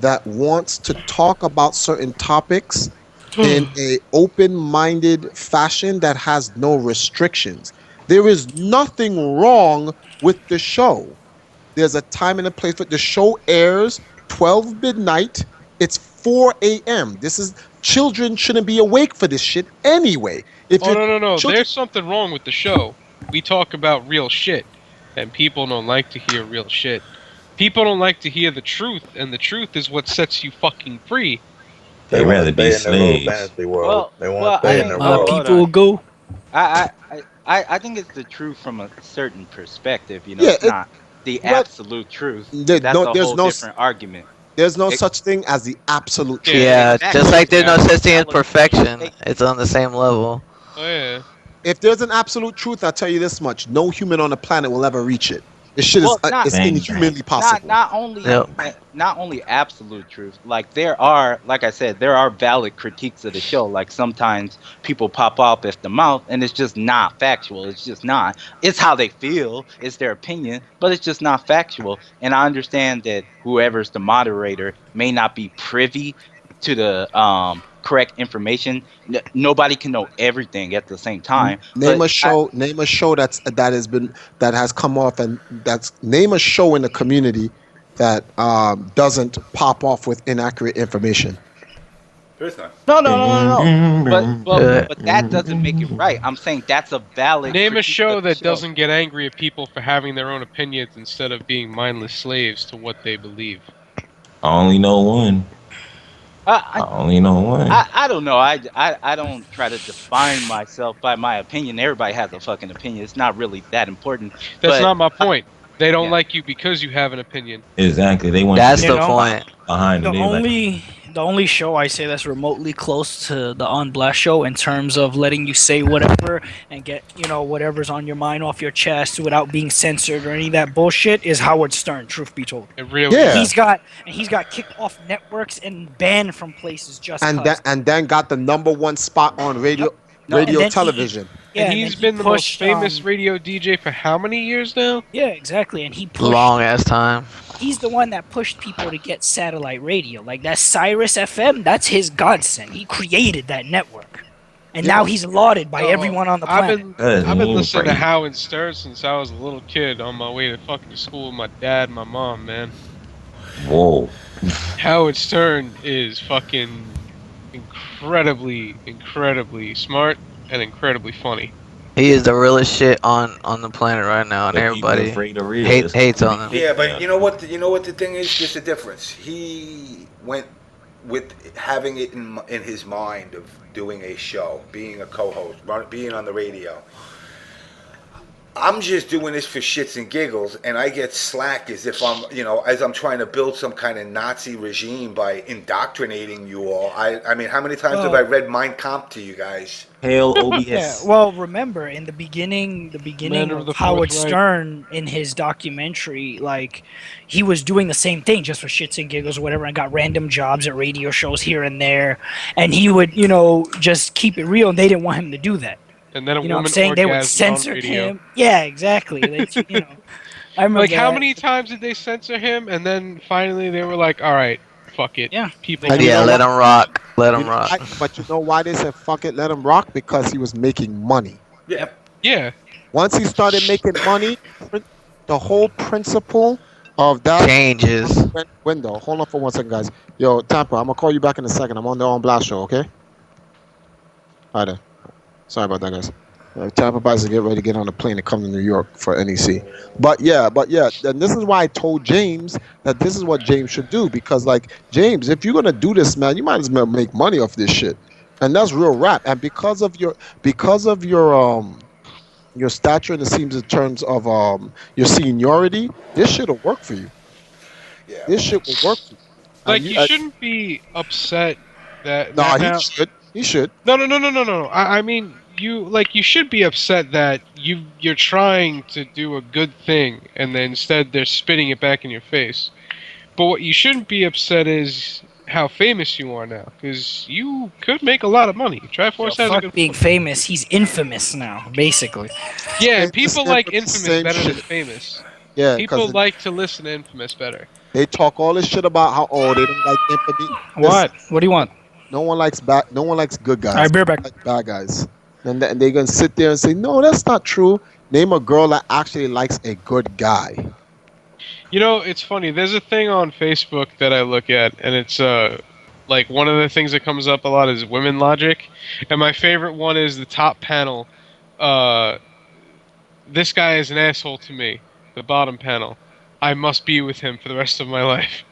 F: that wants to talk about certain topics in a open-minded fashion that has no restrictions. There is nothing wrong with the show. There's a time and a place for the show airs 12 midnight. It's 4 a.m. Children shouldn't be awake for this shit anyway.
A: No. There's something wrong with the show. We talk about real shit, and people don't like to hear real shit. People don't like to hear the truth, and the truth is what sets you fucking free.
I: They rather be
K: stay in their little
I: slaves.
K: fantasy world. They want to
D: I
K: stay in
D: mean,
K: their
G: My
K: world.
G: people will go.
D: I think it's the truth from a certain perspective. You know,
F: Yeah,
D: it's not the
F: well,
D: absolute truth.
F: There-
D: That's
F: no-
D: a
F: there's
D: whole
F: no-
D: different argument.
F: There's no
D: It-
F: such thing as the absolute truth.
H: Yeah,
D: exactly.
H: just like there's no
D: Yeah.
H: such thing as
D: Valid
H: perfection.
D: interpretation.
H: It's on the same level.
A: Oh yeah.
F: If there's an absolute truth, I'll tell you this much: no human on the planet will ever reach it. This shit
D: Well,
F: is it's
I: Bang,
F: inhumanly possible.
D: Not only
H: Yep.
D: not only absolute truth. Like there are, like I said, there are valid critiques of the show. Like sometimes people pop off at the mouth, and it's just not factual. It's just not. It's how they feel. It's their opinion, but it's just not factual. And I understand that whoever's the moderator may not be privy to the correct information. Nobody can know everything at the same time.
F: Name
D: But
F: a show. Name a show that has come off, and name a show in the community that doesn't pop off with inaccurate information.
E: There's none.
D: No. But that doesn't make it right. I'm saying that's a valid.
A: Name a
D: critique
A: show
D: of the
A: that doesn't get angry at people for having their own opinions instead of being mindless slaves to what they believe.
I: I only know one. I only know one.
D: I don't know. I don't try to define myself by my opinion. Everybody has a fucking opinion. It's not really that important.
A: That's
D: But
A: not my point. They don't like you because you have an opinion.
I: Exactly. They want
H: That's
I: you
H: the
I: to
H: point.
I: behind
G: The
I: it. They like,
G: only show I say that's remotely close to the On Blast show in terms of letting you say whatever and get whatever's on your mind off your chest without being censored or any of that bullshit is Howard Stern. Truth be told,
A: It really
F: Yeah.
A: is.
G: he's got kicked off networks and banned from places just
F: And
G: 'cause.
F: then got the #1 spot on radio
G: And then he-
F: television.
G: Yeah,
A: and
G: and
A: he's
G: then
A: been
G: he
A: the most
G: pushed,
A: famous radio DJ for how many years now?
G: Yeah, exactly. And he pushed.
H: Long ass time.
G: He's the one that pushed people to get satellite radio. Like that Cyrus FM, that's his godsend. He created that network. And now he's lauded by everyone on the planet.
A: I've been listening to Howard Stern since I was a little kid on my way to fucking school with my dad and my mom, man.
I: whoa.
A: Howard Stern is fucking incredibly smart and incredibly funny.
H: He is the realest shit on the planet right now, and
I: But people
H: everybody
I: afraid of real.
H: hates on him.
E: Yeah, but you know what? You know what the thing is? There's a difference. He went with having it in his mind of doing a show, being a co-host, being on the radio. I'm just doing this for shits and giggles, and I get slack as if as I'm trying to build some kind of Nazi regime by indoctrinating you all. I mean, how many times have I read Mein Kampf to you guys?
I: Hail OBS.
G: Yeah, well, remember in the beginning
A: Man of
G: of
A: the
G: Howard
A: Fourth Reich.
G: Stern in his documentary, like he was doing the same thing just for shits and giggles or whatever, and got random jobs at radio shows here and there, and he would, just keep it real, and they didn't want him to do that.
A: And then a
G: You know what
A: woman
G: I'm saying? They would
A: orgasmed on
G: censor
A: radio.
G: him. Yeah, exactly. I remember
A: Like, how
G: that.
A: many times did they censor him? And then finally they were like, all right, fuck it.
G: Yeah.
A: People.
F: And you
H: Yeah,
F: know
H: let
F: what?
H: him rock. Let him
F: You know
H: rock.
F: why- But you know why they said fuck it, let him rock? Because he was making money.
E: Yeah.
A: Yeah.
F: Once he started making money, the whole principle of that
H: Changes.
F: window. Hold on for 1 second, guys. Yo, Tampa, I'm gonna call you back in a second. I'm on the On Blast show, okay? Alright then. Sorry about that, guys. Tampa Bay's to get ready to get on a plane to come to New York for NEC. But yeah, and this is why I told James that this is what James should do, because like James, if you're gonna do this, man, you might as well make money off this shit, and that's real rap. And because of your stature, and it seems in terms of your seniority, this shit will work for you.
E: Yeah.
F: This shit will work for you.
A: Like,
F: And
A: you shouldn't be upset that.
F: No,
A: now-
F: he should.
A: No. I mean, you should be upset that you're trying to do a good thing, and then instead they're spitting it back in your face. But what you shouldn't be upset is how famous you are now, because you could make a lot of money. Triforce has a
G: Fuck
A: good.
G: being famous. He's infamous now, basically.
A: Yeah, and
F: It's the
A: people
F: same-
A: like
F: it's the
A: Infamous
F: same
A: better than
F: shit.
A: Famous.
F: Yeah,
A: People
F: because
A: like to listen to Infamous better.
F: they talk all this shit about how they don't like infamy.
G: What? What do you want?
F: No one likes bad. No one likes good guys.
G: All right, beer back.
F: They like bad guys. And they're gonna sit there and say, "No, that's not true." Name a girl that actually likes a good guy.
A: You know, it's funny. There's a thing on Facebook that I look at, and it's like one of the things that comes up a lot is women logic, and my favorite one is the top panel. This guy is an asshole to me. The bottom panel. I must be with him for the rest of my life.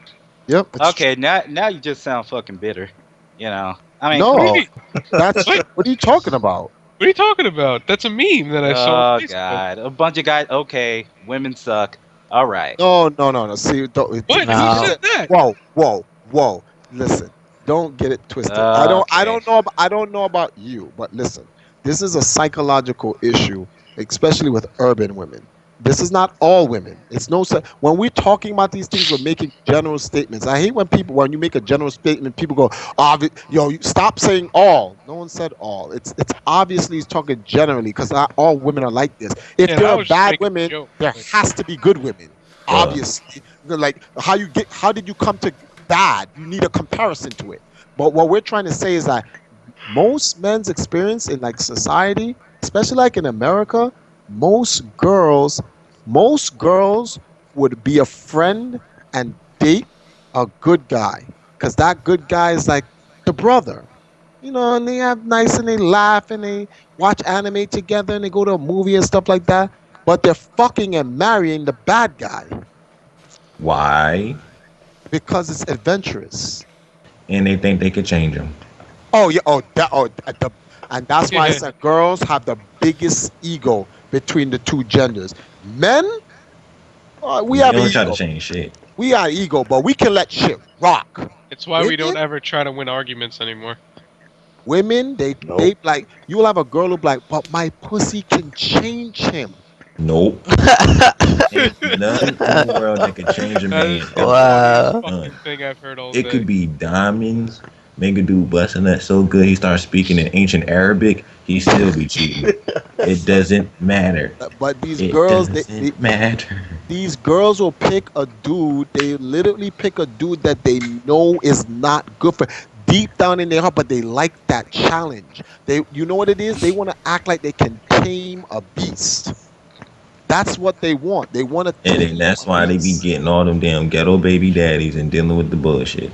F: Yep.
D: Okay, now you just sound fucking bitter. You know. I mean,
F: No, that's what are you talking about?
A: What are you talking about? That's a meme that I saw.
D: Oh God, a bunch of guys. Okay, women suck. All right.
F: No. See,
A: What? Who said that?
F: Whoa. Listen, don't get it twisted. I don't know about you, but listen, this is a psychological issue, especially with urban women. This is not all women. It's no. When we're talking about these things, we're making general statements. I hate when you make a general statement, people go, you stop saying all. No one said all. It's obviously he's talking generally because not all women are like this. If there are bad women, there has to be good women. Obviously, like how did you come to bad? You need a comparison to it. But what we're trying to say is that most men's experience in like society, especially like in America, most girls would be a friend and date a good guy because that good guy is like the brother, and they have nice and they laugh and they watch anime together and they go to a movie and stuff like that, but they're fucking and marrying the bad guy.
I: Why?
F: Because it's adventurous
I: and they think they could change him.
F: And that's why I said girls have the biggest ego between the two genders. Men, we have
I: don't
F: ego.
I: try to change shit.
F: We got ego, but we can let shit rock.
A: It's why we don't ever try to win arguments anymore.
F: Women, they like, you'll have a girl who'll be like, but my pussy can change him.
I: Nope. Ain't nothing in the world that could change a man.
H: Wow.
A: Thing I've heard all
I: it
A: day.
I: Could be diamonds. Make a dude busting that so good he starts speaking in ancient Arabic, he still be cheating. It doesn't matter.
F: But these girls,
I: matter.
F: These girls will pick a dude. They literally pick a dude that they know is not good for. Deep down in their heart, but they like that challenge. You know what it is? They want to act like they can tame a beast. That's what they want. They want to.
I: And then that's why they be getting all them damn ghetto baby daddies and dealing with the bullshit.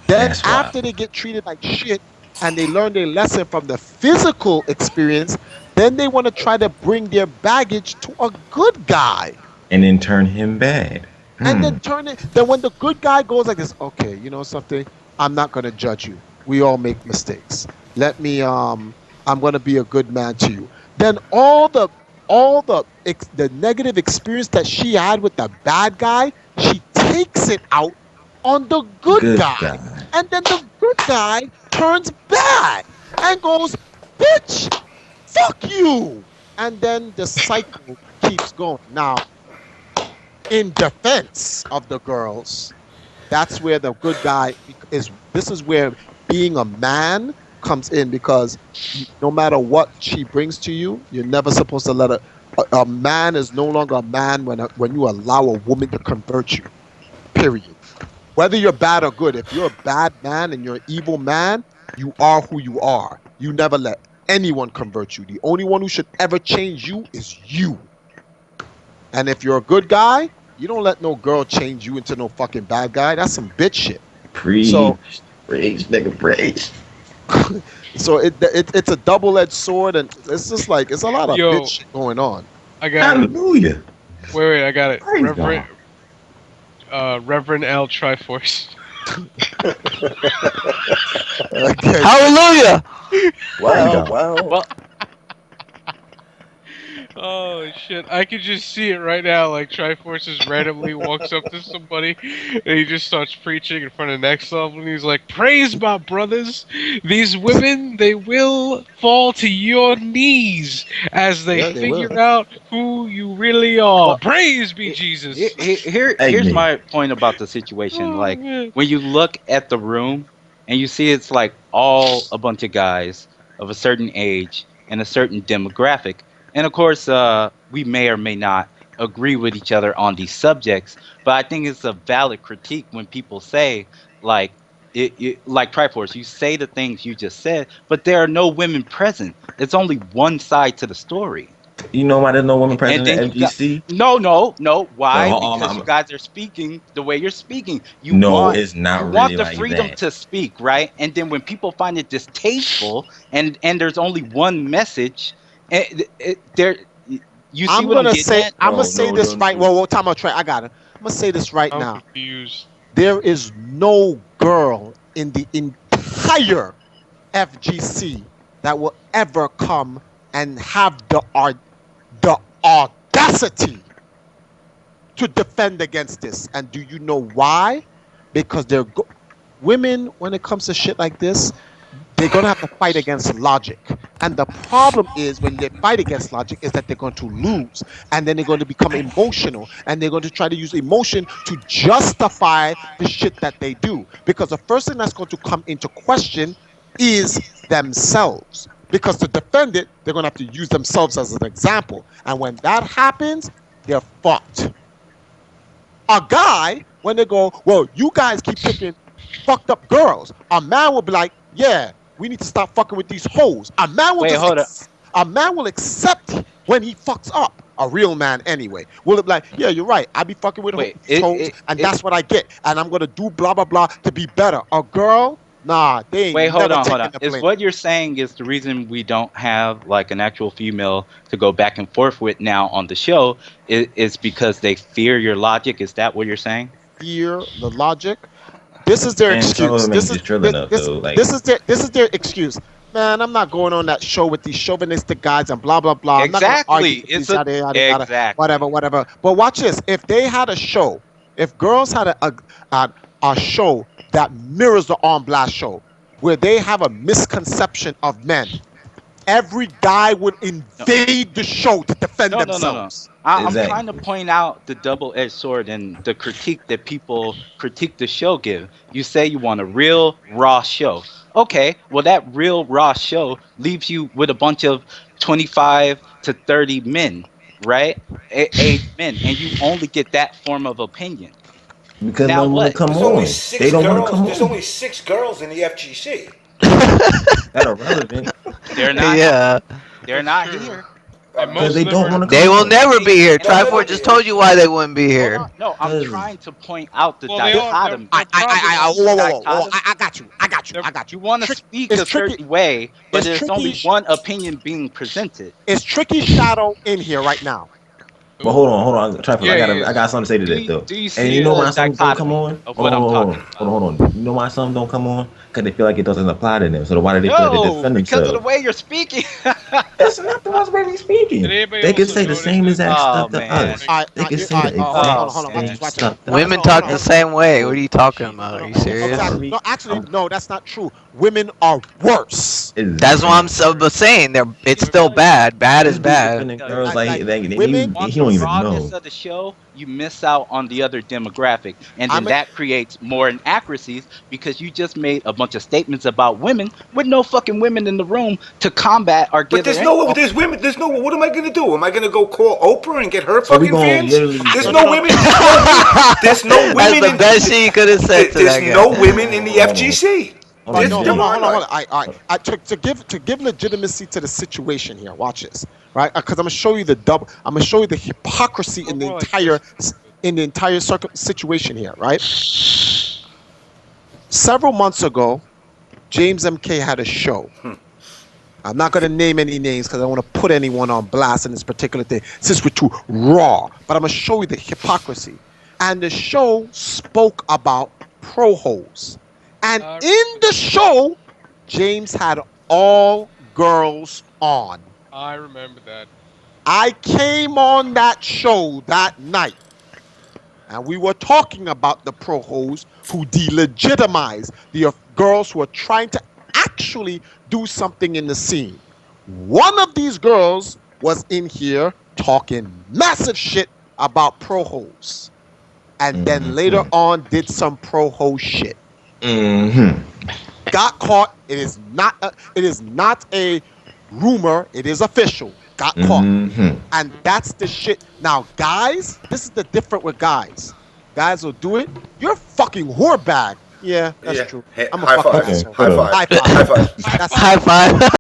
F: Then after they get treated like shit and they learn their lesson from the physical experience, then they want to try to bring their baggage to a good guy.
I: And then turn him bad.
F: And then then when the good guy goes like this, okay, you know something? I'm not going to judge you. We all make mistakes. Let me, I'm going to be a good man to you. Then all the negative experience that she had with the bad guy, she takes it out on the good guy. And then the good guy turns bad and goes, bitch, fuck you. And then the cycle keeps going. Now, in defense of the girls, that's where the good guy is. This is where being a man comes in, because no matter what she brings to you, you're never supposed to let a man is no longer a man when you allow a woman to convert you. Period. Whether you're bad or good, if you're a bad man and you're an evil man, you are who you are. You never let anyone convert you. The only one who should ever change you is you. And if you're a good guy, you don't let no girl change you into no fucking bad guy. That's some bitch shit.
I: Preach, nigga, preach.
F: So it's a double-edged sword, and it's just like it's a lot of bitch shit going on.
A: I got
I: Hallelujah.
A: it. Wait, I got it.
I: Praise
A: Reverend L. Triforce.
F: Okay.
H: Hallelujah.
K: Wow.
D: Well,
A: Oh shit! I could just see it right now. Like Triforce just randomly walks up to somebody, and he just starts preaching in front of Next Level, and he's like, "Praise my brothers! These women, they will fall to your knees as they figure out who you really are. Praise be Jesus!"
D: Here's my point about the situation. Like when you look at the room, and you see it's like all a bunch of guys of a certain age and a certain demographic. And of course, we may or may not agree with each other on these subjects, but I think it's a valid critique when people say, like Triforce, you say the things you just said, but there are no women present. It's only one side to the story.
I: You know why there's no women present at FGC?
D: No. Why?
I: No,
D: because you guys are speaking the way you're speaking.
I: It's not really
D: want the
I: like
D: freedom
I: that.
D: to speak, right? And then when people find it distasteful, and there's only one message. You see
F: I'm
D: what
F: gonna
D: I'm
F: say.
D: at?
F: I'm gonna say this right. Well, time out, Trey. I got it. I'm gonna say this right
A: I'm
F: now.
A: confused.
F: There is no girl in the entire FGC that will ever come and have the audacity to defend against this. And do you know why? Because women, when it comes to shit like this, they're going to have to fight against logic. And the problem is when they fight against logic is that they're going to lose. And then they're going to become emotional. And they're going to try to use emotion to justify the shit that they do. Because the first thing that's going to come into question is themselves. Because to defend it, they're going to have to use themselves as an example. And when that happens, they're fucked. A guy, when they go, well, you guys keep picking fucked up girls, a man will be like, yeah, we need to stop fucking with these hoes. A man will a man will accept when he fucks up. A real man anyway. Will be like, yeah, you're right. I be fucking with hoes, and that's what I get. And I'm gonna do blah blah blah to be better. A girl, nah, they ain't.
D: Wait, hold on.
F: The
D: Is what you're saying is the reason we don't have like an actual female to go back and forth with now on the show is because they fear your logic? Is that what you're saying?
F: Fear the logic. This is their excuse. This is their excuse. Man, I'm not going on that show with these chauvinistic guys and blah blah blah.
D: Exactly.
F: Whatever. But watch this. If they had a show, if girls had a show that mirrors the On Blast show, where they have a misconception of men, every guy would invade the show to defend themselves.
D: No. I'm trying to point out the double-edged sword and the critique that people critique the show give. You say you want a real, raw show. Okay, well, that real, raw show leaves you with a bunch of 25 to 30 men, right? Age men, and you only get that form of opinion.
I: Because no one want to come on. They don't want to come on.
E: There's only 6 girls in the FGC.
I: That are relevant.
D: They're not.
H: Yeah.
D: They're not here.
I: Because they don't want to.
H: They will never be here. Triforce just told you why they wouldn't be here.
D: No, I'm trying to point out the
F: dichotomy. I got you.
D: You want to speak a certain way, but there's only one opinion being presented.
F: Is Tricky Shadow in here right now?
I: But hold on, Triforce. I got something to say to this though. And you know why some don't come on? Hold on. You know why some don't come on? Because they feel like it doesn't apply to them. So why do they feel like they defend themselves?
D: Because of the way you're speaking.
I: That's not the way they're speaking. They can say the same exact stuff to us. They can say the exact stuff.
H: Women talk the same way. What are you talking about? Are you serious?
F: No, actually, no, that's not true. Women are worse.
H: That's what I'm saying. It's still bad. Bad is bad.
I: Girls like women.
D: He don't even know. Of the show, you miss out on the other demographic, and then that creates more inaccuracies because you just made a bunch of statements about women with no fucking women in the room to combat or get.
E: But there's women. There's no. What am I gonna do? Am I gonna go call Oprah and get her fucking fans? There's no women. There's no women.
H: That's the best shit you could have said to that guy.
E: There's no women in the FGC.
F: Hold on. To give legitimacy to the situation here, watch this, right? Because I'm gonna show you the hypocrisy in the entire situation here, right? Several months ago, JamessMK had a show. I'm not gonna name any names because I don't want to put anyone on blast in this particular thing, since we're too raw. But I'm gonna show you the hypocrisy. And the show spoke about pro hoes. And in the show, James had all girls on.
A: I remember that.
F: I came on that show that night, and we were talking about the pro hoes who delegitimize the girls who are trying to actually do something in the scene. One of these girls was in here talking massive shit about pro hoes, and then later on did some pro hoe shit. Got caught. It is not a rumor. It is official. Got caught. And that's the shit. Now, guys, this is the different with guys. Guys will do it. You're a fucking whore bag. Yeah, that's true. I'm a fucking asshole. High five.
H: High five.